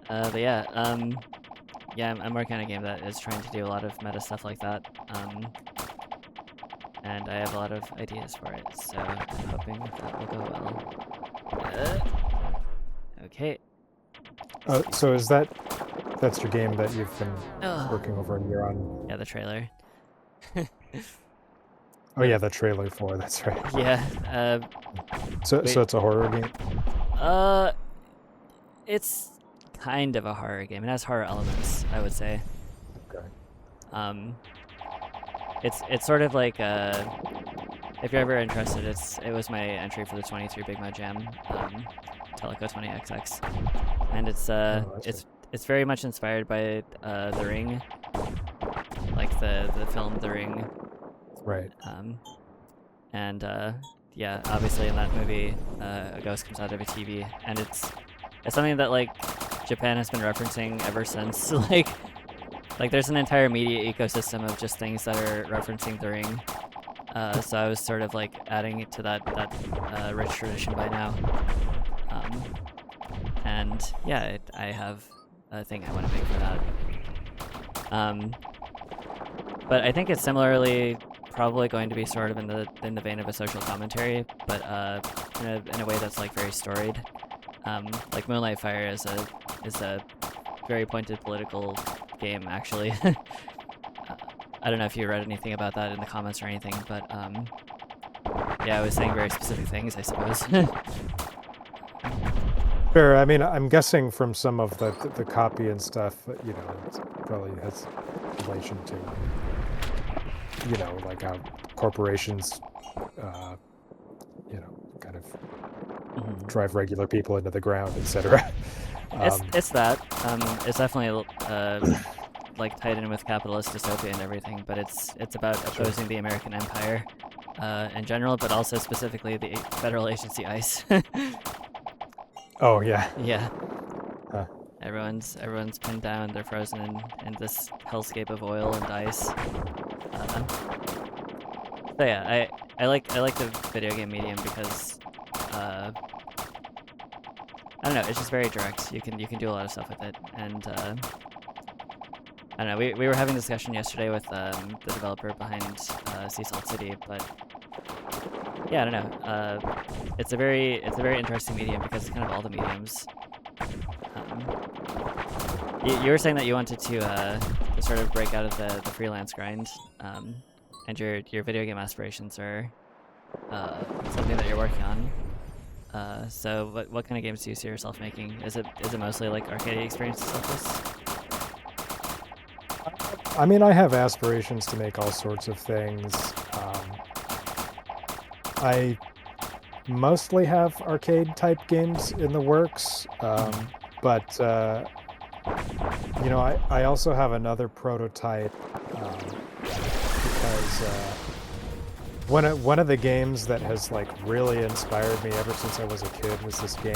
But yeah, yeah, I'm working on a game that is trying to do a lot of meta stuff like that. And I have a lot of ideas for it, so I'm hoping that will go well. Okay. So that's your game that you've been working over a year on? Yeah, the trailer. Oh yeah, the trailer for, that's right. Yeah. So it's a horror game? It's kind of a horror game. It has horror elements, I would say. Okay. It's sort of like if you're ever interested, it was my entry for the 23 BIGMODE Jam, Teleco 20XX, and it's very much inspired by The Ring, like the film The Ring. Right. And yeah, obviously in that movie, a ghost comes out of a TV, and it's something that like Japan has been referencing ever since. Like there's an entire media ecosystem of just things that are referencing The Ring. So I was sort of like adding it to that rich tradition by now. And yeah, I have a thing I want to make for that. But I think it's similarly probably going to be sort of in the vein of a social commentary, but in a way that's like very storied. Like Moonlight Fire is a very pointed political game, actually. I don't know if you read anything about that in the comments or anything, but yeah, I was saying very specific things, I suppose. Sure. I mean, I'm guessing from some of the copy and stuff that, you know, it probably has relation to, you know, like how corporations, you know, kind of drive regular people into the ground, etc. It's that. It's definitely like tied in with capitalist dystopia and everything, but it's about opposing the American empire in general, but also specifically the federal agency ICE. Oh yeah. Yeah. Everyone's pinned down. They're frozen in this hellscape of oil and ice. So yeah, I like the video game medium because I don't know, it's just very direct. You can do a lot of stuff with it, and I don't know. We were having a discussion yesterday with the developer behind Sea Salt City, but yeah, I don't know. It's a very interesting medium because it's kind of all the mediums. You were saying that you wanted to sort of break out of the freelance grind, and your video game aspirations are something that you're working on. So what kind of games do you see yourself making? Is it mostly like arcade experiences like this? I mean, I have aspirations to make all sorts of things. I mostly have arcade type games in the works, but You know, I also have another prototype because one of the games that has like really inspired me ever since I was a kid was this game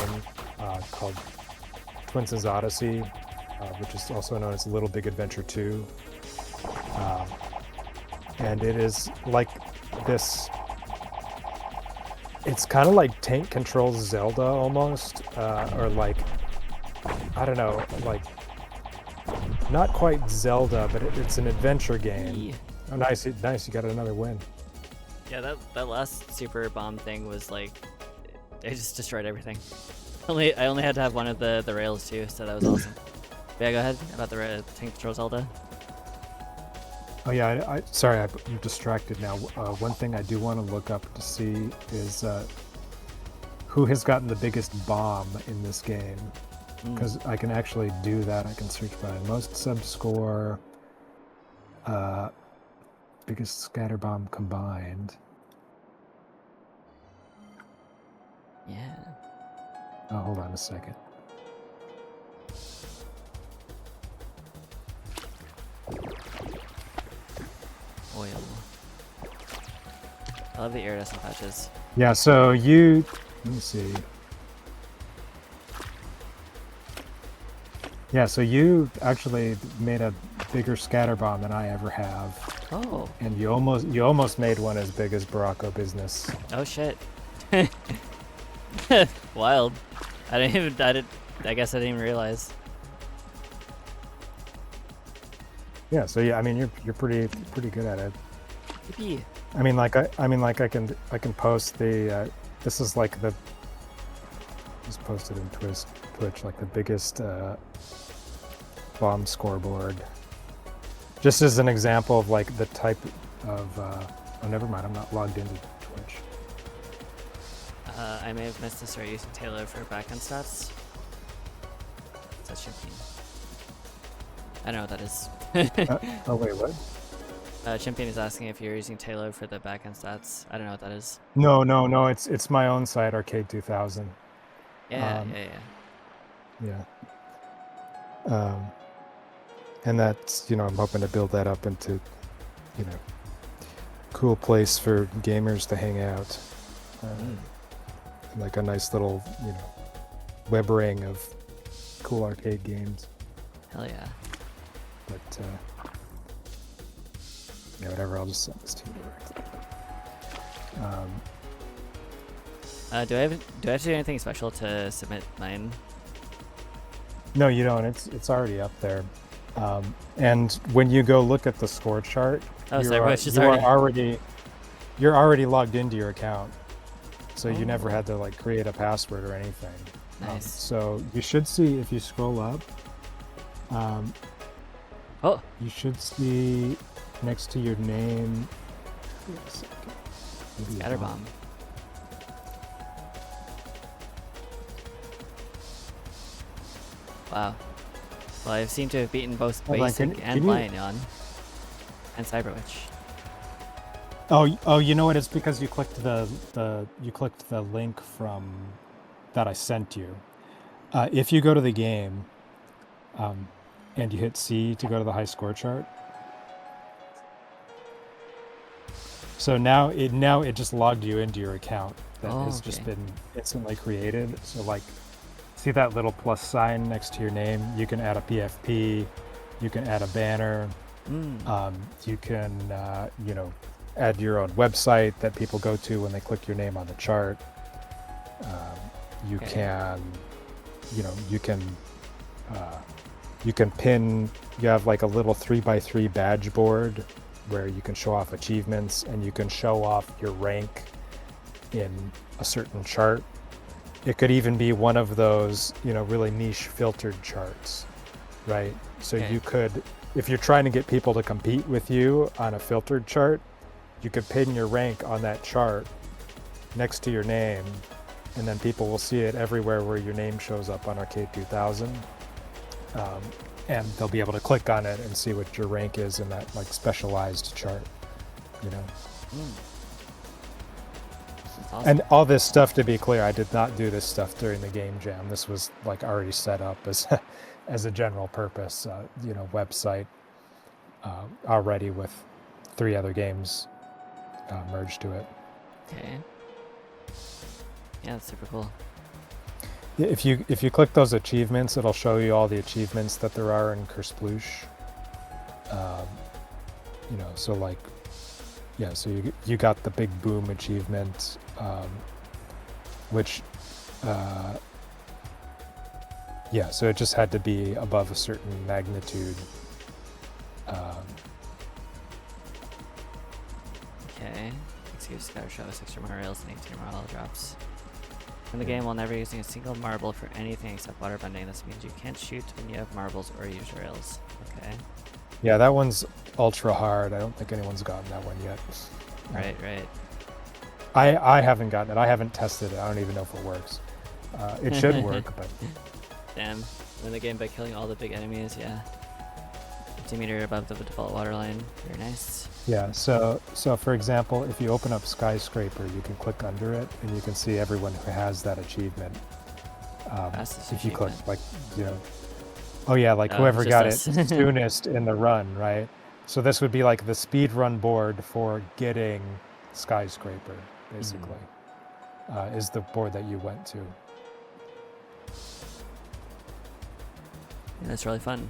called Twins' Odyssey, which is also known as Little Big Adventure 2. And it is like this. It's kind of like Tank Controls Zelda almost, or like, I don't know, like not quite Zelda, but it's an adventure game. Oh, nice, nice! You got another win. Yeah, that last super bomb thing was like, it just destroyed everything. I only had to have one of the rails too, so that was awesome. But yeah, go ahead about the Tank Control Zelda. Oh yeah, sorry, I'm distracted now. One thing I do want to look up to see is who has gotten the biggest bomb in this game, because I can actually do that. I can search by most sub score, biggest scatter bomb combined. Yeah. Oh, hold on a second. Oil. I love the iridescent patches. Yeah, so let me see. Yeah, so you actually made a bigger scatter bomb than I ever have. Oh. And you almost made one as big as Baracco Business. Oh shit. Wild. I guess I didn't even realize. Yeah, so yeah, I mean you're pretty good at it. Yippee. I mean like I can post the this is like the just posted in Twitch like the biggest bomb scoreboard. Just as an example of like the type of oh never mind, I'm not logged into Twitch. I may have missed to start using Taylor for backend stats. That's Chimpine. I don't know what that is. Oh wait, what? Chimpine is asking if you're using Taylor for the backend stats. I don't know what that is. No, it's my own site, Arcade 2000. Yeah. And that's, you know, I'm hoping to build that up into, you know, cool place for gamers to hang out. Like a nice little, you know, web ring of cool arcade games. Hell yeah. But yeah, whatever. I'll just send this to you directly. Do I have to do anything special to submit mine? No, you don't. It's already up there. And when you go look at the score chart, you're already logged into your account, so you never had to like create a password or anything. Nice. So you should see if you scroll up. You should see next to your name. Scatterbomb. Wow. Well, I seem to have beaten both Basic and Lion and Cyberwitch. Oh, you know what? It's because you clicked the link from that I sent you. If you go to the game, and you hit C to go to the high score chart. So now it just logged you into your account that has just been instantly created. So like, see that little plus sign next to your name? You can add a PFP, you can add a banner, you can you know, add your own website that people go to when they click your name on the chart. You can, you know, you can pin. You have like a little 3x3 badge board where you can show off achievements, and you can show off your rank in a certain chart. It could even be one of those, you know, really niche filtered charts, right? So you could, if you're trying to get people to compete with you on a filtered chart, you could pin your rank on that chart next to your name, and then people will see it everywhere where your name shows up on Arcade 2000. And they'll be able to click on it and see what your rank is in that like specialized chart, you know. Awesome. And all this stuff, to be clear, I did not do this stuff during the game jam. This was like already set up as as a general purpose, website already with 3 other games merged to it. Okay. Yeah, that's super cool. If you click those achievements, it'll show you all the achievements that there are in Kersploosh. So like, yeah, so you got the Big Boom achievement, which, so it just had to be above a certain magnitude. Okay. Excuse Sky show us 6 more rails and 18 more oil drops. In the game, while never using a single marble for anything except waterbending, this means you can't shoot when you have marbles or use rails. Okay. Yeah, that one's ultra hard. I don't think anyone's gotten that one yet. Right. I haven't gotten it. I haven't tested it. I don't even know if it works. It should work, but... Damn. Win the game by killing all the big enemies, yeah. 50 meter above the default waterline. Very nice. Yeah, so for example, if you open up Skyscraper, you can click under it, and you can see everyone who has that achievement. If you click, like, whoever got it soonest in the run, right? So this would be like the speed run board for getting Skyscraper, basically, is the board that you went to. Yeah, that's really fun.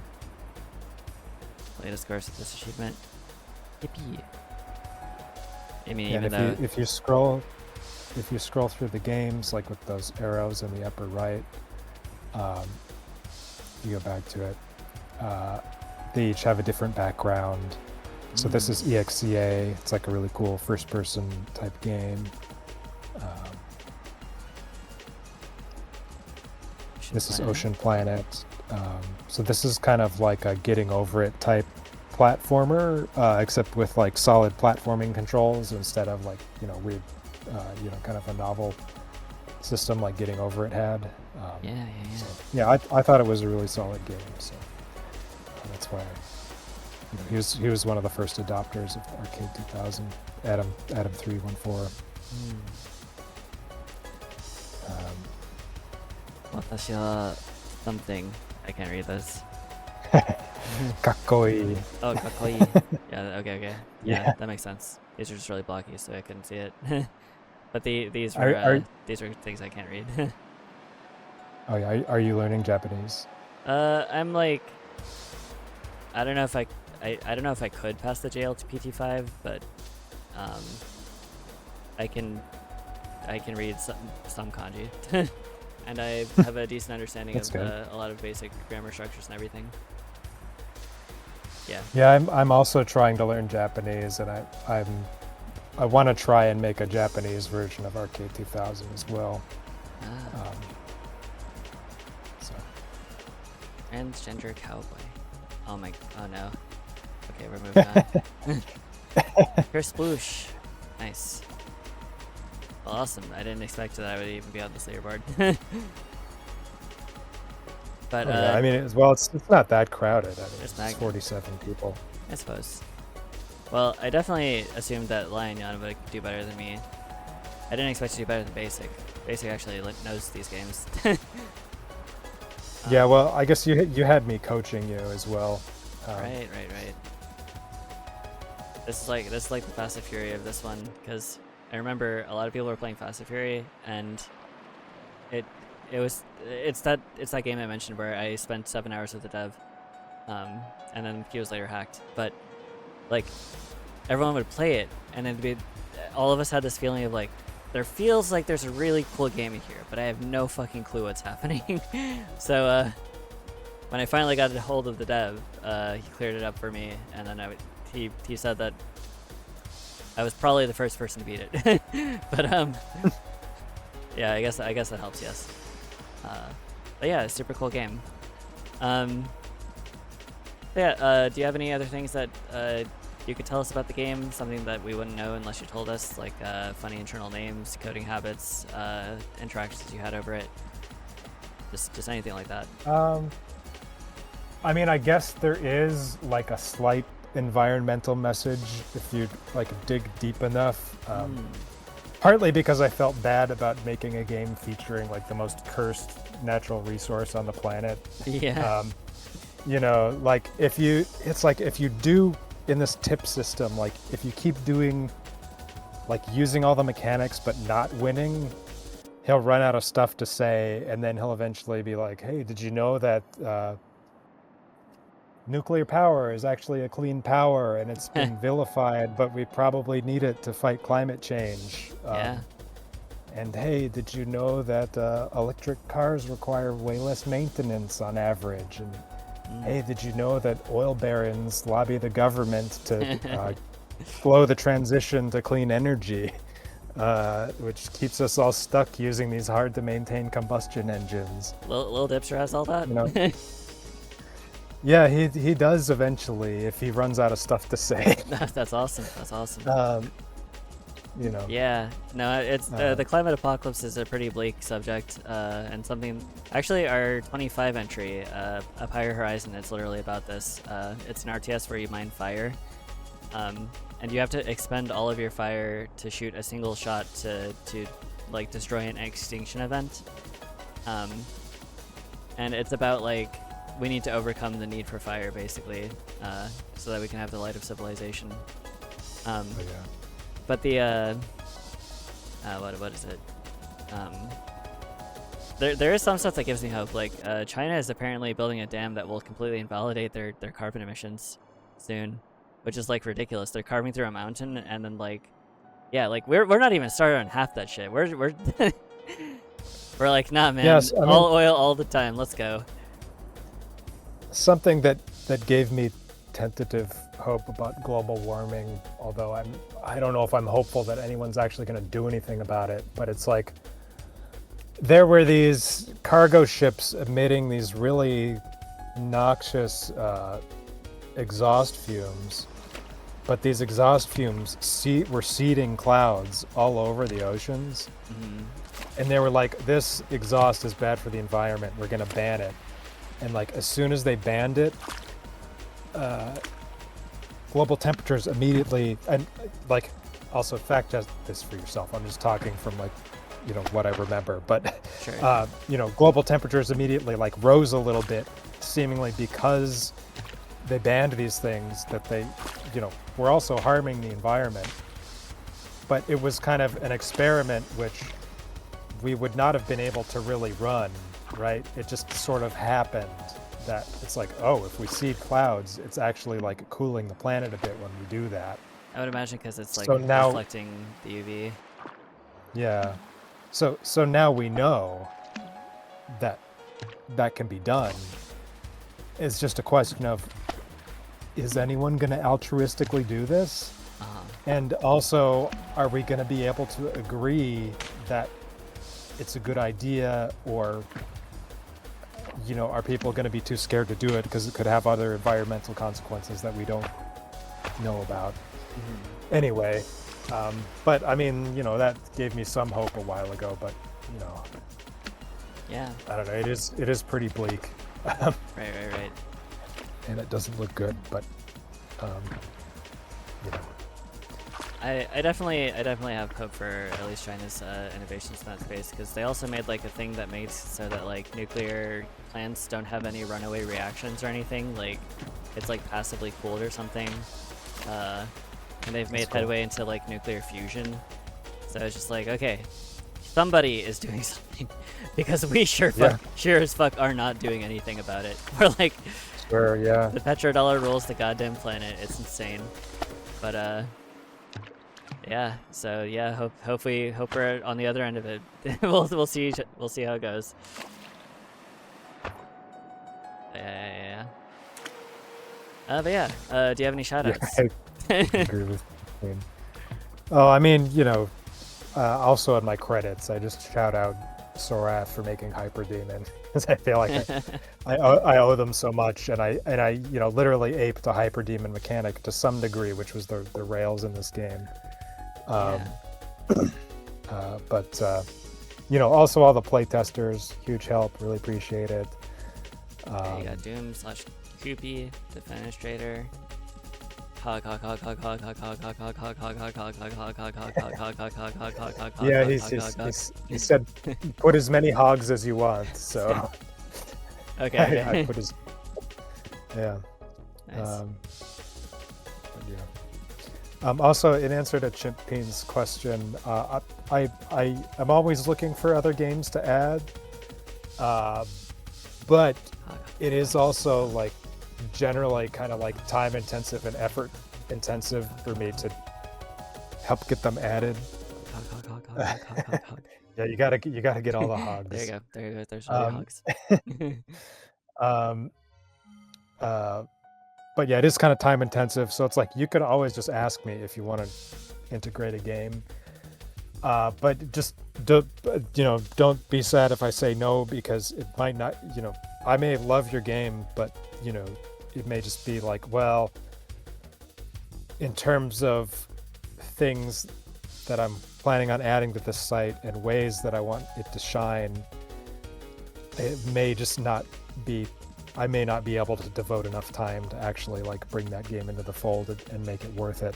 Latest course of this achievement. Yippee. I mean, even though if you scroll through the games, like with those arrows in the upper right, you go back to it. They each have a different background. So this is EXCA. It's like a really cool first-person type game. This is Ocean Planet. So this is kind of like a getting over it type platformer, except with like solid platforming controls instead of like, weird, kind of a novel system like Getting Over It had. So, I thought it was a really solid game. So that's why he was one of the first adopters of Arcade 2000. Adam314. Watashi wa something. I can't read this. Kakkoi. Oh, kakkoi. Yeah, okay. Yeah, that makes sense. These are just really blocky, so I couldn't see it. But these were things I can't read. Oh yeah, are you learning Japanese? I'm like, I don't know if I could pass the JLPT5, but I can read some kanji. And I have a decent understanding of a lot of basic grammar structures and everything. Yeah. Yeah, I'm also trying to learn Japanese, and I want to try and make a Japanese version of Arcade 2000 as well. Transgender cowboy. Oh no. Okay, we're moving on. Kersploosh. Nice. Well, awesome. I didn't expect that I would even be on this leaderboard. But I mean, it's not that crowded. I mean, it's 47 people. I suppose. Well, I definitely assumed that Lion Yan would do better than me. I didn't expect to do better than Basic. Basic actually knows these games. Yeah, well, I guess you had me coaching you as well. Right. This is like the Fast and Fury of this one, because I remember a lot of people were playing Fast and Fury, and it's that game I mentioned where I spent 7 hours with the dev, and then he was later hacked. But like, everyone would play it, and then all of us had this feeling of like, there feels like there's a really cool game in here, but I have no fucking clue what's happening. So when I finally got a hold of the dev, he cleared it up for me, and then he said that I was probably the first person to beat it. But yeah, I guess that helps. Yes. But yeah, super cool game. Do you have any other things that you could tell us about the game? Something that we wouldn't know unless you told us, like funny internal names, coding habits, interactions you had over it. Just anything like that. I mean, I guess there is like a slight environmental message if you like dig deep enough. Partly because I felt bad about making a game featuring like the most cursed natural resource on the planet. Yeah. You know, like if you do in this tip system, like if you keep doing, like using all the mechanics but not winning, he'll run out of stuff to say, and then he'll eventually be like, hey, did you know that nuclear power is actually a clean power and it's been vilified, but we probably need it to fight climate change. Yeah. And hey, did you know that electric cars require way less maintenance on average? And hey, did you know that oil barons lobby the government to slow the transition to clean energy, which keeps us all stuck using these hard to maintain combustion engines? Lil Dipster has all that? You know? Yeah, he does eventually if he runs out of stuff to say. That's awesome. That's awesome. You know. Yeah, no, it's the climate apocalypse is a pretty bleak subject, and something. Actually, our 25 entry, Up Higher Horizon, it's literally about this. It's an RTS where you mine fire, and you have to expend all of your fire to shoot a single shot to like destroy an extinction event. And it's about like we need to overcome the need for fire, basically, so that we can have the light of civilization. Yeah. But the what is it? There is some stuff that gives me hope. Like China is apparently building a dam that will completely invalidate their carbon emissions soon, which is like ridiculous. They're carving through a mountain and then like, yeah, like we're not even started on half that shit. We're we're like, nah, man. Yes, I mean, all oil all the time. Let's go. Something that gave me tentative hope about global warming, although I don't know if I'm hopeful that anyone's actually going to do anything about it, but it's like there were these cargo ships emitting these really noxious exhaust fumes, but these exhaust fumes were seeding clouds all over the oceans. And they were like, this exhaust is bad for the environment, we're going to ban it. And like as soon as they banned it, global temperatures immediately, and like also fact check this for yourself, I'm just talking from like, you know, what I remember, but sure. You know, global temperatures immediately like rose a little bit, seemingly because they banned these things that they, you know, were also harming the environment. But it was kind of an experiment which we would not have been able to really run, right? It just sort of happened that it's like, oh, if we seed clouds, it's actually like cooling the planet a bit when we do that. I would imagine because it's like so now, reflecting the UV. Yeah. So now we know that that can be done. It's just a question of, is anyone going to altruistically do this? And also, are we going to be able to agree that it's a good idea, or, you know, are people going to be too scared to do it because it could have other environmental consequences that we don't know about? Anyway, but I mean, you know, that gave me some hope a while ago, but, you know, yeah, I don't know, it is pretty bleak. Right. And it doesn't look good, but, you know. I definitely have hope for at least China's innovations in that space, because they also made like a thing that makes so that like nuclear plants don't have any runaway reactions or anything. Like it's like passively cooled or something. And they've made headway into like nuclear fusion. So it's just like, okay, somebody is doing something, because we sure as fuck are not doing anything about it. We're like, sure, yeah. The petrodollar rules the goddamn planet. It's insane. But yeah. So yeah, hope we're on the other end of it. we'll see how it goes. Yeah. But yeah. Do you have any shoutouts? Yeah, I agree with you. Oh, I mean, you know, also in my credits, I just shout out Sorath for making Hyperdemon, because I feel like I owe them so much, and I you know, literally aped a Hyperdemon mechanic to some degree, which was the rails in this game. But you know, also all the playtesters, huge help, really appreciate it. You got Doom/Koopy, Defenestrator. Yeah, he said put as many hogs as you want, so okay. I put Yeah. Nice. But yeah. Also, in answer to Chimpeen's question, I'm always looking for other games to add, but it is also like generally kind of like time intensive and effort intensive for me to help get them added. Hog. Yeah, you gotta get all the hogs. There you go. There's all your hogs. But yeah, it is kind of time intensive, so it's like you can always just ask me if you want to integrate a game. But just don't be sad if I say no, because it might not. I may love your game, but it may just be like, well, in terms of things that I'm planning on adding to this site and ways that I want it to shine, it may just not be. I may not be able to devote enough time to actually like bring that game into the fold and make it worth it.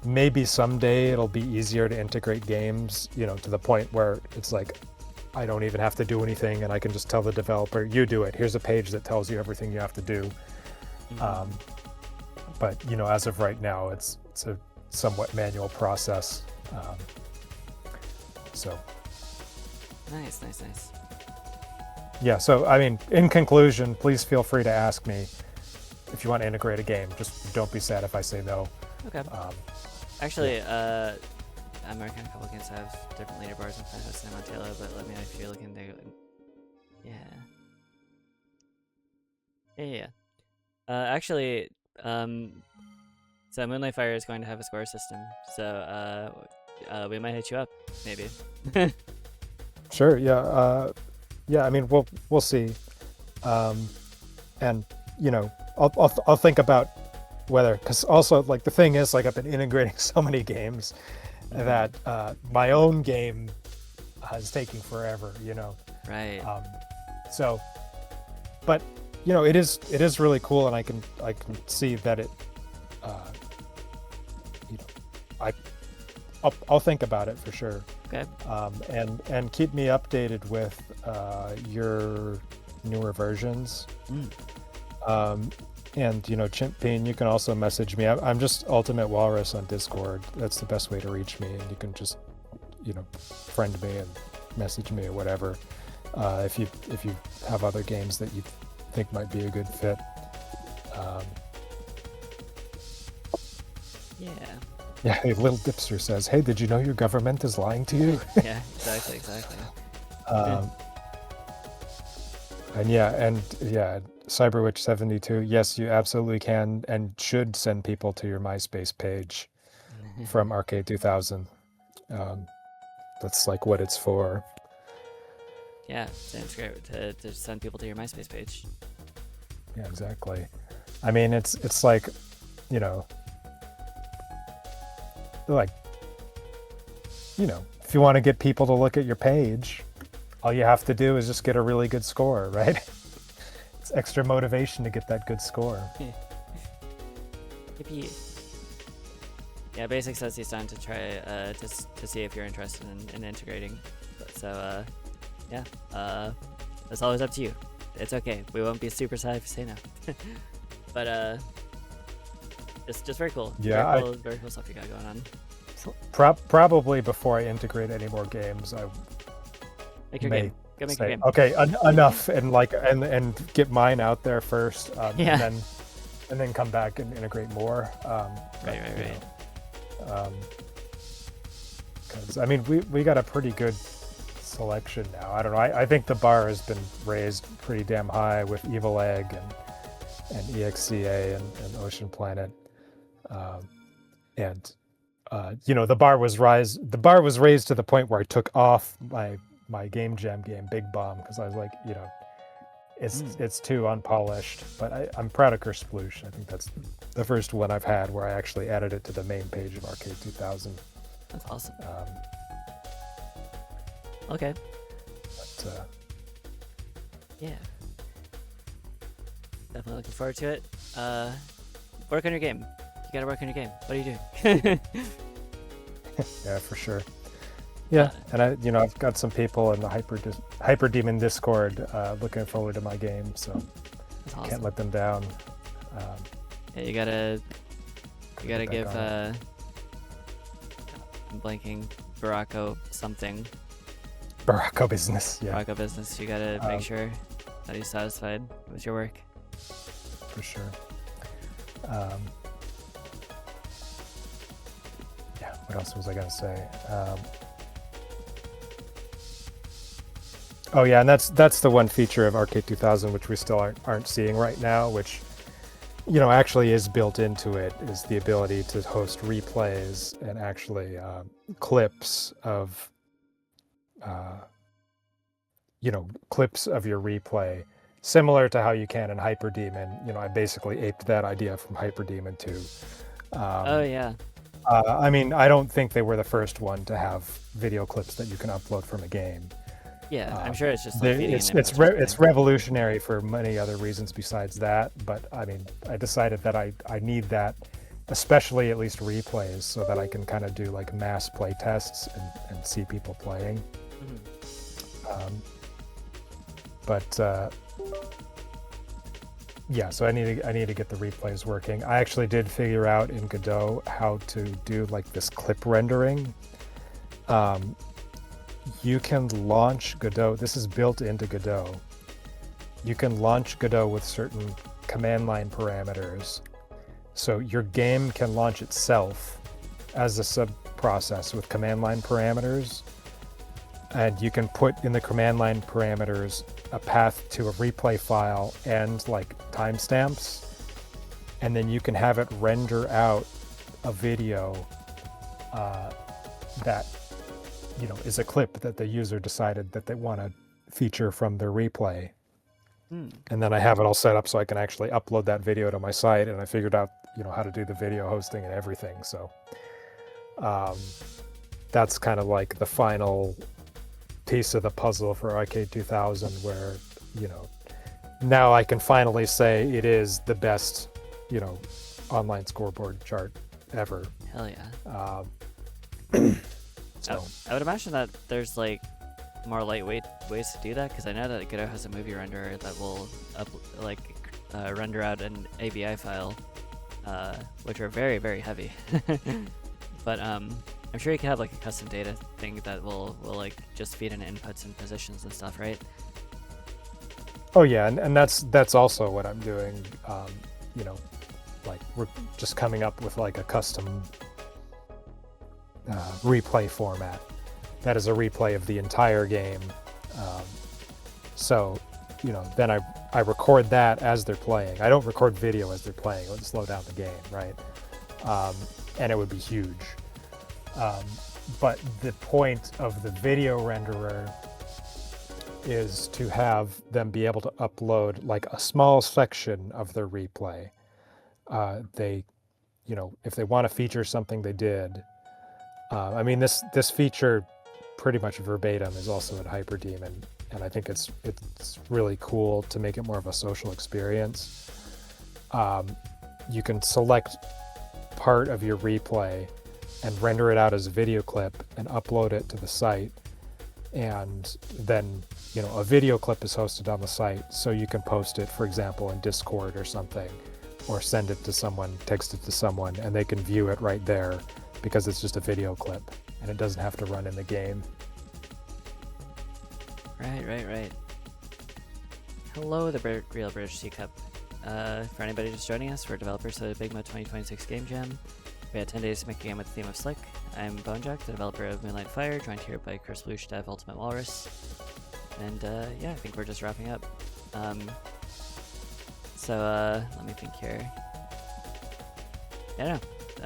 Maybe someday it'll be easier to integrate games, to the point where it's like I don't even have to do anything and I can just tell the developer, you do it. Here's a page that tells you everything you have to do. But as of right now, it's a somewhat manual process. So Nice. yeah, so I mean, in conclusion, please feel free to ask me if you want to integrate a game. Just don't be sad if I say no. Okay. Actually, I'm working on a couple games that have different leaderboards and kind of hosting them on Taylor, but let me know if you're looking to. Yeah. Actually, so Moonlight Fire is going to have a score system, so we might hit you up, maybe. Sure. Yeah. Yeah. I mean, we'll see. And I'll think about whether, because also like the thing is like I've been integrating so many games that my own game is taking forever. Right. So, but it is really cool, and I can see that it. I'll think about it for sure. Okay. And keep me updated with your newer versions. And Chimpeen, you can also message me. I'm just UltimateWalrus on Discord. That's the best way to reach me, and you can just friend me and message me or whatever. If you have other games that you think might be a good fit. Yeah, Little Dipster says, hey, did you know your government is lying to you? Yeah, exactly. And Cyberwitch72, yes, you absolutely can and should send people to your MySpace page from Arcade 2000. That's like what it's for. Yeah, it's great to send people to your MySpace page. Yeah, exactly. I mean, it's like, if you want to get people to look at your page, all you have to do is just get a really good score, right? It's extra motivation to get that good score. Yippee. Yeah, Basic says he's down to try to see if you're interested in integrating. So that's always up to you. It's okay. We won't be super sad if you say no. But it's just very cool. Yeah, very cool stuff you got going on. Probably before I integrate any more games, I make your may game. Go make say, your game. okay, enough, and and get mine out there first, Yeah. and then come back and integrate more. Right. Because I mean, we got a pretty good selection now. I don't know. I think the bar has been raised pretty damn high with Evil Egg and EXCA and Ocean Planet, and the bar was raised to the point where I took off my Game Jam game Big Bomb, because I was like, it's too unpolished. But I'm proud of Kersploosh. I think that's the first one I've had where I actually added it to the main page of Arcade 2000. That's awesome. Okay. But, yeah. Definitely looking forward to it. Work on your game. You gotta work on your game. What are you doing? yeah, for sure. Yeah, and I've got some people in the Hyper Demon Discord looking forward to my game. So That's awesome. Can't let them down. Yeah, you gotta give I'm blanking Baracko something. Baracko business. Yeah, Baracko business. You gotta make sure that he's satisfied with your work. for sure. Yeah. What else was I gonna say? Oh yeah, and that's the one feature of Arcade 2000 which we still aren't seeing right now, which actually is built into it, is the ability to host replays and actually clips of clips of your replay, similar to how you can in Hyperdemon. I basically aped that idea from Hyperdemon 2. Oh yeah. I mean, I don't think they were the first one to have video clips that you can upload from a game. Yeah, I'm sure it's just like feeding an it's revolutionary for many other reasons besides that. But I mean, I decided that I need that, especially at least replays, so that I can kind of do like mass play tests and see people playing. Yeah, so I need to get the replays working. I actually did figure out in Godot how to do like this clip rendering. You can launch Godot. This is built into Godot. You can launch Godot with certain command line parameters. So your game can launch itself as a sub-process with command line parameters. And you can put in the command line parameters a path to a replay file and like timestamps. And then you can have it render out a video that is a clip that the user decided that they want to feature from their replay. And then I have it all set up so I can actually upload that video to my site, and I figured out how to do the video hosting and everything. So that's kind of like the final piece of the puzzle for Arcade 2000, where now I can finally say it is the best online scoreboard chart ever. Hell yeah. So I would imagine that there's like more lightweight ways to do that, because I know that Godot has a movie renderer that will render out an AVI file, which are very, very heavy. But I'm sure you can have like a custom data thing that will like just feed in inputs and positions and stuff, right? Oh yeah, and that's also what I'm doing. Like we're just coming up with like a custom replay format that is a replay of the entire game. So then I record that as they're playing. I don't record video as they're playing. It would slow down the game, right? And it would be huge. But the point of the video renderer is to have them be able to upload like a small section of their replay. If they want to feature something they did. I mean, this feature pretty much verbatim is also in Hyperdemon, and I think it's really cool to make it more of a social experience. You can select part of your replay and render it out as a video clip and upload it to the site, and then a video clip is hosted on the site, so you can post it, for example, in Discord or something, or send it to someone, text it to someone, and they can view it right there, because it's just a video clip and it doesn't have to run in the game. Right. Hello, the Real British Teacup. For anybody just joining us, we're developers of the BIGMODE 2026 Game Jam. We had 10 days to make a game with the theme of Slick. I'm Bonejack, the developer of Moonlight Fire, joined here by Kersploosh, dev UltimateWalrus. And yeah, I think we're just wrapping up. So let me think here. I don't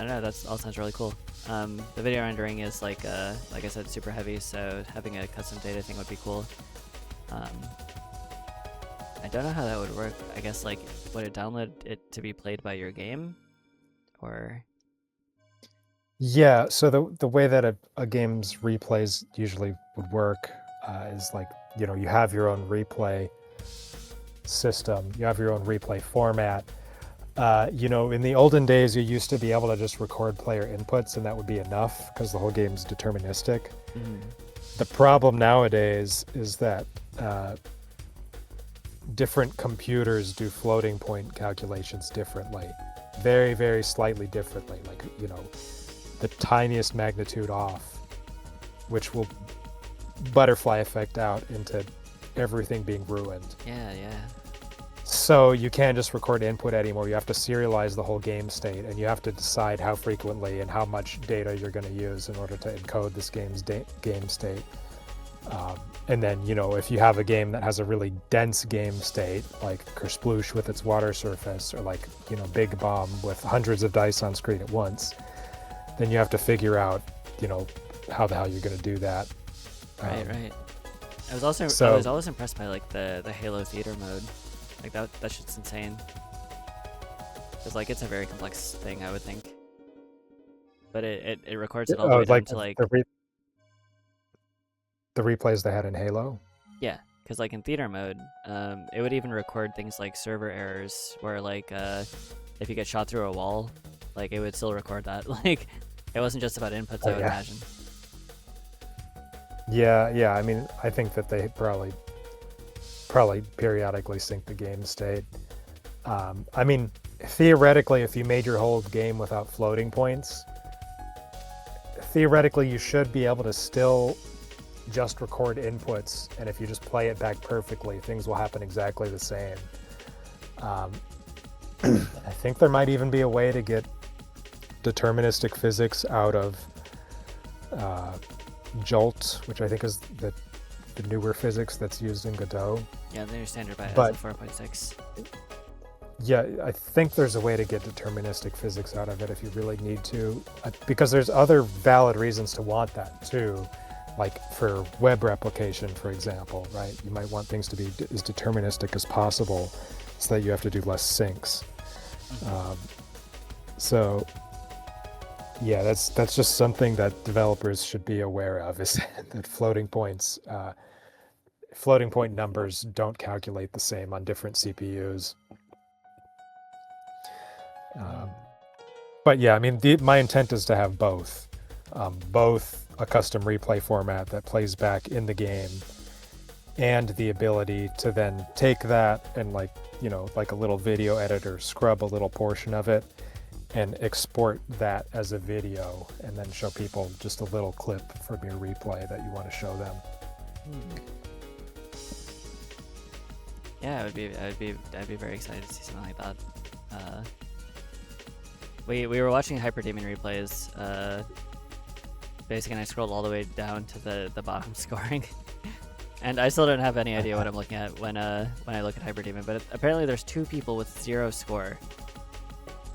know, that all sounds really cool. The video rendering is like I said, super heavy, so having a custom data thing would be cool. I don't know how that would work. I guess like, would it download it to be played by your game? Or... Yeah, so the way that a game's replays usually would work is like, you have your own replay system, you have your own replay format. In the olden days, you used to be able to just record player inputs, and that would be enough because the whole game's deterministic. The problem nowadays is that different computers do floating point calculations differently, very, very slightly differently, like, you know, the tiniest magnitude off, which will butterfly effect out into everything being ruined. Yeah. So you can't just record input anymore. You have to serialize the whole game state, and you have to decide how frequently and how much data you're going to use in order to encode this game's game state. And then, you know, if you have a game that has a really dense game state, like Kersploosh with its water surface, or like, you know, Big Bomb with hundreds of dice on screen at once, then you have to figure out, you know, how the hell you're going to do that. Right. I was always impressed by like the Halo theater mode. Like that shit's insane. Cause like it's a very complex thing, I would think. But it records it all the way down to like the replays they had in Halo. Yeah, because like in theater mode, it would even record things like server errors, where like if you get shot through a wall, like it would still record that. Like it wasn't just about inputs, I would imagine. Yeah. I mean, I think that they probably periodically sync the game state. I mean, theoretically, if you made your whole game without floating points, theoretically you should be able to still just record inputs, and if you just play it back perfectly, things will happen exactly the same. I think there might even be a way to get deterministic physics out of Jolt, which I think is the newer physics that's used in Godot. Yeah, they're standard by 4.6. Yeah, I think there's a way to get deterministic physics out of it if you really need to, because there's other valid reasons to want that too, like for web replication, for example, right? You might want things to be as deterministic as possible so that you have to do less syncs. So yeah, that's just something that developers should be aware of, is that floating point numbers don't calculate the same on different CPUs. But yeah, I mean, my intent is to have both a custom replay format that plays back in the game, and the ability to then take that and, like, you know, like a little video editor, scrub a little portion of it and export that as a video, and then show people just a little clip from your replay that you want to show them. Yeah, I'd be very excited to see something like that. We were watching Hyperdemon replays, basically, and I scrolled all the way down to the bottom scoring, and I still don't have any idea what I'm looking at when I look at Hyperdemon. But apparently, there's 2 people with 0 score,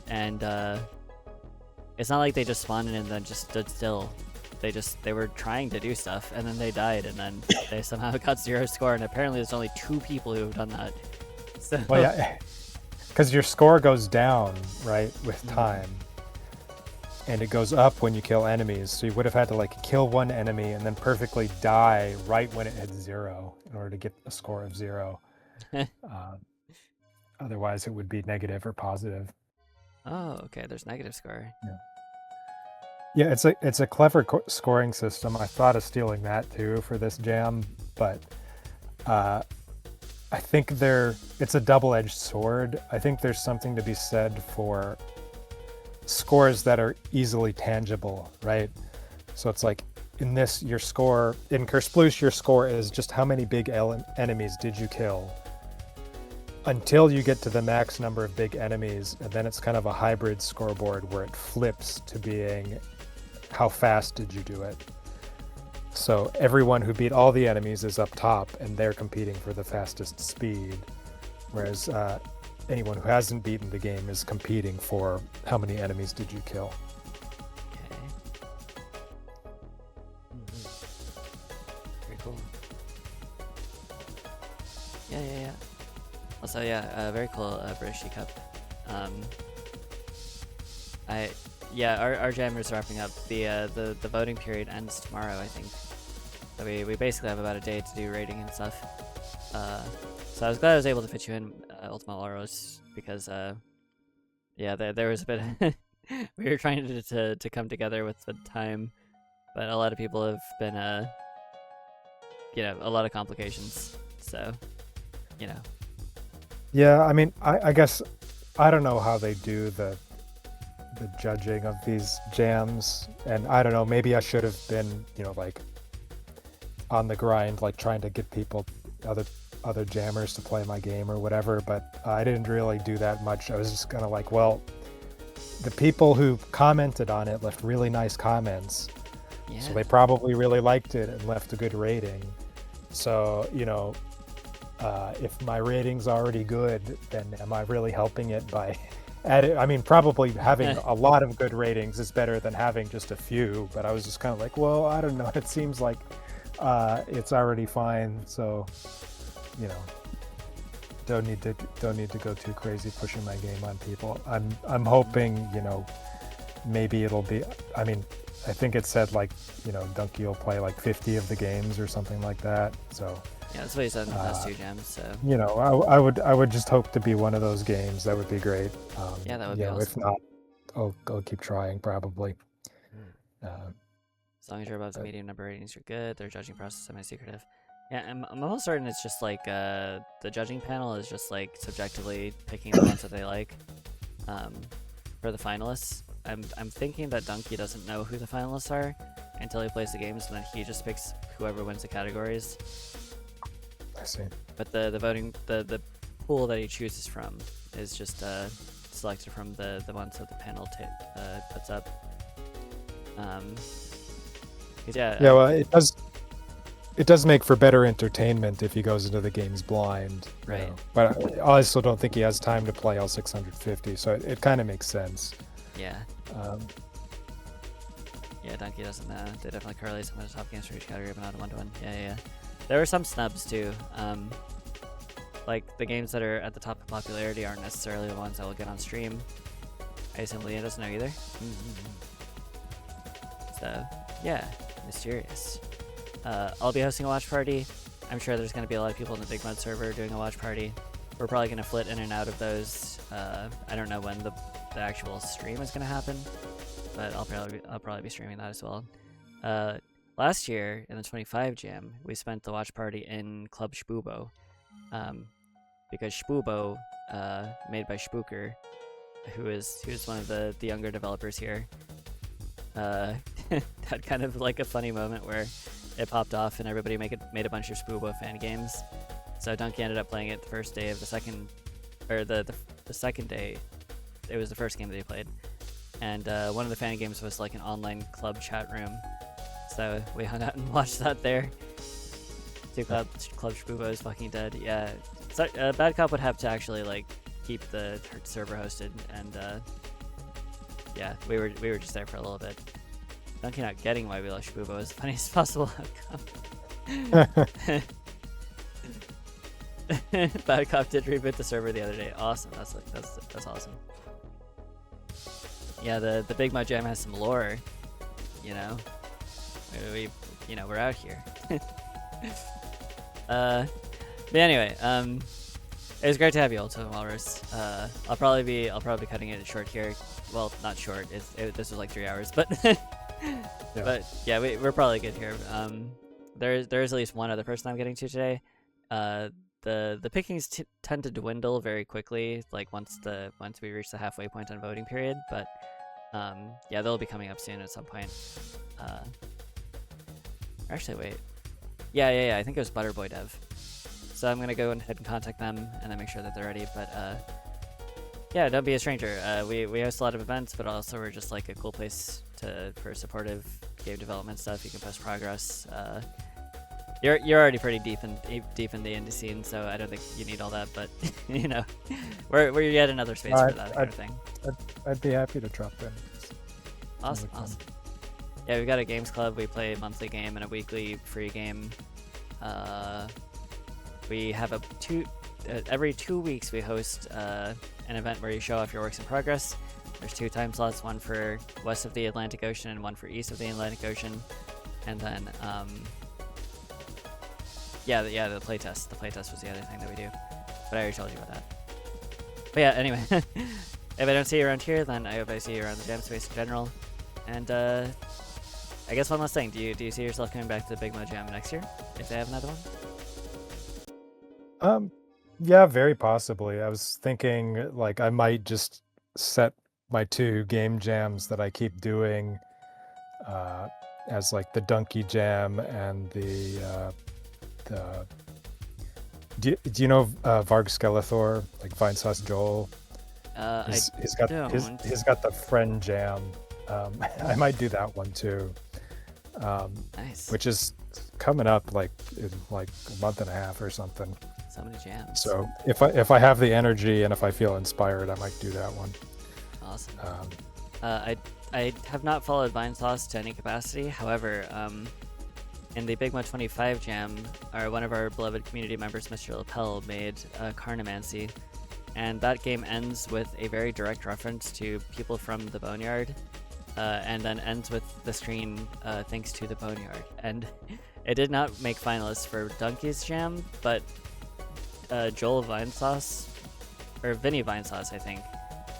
and it's not like they just spawned in and then just stood still. They were trying to do stuff, and then they died, and then they somehow got 0 score. And apparently, there's only 2 people who have done that. So. Well, yeah, because your score goes down, right, with time, and it goes up when you kill enemies. So you would have had to like kill one enemy and then perfectly die right when it hit 0 in order to get a score of 0. Otherwise, it would be negative or positive. Oh, okay. There's negative score. Yeah, it's a clever scoring system. I thought of stealing that too for this jam, but I think it's a double-edged sword. I think there's something to be said for scores that are easily tangible, right? So it's like in Kersploosh, your score is just how many big enemies did you kill, until you get to the max number of big enemies, and then it's kind of a hybrid scoreboard where it flips to being how fast did you do it. So everyone who beat all the enemies is up top, and they're competing for the fastest speed, whereas anyone who hasn't beaten the game is competing for how many enemies did you kill. Okay. Very cool. Yeah. Also, very cool British Cup. Our jam is wrapping up. The voting period ends tomorrow, I think. So we basically have about a day to do rating and stuff. So I was glad I was able to fit you in, UltimateWalrus, because there was a bit. We were trying to come together with the time, but a lot of people have been a lot of complications. So, Yeah, I mean, I guess I don't know how they do the judging of these jams, and I don't know, maybe I should have been, like on the grind, like trying to get people, other jammers to play my game or whatever, but I didn't really do that much. I was just kind of like, well, the people who commented on it left really nice comments, so Yeah. they probably really liked it and left a good rating. So, if my rating's already good, then am I really helping it by adding? I mean, probably having a lot of good ratings is better than having just a few, but I was just kind of like, well, I don't know. It seems like it's already fine, so you know, don't need to go too crazy pushing my game on people. I'm hoping, maybe it'll be. I mean, I think it said like, Donkey will play like 50 of the games or something like that. So Yeah, that's what he said in the last 2 jams. So I would just hope to be one of those games. That would be great. yeah, that would be awesome. If not, I'll keep trying probably. As long as you're above the medium number ratings, you're good. Their judging process is semi-secretive. Yeah, I'm almost certain it's just like the judging panel is just like subjectively picking the ones that they like for the finalists. I'm thinking that Donkey doesn't know who the finalists are until he plays the games, and then he just picks whoever wins the categories. I see. But the voting the pool that he chooses from is just selected from the ones that the panel puts up. Yeah. Yeah, well, it does make for better entertainment if he goes into the games blind. Right. But I also don't think he has time to play all 650, so it kind of makes sense. Yeah. Yeah, Donkey doesn't know. They definitely correlate some of the top games for each category, but not a one-to-one. Yeah. There were some snubs too. Like the games that are at the top of popularity aren't necessarily the ones that will get on stream. I assume Leah doesn't know either. So yeah, mysterious. I'll be hosting a watch party. I'm sure there's going to be a lot of people in the BIGMODE server doing a watch party. We're probably going to flit in and out of those. I don't know when the actual stream is going to happen, but I'll probably be streaming that as well. Last year in the 25 jam, we spent the watch party in Club Shpubo, because Shpubo, made by Spooker, who is one of the younger developers here, had kind of like a funny moment where it popped off and everybody made a bunch of Shpubo fan games. So Donkey ended up playing it the first day of the second, or the second day. It was the first game that he played, and one of the fan games was like an online club chat room. So we hung out and watched that there. Club Shpubo is fucking dead. Yeah, so, Bad Cop would have to actually like keep the server hosted, and yeah, we were just there for a little bit. Donkey not getting why we lost Shpubo is the funniest possible outcome. Bad Cop did reboot the server the other day. Awesome. That's awesome. Yeah, the BIGMODE jam has some lore. We're out here. But anyway, it was great to have you, UltimateWalrus. I'll probably be cutting it short here. Well, not short. This was like 3 hours, but yeah. But yeah, we're probably good here. There is at least one other person I'm getting to today. The pickings tend to dwindle very quickly, like once we reach the halfway point on voting period. But yeah, they'll be coming up soon at some point. Actually, wait. Yeah. I think it was Butterboy Dev. So I'm gonna go ahead and contact them and then make sure that they're ready. But yeah, don't be a stranger. We host a lot of events, but also we're just like a cool place for supportive game development stuff. You can post progress. You're already pretty deep in the indie scene, so I don't think you need all that. But we're yet another space for that kind of thing. I'd be happy to drop in. Awesome. Yeah, we've got a games club. We play a monthly game and a weekly free game. We have every 2 weeks we host an event where you show off your works in progress. There's 2 time slots, one for west of the Atlantic Ocean and one for east of the Atlantic Ocean. And then the playtest. The playtest was the other thing that we do, but I already told you about that. But yeah, anyway, if I don't see you around here, then I hope I see you around the jam space in general. And I guess one last thing: do you see yourself coming back to the BIGMODE jam next year if they have another one? Yeah, very possibly. I was thinking like I might just set my 2 game jams that I keep doing uh, as like the Donkey Jam and the do you know Varg Skeletor, like Vine Sauce Joel? I He's got don't. he's got the Friend Jam. I might do that one too, Nice. which is coming up like in like a month and a half or something. So many jams. So if I have the energy and if I feel inspired, I might do that one. Awesome. Um, I have not followed Vinesauce to any capacity. However, in the BIGMODE 25 jam, one of our beloved community members, Mr. Lapel, made Carnomancy, and that game ends with a very direct reference to people from the Boneyard, and then ends with the screen thanks to the Boneyard. And it did not make finalists for Donkey's jam, but Joel Vinesauce, or Vinny Vinesauce, I think,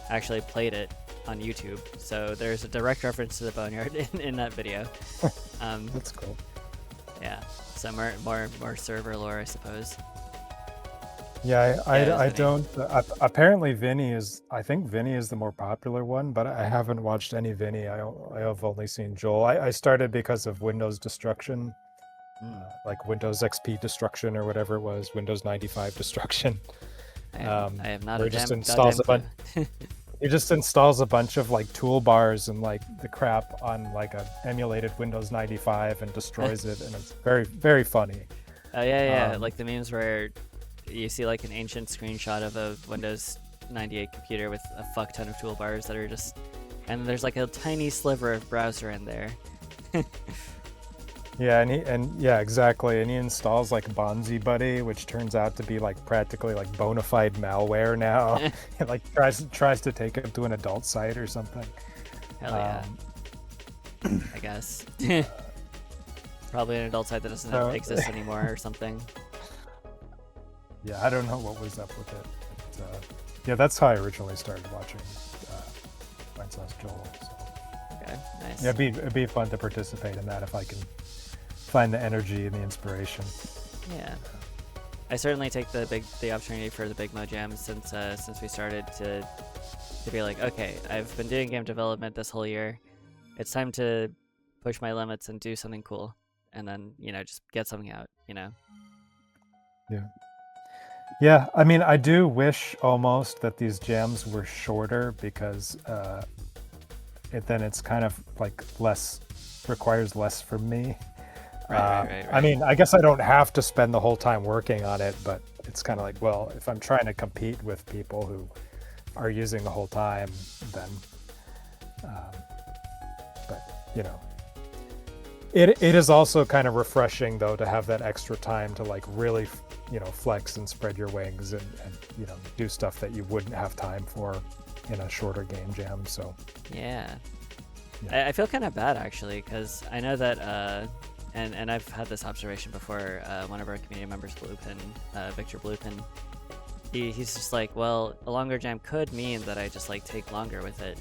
actually played it on YouTube. So there's a direct reference to the Boneyard in that video. That's cool. Yeah, so more server lore, I suppose. Yeah, Yeah, I Vinny. don't. Apparently, I think Vinny is the more popular one, but I haven't watched any Vinny. I have only seen Joel. I started because of Windows destruction, like Windows XP destruction or whatever it was, Windows 95 destruction. I have not where a it just damn installs a goddamn bunch. It just installs a bunch of like toolbars and like the crap on like a emulated Windows 95 and destroys it, and it's very, very funny. Oh yeah, like the memes where you see like an ancient screenshot of a Windows 98 computer with a fuck ton of toolbars that are just, and there's like a tiny sliver of browser in there. Yeah, yeah, exactly. And he installs like Bonzi Buddy, which turns out to be like practically like bona fide malware now. It like tries to take it to an adult site or something. Hell yeah. I guess. Probably an adult site that doesn't exist anymore or something. Yeah, I don't know what was up with it. But, yeah, that's how I originally started watching Vinesauce Joel. So. Okay, nice. Yeah, it'd be fun to participate in that if I can find the energy and the inspiration. Yeah, I certainly take the opportunity for the BIGMODE jam since we started to be like, okay, I've been doing game development this whole year. It's time to push my limits and do something cool, and then just get something out. Yeah. Yeah, I mean, I do wish almost that these jams were shorter because then it's kind of like requires less from me. Right. I mean, I guess I don't have to spend the whole time working on it, but it's kind of like, well, if I'm trying to compete with people who are using the whole time, then, but it is also kind of refreshing though to have that extra time to like really, flex and spread your wings and do stuff that you wouldn't have time for in a shorter game jam. So yeah. I feel kind of bad actually, because I know that and I've had this observation before. One of our community members, Bluepin, Victor Bluepin, he's just like, well, a longer jam could mean that I just like take longer with it,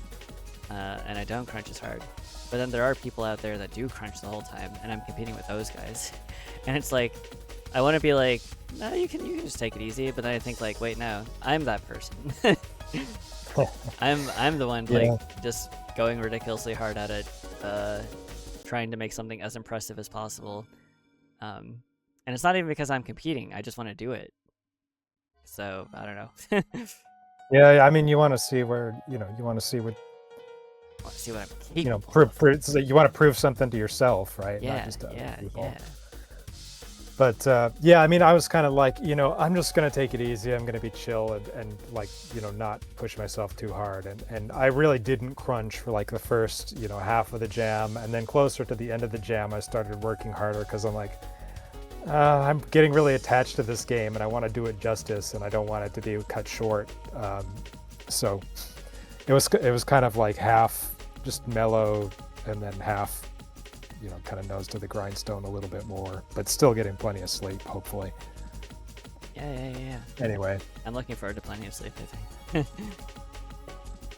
and I don't crunch as hard. But then there are people out there that do crunch the whole time, and I'm competing with those guys. And it's like, I want to be like, no, you can just take it easy. But then I think like, wait, no, I'm that person. I'm the one like just going ridiculously hard at it, trying to make something as impressive as possible. And it's not even because I'm competing. I just want to do it. So I don't know. Yeah, I mean, you want to see where you want to see what. I want to see what I'm capable of. So you want to prove something to yourself, right? Yeah, Not just to other people. yeah. But yeah, I mean, I was kind of like, I'm just gonna take it easy. I'm gonna be chill and like, not push myself too hard. And I really didn't crunch for like the first, half of the jam, and then closer to the end of the jam, I started working harder because I'm like, I'm getting really attached to this game, and I want to do it justice, and I don't want it to be cut short. So it was kind of like half just mellow, and then half. Kind of nose to the grindstone a little bit more, but still getting plenty of sleep, hopefully. Yeah. Anyway. I'm looking forward to plenty of sleep, I think.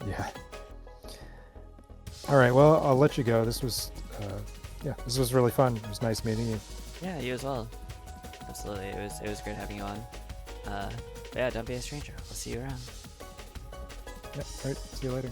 Yeah. All right, well, I'll let you go. This was really fun. It was nice meeting you. Yeah, you as well. Absolutely. It was great having you on. But yeah, don't be a stranger. We'll see you around. Yep. All right. See you later.